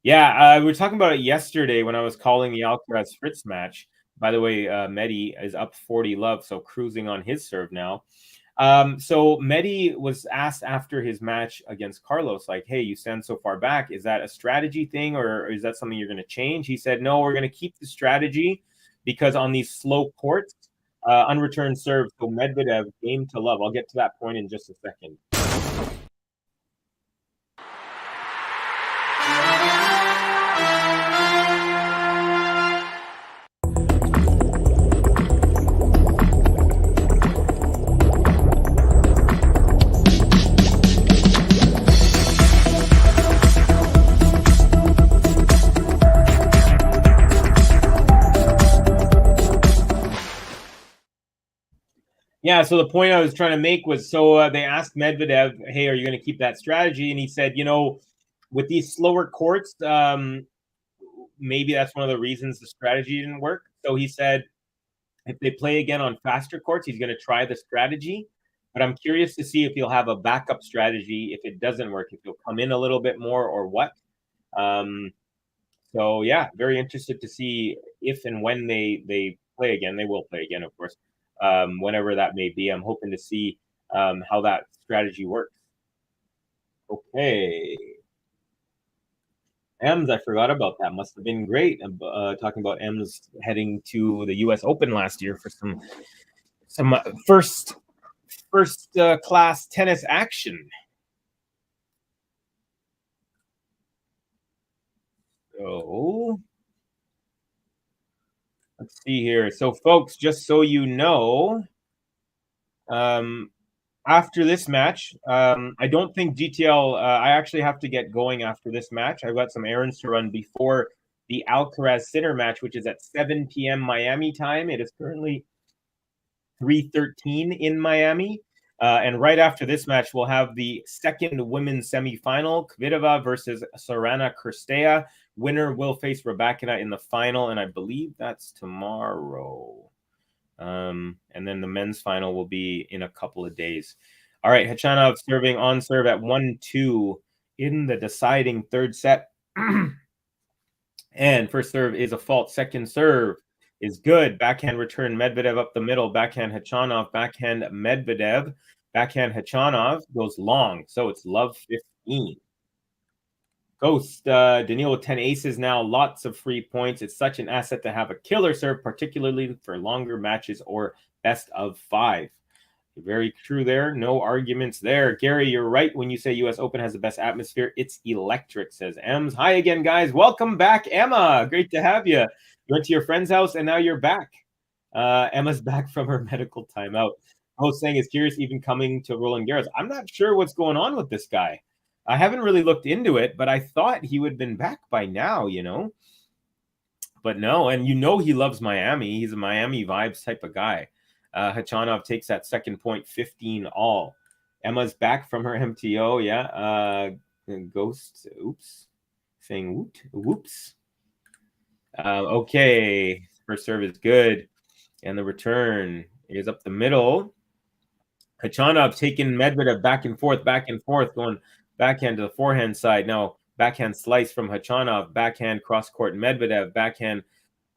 Yeah, we were talking about it yesterday when I was calling the Alcaraz Fritz match. By the way, Medi is up 40 love, so cruising on his serve now. So Medi was asked after his match against Carlos, like, hey, you stand so far back. Is that a strategy thing, or is that something you're going to change? He said, no, we're going to keep the strategy because on these slow courts, unreturned serve, so Medvedev game to love. I'll get to that point in just a second. Yeah, so the point I was trying to make was, so they asked Medvedev, hey, are you going to keep that strategy? And he said, with these slower courts, maybe that's one of the reasons the strategy didn't work. So he said, if they play again on faster courts, he's going to try the strategy. But I'm curious to see if he'll have a backup strategy if it doesn't work, if he'll come in a little bit more or what. So, yeah, very interested to see if and when they play again. They will play again, of course. Whenever that may be. I'm hoping to see how that strategy works. Okay. Ems, I forgot about that. Must have been great. Talking about Ems heading to the U.S. Open last year for some first class tennis action. So let's see here. So, folks, just so you know, after this match, I don't think GTL. I actually have to get going after this match. I've got some errands to run before the Alcaraz Sinner match, which is at 7 p.m. Miami time. It is currently 3:13 in Miami. And right after this match, we'll have the second women's semifinal, Kvitova versus Sorana Cirstea. Winner will face Rybakina in the final, and I believe that's tomorrow. And then the men's final will be in a couple of days. All right, Khachanov serving on serve at 1-2 in the deciding third set. And first serve is a fault. Second serve is good. Backhand return, Medvedev up the middle. Backhand Khachanov, backhand Medvedev. Backhand Khachanov goes long, so it's love 15. Ghost, Daniil with 10 aces now, lots of free points. It's such an asset to have a killer serve, particularly for longer matches or best of 5. Very true there. No arguments there. Gary, you're right when you say U.S. Open has the best atmosphere. It's electric, says Ems. Hi again, guys. Welcome back, Emma. Great to have you. You went to your friend's house, and now you're back. Emma's back from her medical timeout. I was saying, is curious even coming to Roland Garros. I'm not sure what's going on with this guy. I haven't really looked into it, but I thought he would have been back by now, But no, and he loves Miami. He's a Miami vibes type of guy. Khachanov takes that second point, 15 all. Emma's back from her MTO, yeah. Ghost, oops. Saying whoops. Okay, first serve is good. And the return is up the middle. Khachanov taking Medvedev back and forth, going backhand to the forehand side. Now, backhand slice from Khachanov, backhand cross-court Medvedev, backhand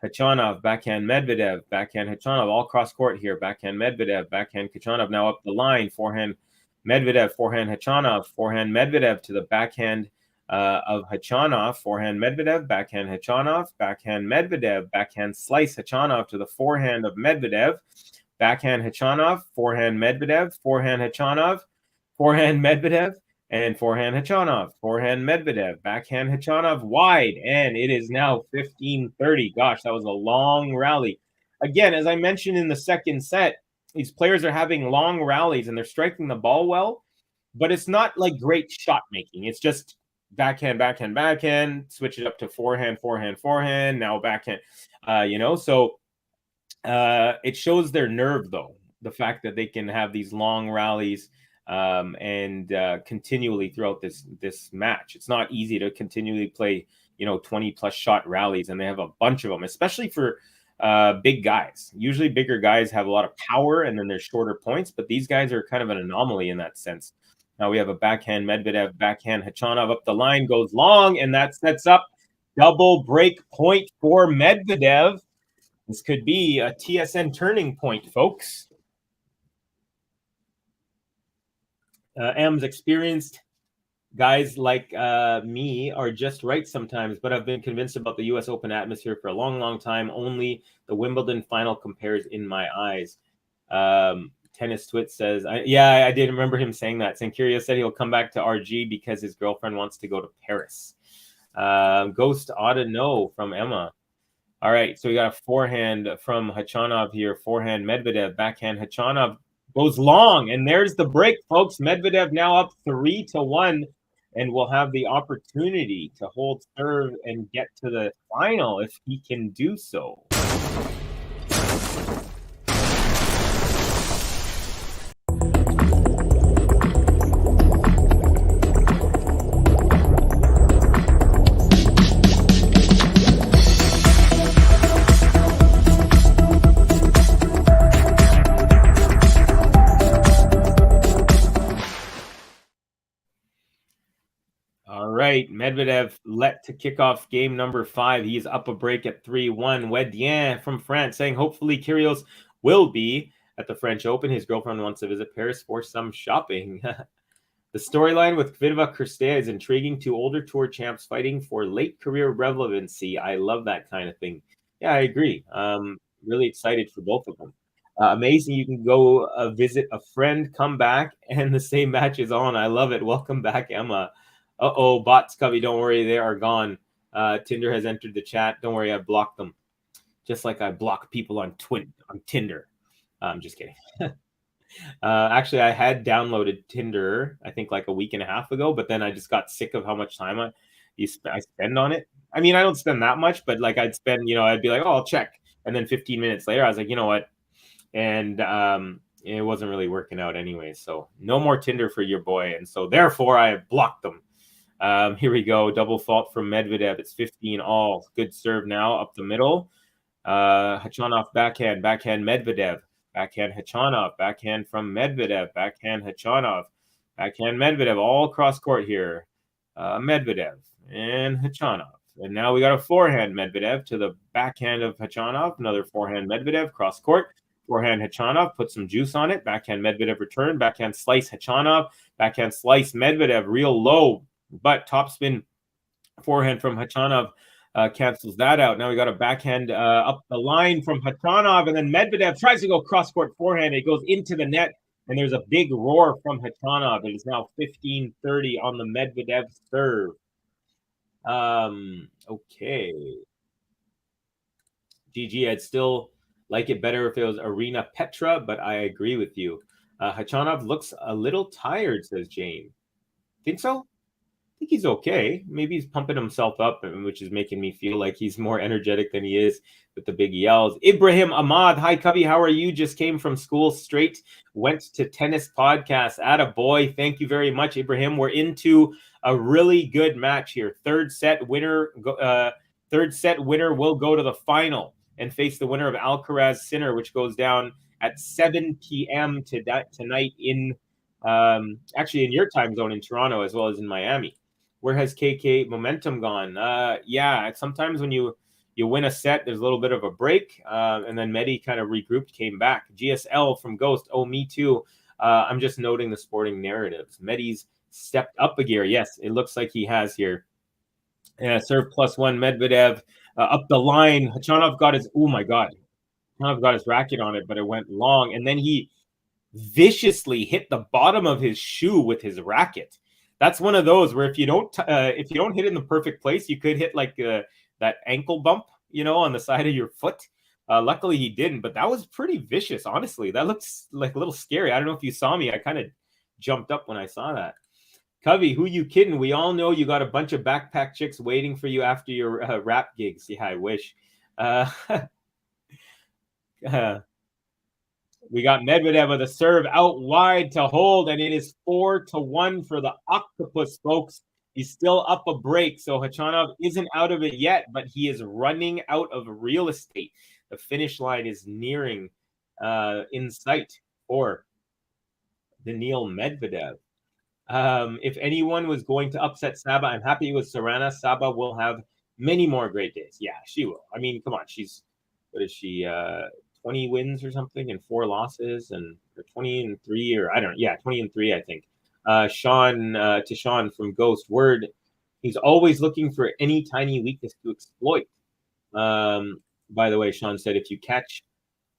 Khachanov, backhand Medvedev, backhand Khachanov, all cross-court here. Backhand Medvedev, backhand Khachanov, now up the line. Forehand Medvedev, forehand Khachanov, forehand Medvedev to the backhand of Khachanov, forehand Medvedev, backhand Khachanov, backhand Medvedev, backhand slice Khachanov to the forehand of Medvedev, backhand Khachanov, forehand Medvedev, forehand Khachanov, forehand Medvedev, and forehand Khachanov, forehand Medvedev, backhand Khachanov wide, and it is now 15-30. Gosh, that was a long rally. Again, as I mentioned in the second set, these players are having long rallies and they're striking the ball well, but it's not like great shot making. It's just backhand, backhand, backhand, switch it up to forehand, forehand, forehand, now backhand, So it shows their nerve, though, the fact that they can have these long rallies and continually throughout this match. It's not easy to continually play 20 plus shot rallies, and they have a bunch of them, especially for big guys. Usually bigger guys have a lot of power and then there's shorter points, but these guys are kind of an anomaly in that sense. Now we have a backhand Medvedev, backhand Khachanov up the line, goes long, and that sets up double break point for Medvedev. This could be a TSN turning point, folks. M's experienced guys like me are just right sometimes, but I've been convinced about the U.S. Open atmosphere for a long, long time. Only the Wimbledon final compares in my eyes. Tennis Twit says, I did remember him saying that. Sankuria said he'll come back to RG because his girlfriend wants to go to Paris. Ghost ought to know from Emma. All right, so we got a forehand from Khachanov here. Forehand Medvedev, backhand Khachanov goes long, and there's the break, folks. Medvedev now up 3-1, and will have the opportunity to hold serve and get to the final if he can do so. Right, Medvedev let to kick off game number 5. He's up a break at 3-1. Wedien from France saying hopefully Kyrgios will be at the French Open. His girlfriend wants to visit Paris for some shopping. The storyline with Kvitova Kirstea is intriguing. Two older tour champs fighting for late career relevancy. I love that kind of thing. Yeah, I agree. Really excited for both of them. Amazing. You can go visit a friend, come back, and the same match is on. I love it. Welcome back, Emma. Uh-oh, bots, Covey, don't worry. They are gone. Tinder has entered the chat. Don't worry, I blocked them. Just like I block people on Tinder. I'm just kidding. Actually, I had downloaded Tinder, I think like a week and a half ago, but then I just got sick of how much time I spend on it. I mean, I don't spend that much, but like I'd spend, I'd be like, oh, I'll check. And then 15 minutes later, I was like, you know what? And it wasn't really working out anyway. So no more Tinder for your boy. And so therefore, I blocked them. Here we go. Double fault from Medvedev. It's 15 all. Good serve now up the middle. Khachanov backhand Medvedev. Backhand Khachanov, backhand from Medvedev, backhand Khachanov, backhand Medvedev, all cross court here. Medvedev and Khachanov. And now we got a forehand Medvedev to the backhand of Khachanov, another forehand Medvedev, cross court. Forehand Khachanov, put some juice on it. Backhand Medvedev return, backhand slice Khachanov, backhand slice Medvedev, real low, but topspin forehand from Khachanov. Cancels that out. Now we got a backhand up the line from Khachanov, and then Medvedev tries to go cross-court forehand. It goes into the net, and there's a big roar from Khachanov. It is now 15-30 on the Medvedev serve. Okay. GG, I'd still like it better if it was Arena Petra, but I agree with you. Khachanov looks a little tired, says Jane. Think so? I think he's okay. Maybe he's pumping himself up, which is making me feel like he's more energetic than he is with the big yells. Ibrahim Ahmad, hi Cubby, how are you? Just came from school straight, went to tennis podcast. Atta boy, thank you very much, Ibrahim. We're into a really good match here. Third set winner will go to the final and face the winner of Alcaraz Sinner, which goes down at 7 p.m. tonight in actually in your time zone in Toronto as well as in Miami. Where has KK momentum gone? Yeah, sometimes when you win a set, there's a little bit of a break, and then Medi kind of regrouped, came back. GSL from Ghost, oh, me too. I'm just noting the sporting narratives. Medi's stepped up a gear. Yes, it looks like he has here. Serve +1, Medvedev up the line. Khachanov got his, oh my God. Khachanov got his racket on it, but it went long, and then he viciously hit the bottom of his shoe with his racket. That's one of those where if you don't hit in the perfect place, you could hit like that ankle bump, on the side of your foot. Luckily he didn't, but that was pretty vicious, honestly. That looks like a little scary. I don't know if you saw me. I kind of jumped up when I saw that. Covey, who you kidding? We all know you got a bunch of backpack chicks waiting for you after your rap gigs. Yeah, I wish. We got Medvedev with a serve out wide to hold, and it is 4-1 for the Octopus, folks. He's still up a break, so Khachanov isn't out of it yet, but he is running out of real estate. The finish line is nearing in sight for Daniil Medvedev. If anyone was going to upset Saba, I'm happy with Serena. Saba will have many more great days. Yeah, she will. I mean, come on. What is she? 20 wins or something and 4 losses, and 20-3, or I don't know. Yeah, 20-3, I think. Sean from Ghost Word, he's always looking for any tiny weakness to exploit. By the way, Sean said if you catch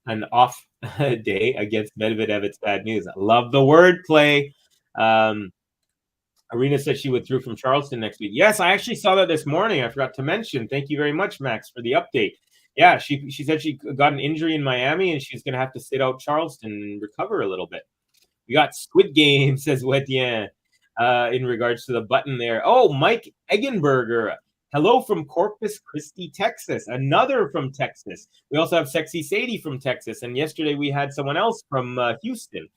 an off day against Medvedev, it's bad news. I love the wordplay. Arena said she withdrew from Charleston next week. Yes, I actually saw that this morning. I forgot to mention. Thank you very much, Max, for the update. Yeah, she said she got an injury in Miami and she's going to have to sit out Charleston and recover a little bit. We got Squid Game, says Wetien, in regards to the button there. Oh, Mike Eggenberger. Hello from Corpus Christi, Texas. Another from Texas. We also have Sexy Sadie from Texas. And yesterday we had someone else from Houston.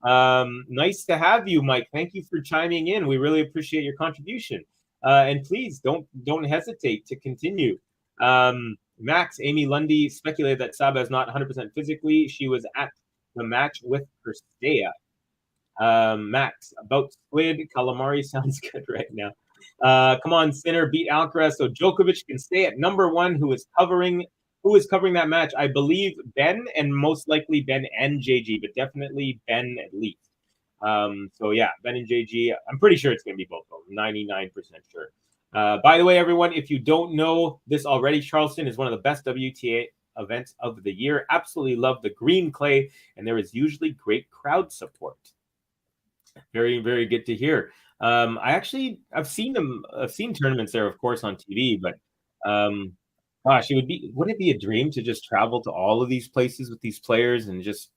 Nice to have you, Mike. Thank you for chiming in. We really appreciate your contribution. And please don't hesitate to continue. Max, Amy Lundy speculated that Saba is not 100% physically. She was at the match with Kirstea. Max, about Squid, calamari sounds good right now. Come on, Sinner, beat Alcaraz so Djokovic can stay at number 1. Who is covering that match? I believe Ben, and most likely Ben and JG, but definitely Ben at least. So yeah, Ben and JG. I'm pretty sure it's going to be both of them. 99% sure. By the way, everyone, if you don't know this already, Charleston is one of the best WTA events of the year. Absolutely love the green clay, and there is usually great crowd support. Very, very good to hear. I've seen tournaments there, of course, on TV, but gosh, wouldn't it be a dream to just travel to all of these places with these players and just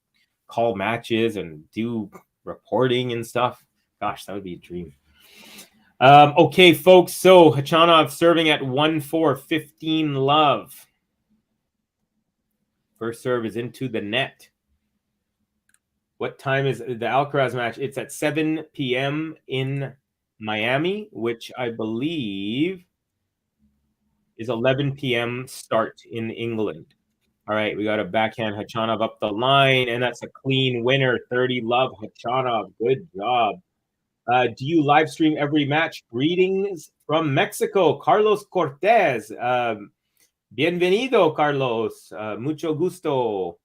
call matches and do reporting and stuff? Gosh, that would be a dream. Okay, folks. So Khachanov serving at 1-4, 15 love. First serve is into the net. What time is the Alcaraz match? It's at 7 p.m. in Miami, which I believe is 11 p.m. start in England. All right, we got a backhand Khachanov up the line, and that's a clean winner. 30 love, Khachanov. Good job. Do you live stream every match? Greetings from Mexico, Carlos Cortez. Bienvenido, Carlos. Mucho gusto.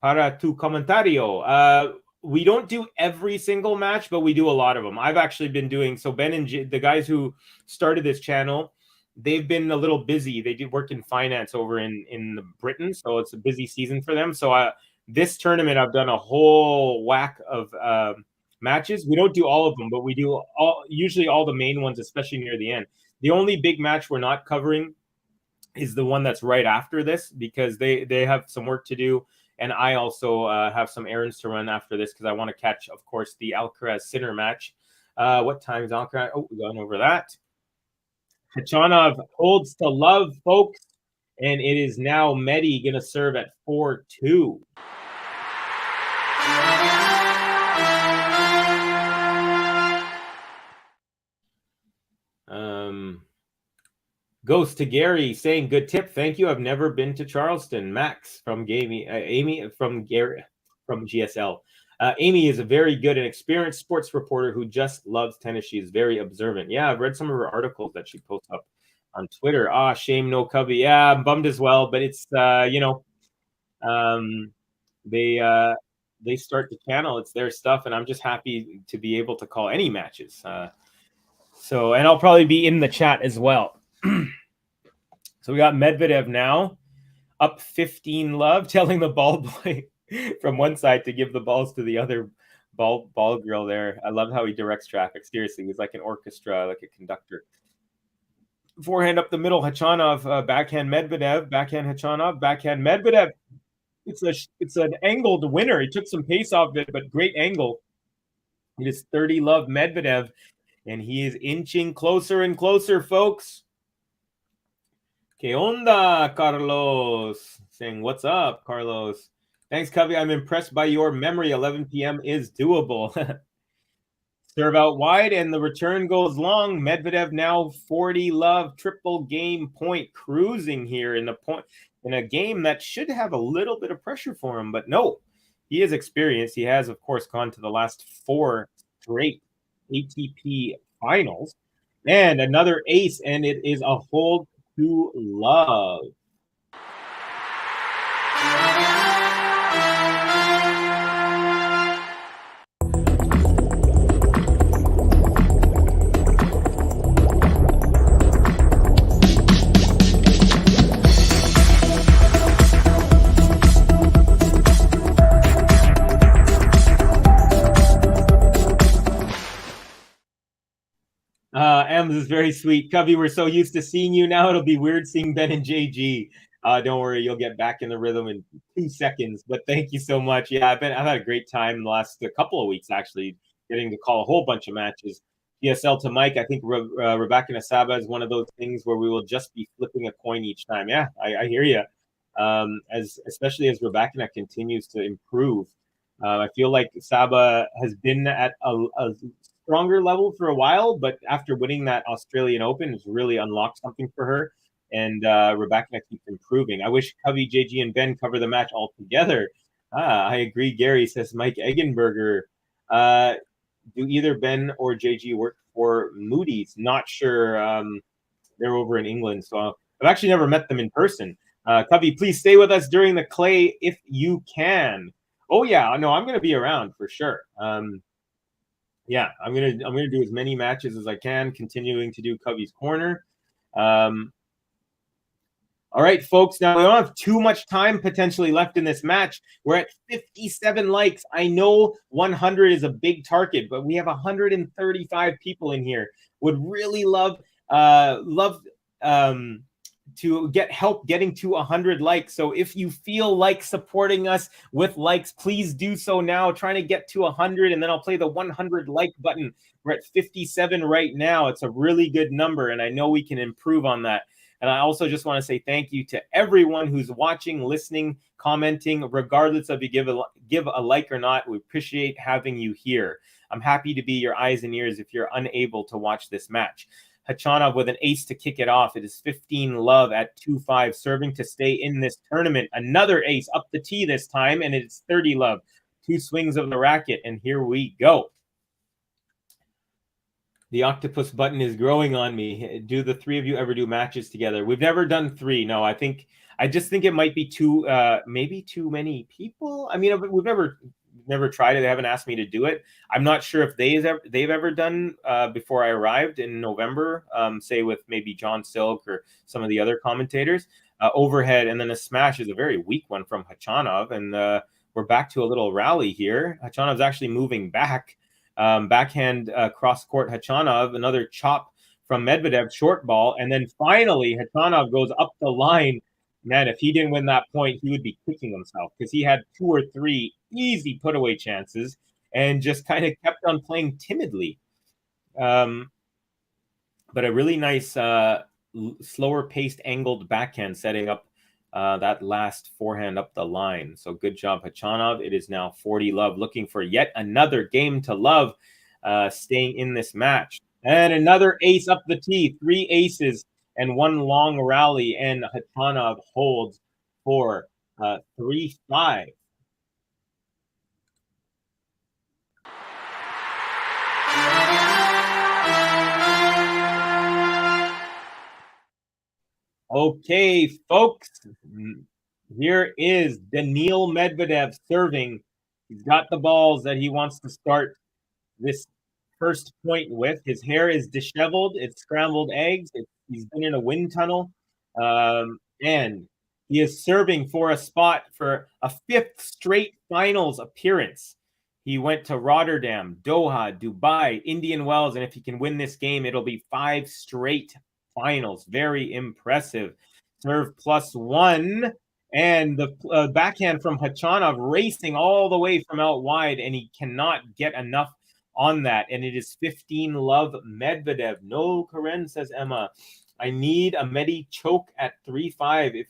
Para tu comentario. We don't do every single match, but we do a lot of them. I've actually been doing, so Ben and the guys who started this channel, they've been a little busy. They do work in finance over in Britain, so it's a busy season for them. So this tournament, I've done a whole whack of matches. We don't do all of them, but we do usually all the main ones, especially near the end. The only big match we're not covering is the one that's right after this, because they have some work to do, and I also have some errands to run after this because I want to catch, of course, the Alcaraz Sinner match. What time is Alcaraz? Oh, we've gone over that. Khachanov holds to love, folks, and it is now Medi going to serve at 4-2. Goes to Gary saying, good tip. Thank you. I've never been to Charleston. Max from Amy from Gary from GSL. Amy is a very good and experienced sports reporter who just loves tennis. She is very observant. Yeah, I've read some of her articles that she posts up on Twitter. Shame no Cubby. Yeah, I'm bummed as well, but it's they start the channel. It's their stuff, and I'm just happy to be able to call any matches. So, and I'll probably be in the chat as well. So we got Medvedev now up 15 love, telling the ball boy from one side to give the balls to the other ball girl there. I love how he directs traffic. Seriously, he's like an orchestra, like a conductor. Forehand up the middle, Khachanov, backhand Medvedev, backhand Khachanov, backhand Medvedev. It's an angled winner. He took some pace off it, but great angle. It is 30 love Medvedev, and he is inching closer and closer, folks. Que onda, Carlos? Saying, what's up, Carlos? Thanks, Covey. I'm impressed by your memory. 11 p.m. is doable. Serve out wide, and the return goes long. Medvedev now 40 love, triple game point, cruising here in a game that should have a little bit of pressure for him, but no, he is experienced. He has, of course, gone to the last 4 straight ATP finals, and another ace, and it is a hold to love. Ems is very sweet. Cubby, we're so used to seeing you now. It'll be weird seeing Ben and JG. Don't worry, you'll get back in the rhythm in 2 seconds. But thank you so much. Yeah, I've had a great time the last couple of weeks, actually, getting to call a whole bunch of matches. GSL to Mike, I think Rebecca Nasaba is one of those things where we will just be flipping a coin each time. Yeah, I hear you. Especially as Rebecca continues to improve. I feel like Saba has been at a stronger level for a while, but after winning that Australian Open, it's really unlocked something for her. And Rebecca keeps improving. I wish Covey, JG, and Ben cover the match all together. I agree, Gary, says Mike Eggenberger. Do either Ben or JG work for Moody's? Not sure. They're over in England, so I've actually never met them in person. Covey, please stay with us during the clay if you can. Oh, yeah. No, I'm going to be around for sure. Yeah, I'm gonna do as many matches as I can, continuing to do Covey's Corner. All right, folks. Now we don't have too much time potentially left in this match. We're at 57 likes. I know 100 is a big target, but we have 135 people in here. Would really love to get help getting to 100 likes. So if you feel like supporting us with likes, please do so now. Trying to get to 100, and then I'll play the 100 like button. We're at 57 right now. It's a really good number, and I know we can improve on that. And I also just want to say thank you to everyone who's watching, listening, commenting, regardless of you give a like or not. We appreciate having you here. I'm happy to be your eyes and ears if you're unable to watch this match. KHACHANOV with an ace to kick it off. It is 15 love at 2-5, serving to stay in this tournament. Another ace up the tee this time, and it's 30 love. 2 swings of the racket, and here we go. The octopus button is growing on me. Do the three of you ever do matches together? We've never done 3. No, I just think it might be maybe too many people. I mean, we've never tried it. They haven't asked me to do it. I'm not sure if they've ever done before I arrived in November, say with maybe John Silk or some of the other commentators. Overhead and then a smash is a very weak one from KHACHANOV, and we're back to a little rally here. KHACHANOV's actually moving back. Backhand cross court KHACHANOV, another chop from Medvedev, short ball, and then finally KHACHANOV goes up the line. Man, if he didn't win that point, he would be kicking himself because he had 2 or 3 easy put away chances and just kind of kept on playing timidly. But a really nice slower paced angled backhand setting up that last forehand up the line. So good job, KHACHANOV. It is now 40 love, looking for yet another game to love, staying in this match. And another ace up the tee, 3 aces and 1 long rally, and KHACHANOV holds for 3-5. Okay, folks, here is Daniil Medvedev serving. He's got the balls that he wants to start this first point with. His hair is disheveled. It's scrambled eggs. He's been in a wind tunnel. And he is serving for a spot for a 5th straight finals appearance. He went to Rotterdam, Doha, Dubai, Indian Wells, and if he can win this game, it'll be 5 straight finals. Very impressive. Serve +1, and the backhand from KHACHANOV racing all the way from out wide, and he cannot get enough on that, and it is 15 love Medvedev. No, Karen, says Emma. I need a Medi choke at 3-5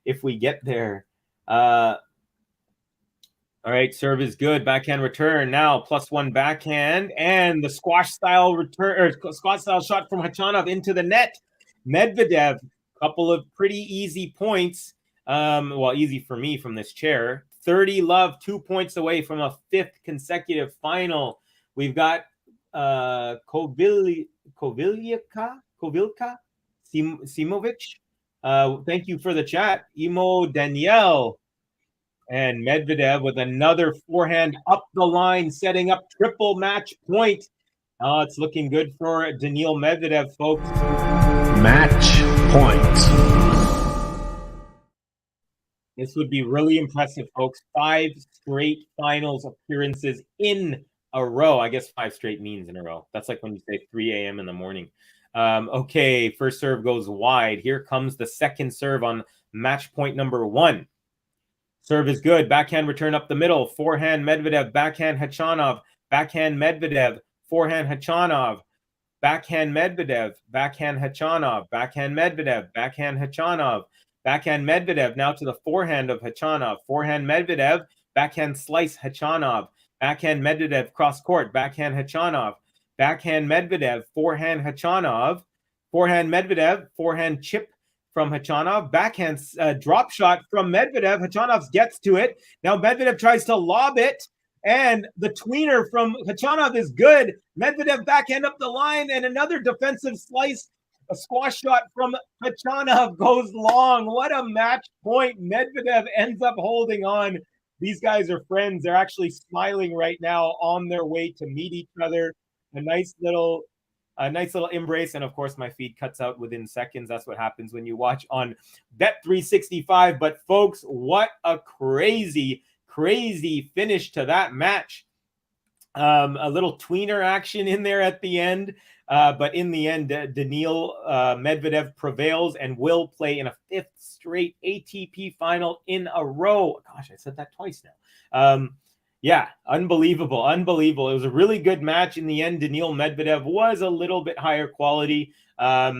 if we get there. All right, serve is good. Backhand return now, +1 backhand, and the squash style return or squash style shot from KHACHANOV into the net. Medvedev, couple of pretty easy points. Well, easy for me from this chair. 30 love, 2 points away from a 5th consecutive final. We've got Kovilka Simovic. Thank you for the chat. Imo Danielle. And Medvedev with another forehand up the line, setting up triple match point. It's looking good for Daniil Medvedev, folks. Match point. This would be really impressive, folks. 5 straight finals appearances in a row. I guess 5 straight means in a row. That's like when you say 3 a.m. in the morning. Okay, first serve goes wide. Here comes the second serve on match point number 1. Serve is good. Backhand return up the middle. Forehand Medvedev. Backhand KHACHANOV. Backhand Medvedev. Forehand KHACHANOV. Backhand Medvedev. Backhand KHACHANOV. Backhand Medvedev. Backhand KHACHANOV. Backhand Medvedev. Now to the forehand of KHACHANOV. Forehand Medvedev. Backhand slice KHACHANOV. Backhand Medvedev cross court. Backhand KHACHANOV. Backhand Medvedev. Forehand KHACHANOV. Forehand Medvedev. Forehand chip from KHACHANOV. Backhand drop shot from Medvedev. KHACHANOV gets to it. Now Medvedev tries to lob it, and the tweener from KHACHANOV is good. Medvedev backhand up the line, and another defensive slice. A squash shot from KHACHANOV goes long. What a match point. Medvedev ends up holding on These guys are friends. They're actually smiling right now on their way to meet each other. A nice little embrace. And of course, my feed cuts out within seconds. That's what happens when you watch on Bet365. But folks, what a crazy finish to that match. A little tweener action in there at the end. But in the end, Daniil Medvedev prevails and will play in a 5th straight ATP final in a row. Gosh, I said that twice now. Yeah, unbelievable. It was a really good match. In the end, Daniil Medvedev was a little bit higher quality. I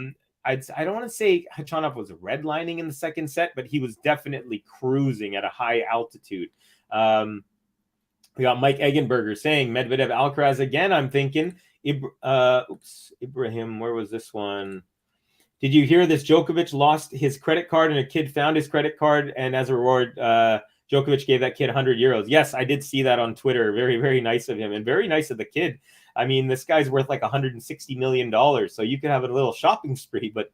don't want to say Khachanov was redlining in the second set, but he was definitely cruising at a high altitude. We got Mike Eggenberger saying Medvedev Alcaraz again. I'm thinking Ibrahim, where was this one? Did you hear this? Djokovic lost his credit card and a kid found his credit card, and as a reward, Djokovic gave that kid 100 euros. Yes, I did see that on Twitter. Very, very nice of him, and very nice of the kid. I mean, this guy's worth like $160 million, so you could have a little shopping spree, but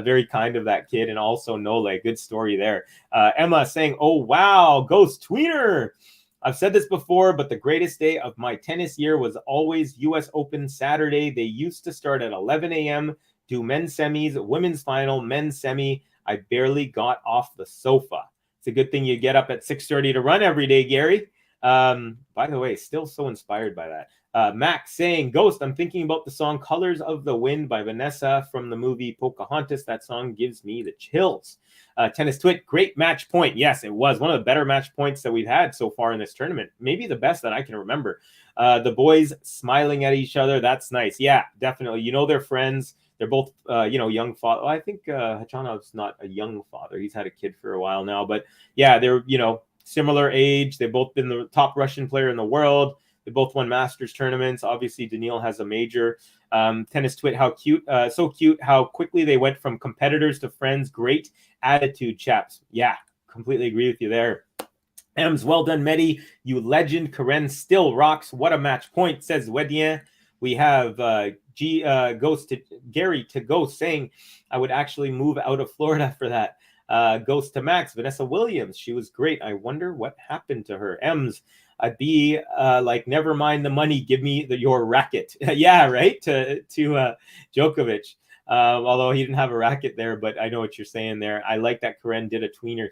very kind of that kid. And also Nole, good story there. Emma saying, oh, wow, Ghost Tweener. I've said this before, but the greatest day of my tennis year was always U.S. Open Saturday. They used to start at 11 a.m., do men's semis, women's final, men's semi. I barely got off the sofa. It's a good thing you get up at 6:30 to run every day, Gary. By the way, still so inspired by that. Max saying, Ghost, I'm thinking about the song Colors of the Wind by Vanessa from the movie Pocahontas. That song gives me the chills. Tennis Twit, great match point. Yes, it was one of the better match points that we've had so far in this tournament. Maybe the best that I can remember. The boys smiling at each other. That's nice. Yeah, definitely. You know, they're friends. They're both, young father. Well, I think Khachanov's not a young father. He's had a kid for a while now. But yeah, they're, similar age. They've both been the top Russian player in the world. They both won Masters tournaments. Obviously, Daniil has a major. Tennis Twit, how cute. So cute how quickly they went from competitors to friends. Great attitude, chaps. Yeah, completely agree with you there. Ems, well done, Medi. You legend. Karen still rocks. What a match point, says Wedien. We have Gary to Ghost saying, I would actually move out of Florida for that. Ghost to Max, Vanessa Williams. She was great. I wonder what happened to her. Ems, I'd be like, never mind the money. Give me your racket. Yeah, right. To Djokovic. Although he didn't have a racket there, but I know what you're saying there. I like that Karen did a tweener.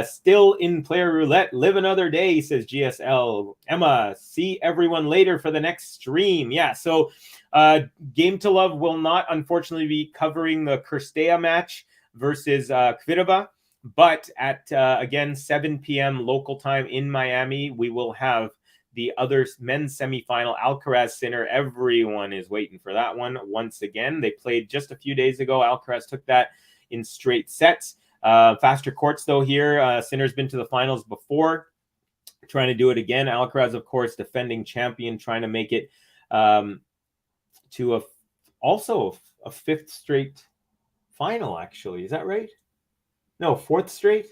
Still in player roulette. Live another day, says GSL. Emma, see everyone later for the next stream. Yeah, so Game to Love will not, unfortunately, be covering the Kirstea match versus Kvitova. But at, again, 7 p.m. local time in Miami, we will have the other men's semifinal, Alcaraz Sinner. Everyone is waiting for that one once again. They played just a few days ago. Alcaraz took that in straight sets. Faster courts, though, here. Sinner's been to the finals before. Trying to do it again. Alcaraz, of course, defending champion, trying to make it to a 5th straight final, actually. Is that right? No, 4th straight.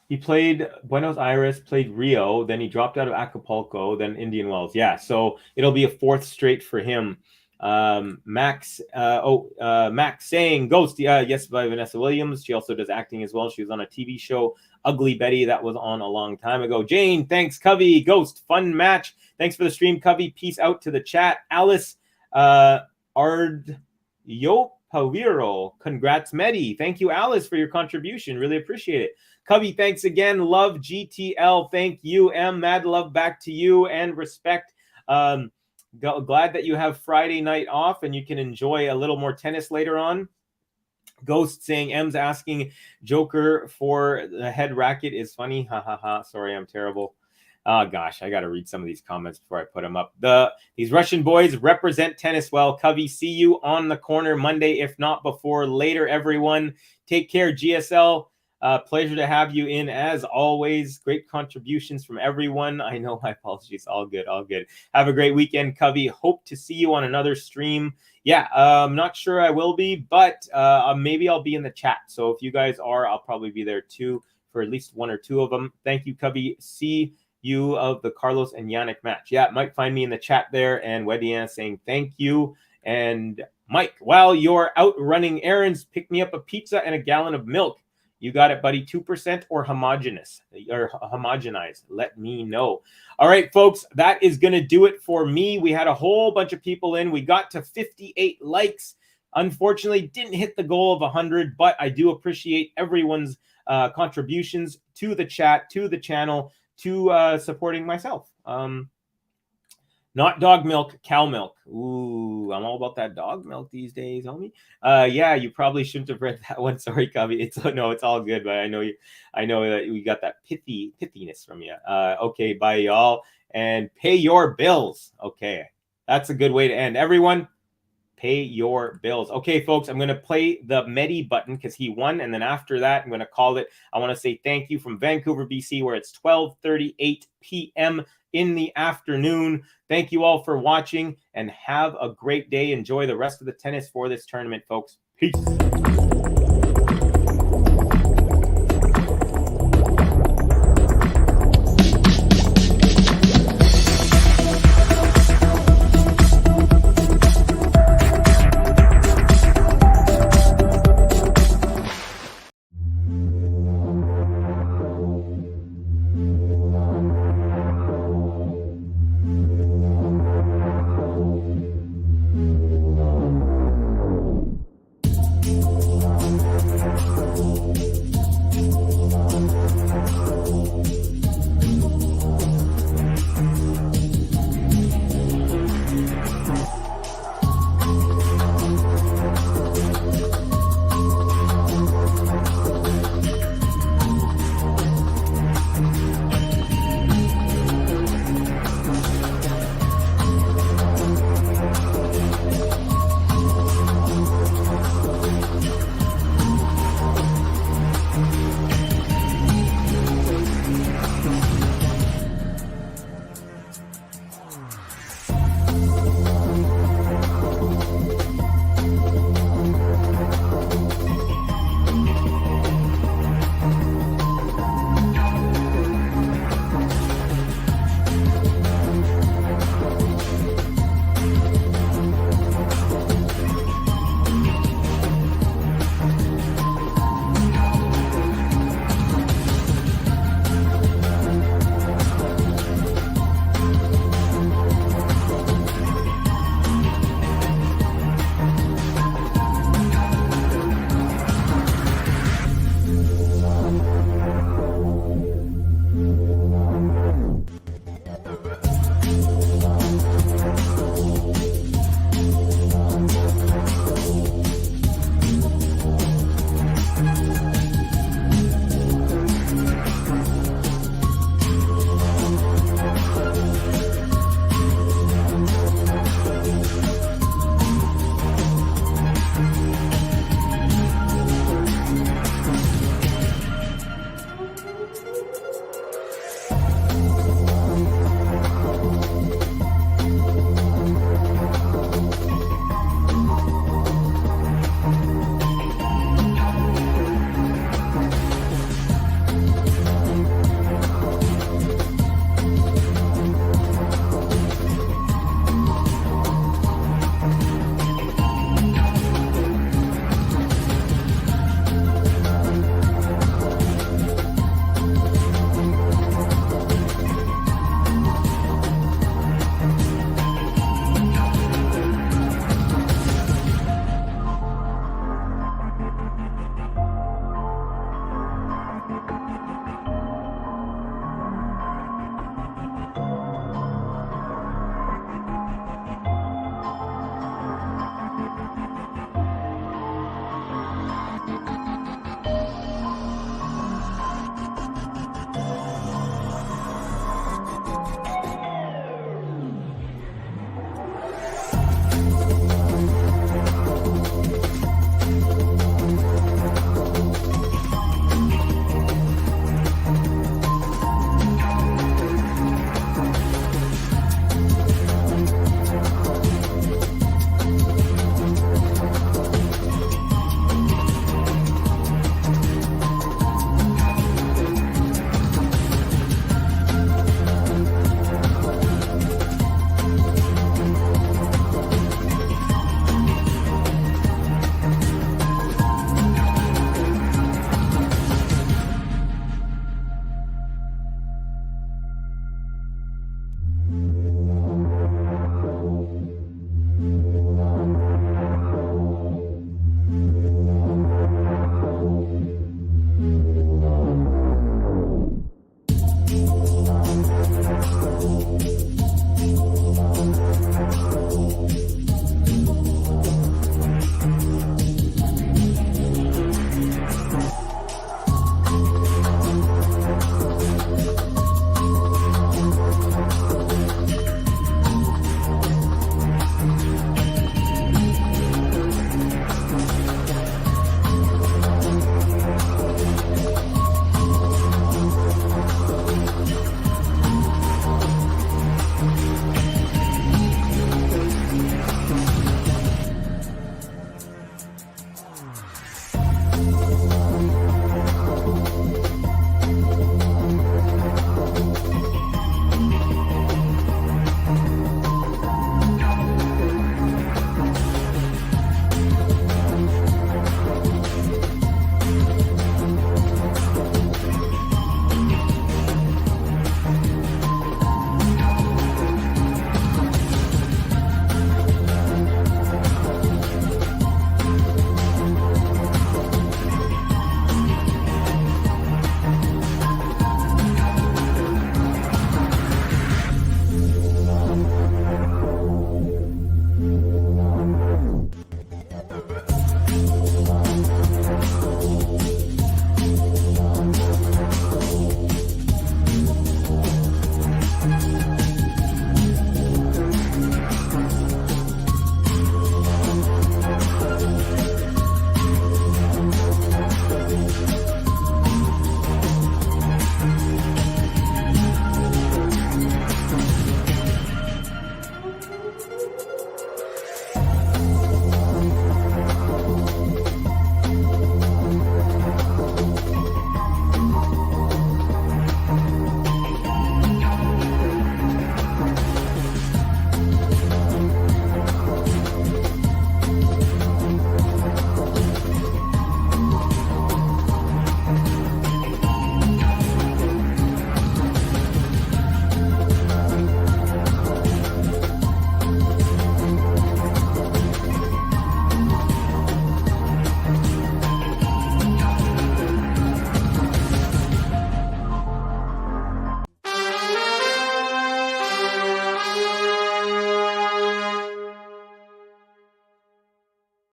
He played Buenos Aires, played Rio, then he dropped out of Acapulco, then Indian Wells. Yeah, so it'll be a 4th straight for him. Max saying Ghost, yes, by Vanessa Williams. She also does acting as well. She was on a TV show, Ugly Betty, that was on a long time ago. Jane, thanks, Covey. Ghost, fun match. Thanks for the stream, Covey. Peace out to the chat. Alice Paviro, congrats, Medi. Thank you, Alice, for your contribution. Really appreciate it. Covey, thanks again. Love GTL. Thank you, M. Mad love back to you and respect. Glad that you have Friday night off and you can enjoy a little more tennis later on. Ghost saying M's asking Joker for the head racket is funny. Ha ha ha. Sorry, I'm terrible. Oh, gosh, I got to read some of these comments before I put them up. These Russian boys represent tennis well. Covey, see you on the corner Monday, if not before. Later, everyone. Take care, GSL. Pleasure to have you in, as always. Great contributions from everyone. I know, my apologies. All good, all good. Have a great weekend, Covey. Hope to see you on another stream. Yeah, I'm not sure I will be, but maybe I'll be in the chat. So if you guys are, I'll probably be there too for at least 1 or 2 of them. Thank you, Covey. See you of the Carlos and Yannick match. Yeah, Mike, find me in the chat there. And Wedian saying thank you. And Mike, while you're out running errands, pick me up a pizza and a gallon of milk. You got it, buddy. 2% or homogenous or homogenized. Let me know. All right, folks, that is going to do it for me. We had a whole bunch of people in. We got to 58 likes. Unfortunately, didn't hit the goal of 100, but I do appreciate everyone's contributions to the chat, to the channel, to supporting myself. Not dog milk, cow milk. Ooh, I'm all about that dog milk these days, homie. Yeah, you probably shouldn't have read that one. Sorry, Cubby. It's all good, but I know that we got that pithiness from you. Okay, bye, y'all, and pay your bills. Okay, that's a good way to end. Everyone, pay your bills. Okay, folks, I'm going to play the Medi button because he won. And then after that, I'm going to call it. I want to say thank you from Vancouver, BC, where it's 12:38 p.m. in the afternoon. Thank you all for watching and have a great day. Enjoy the rest of the tennis for this tournament, folks. Peace.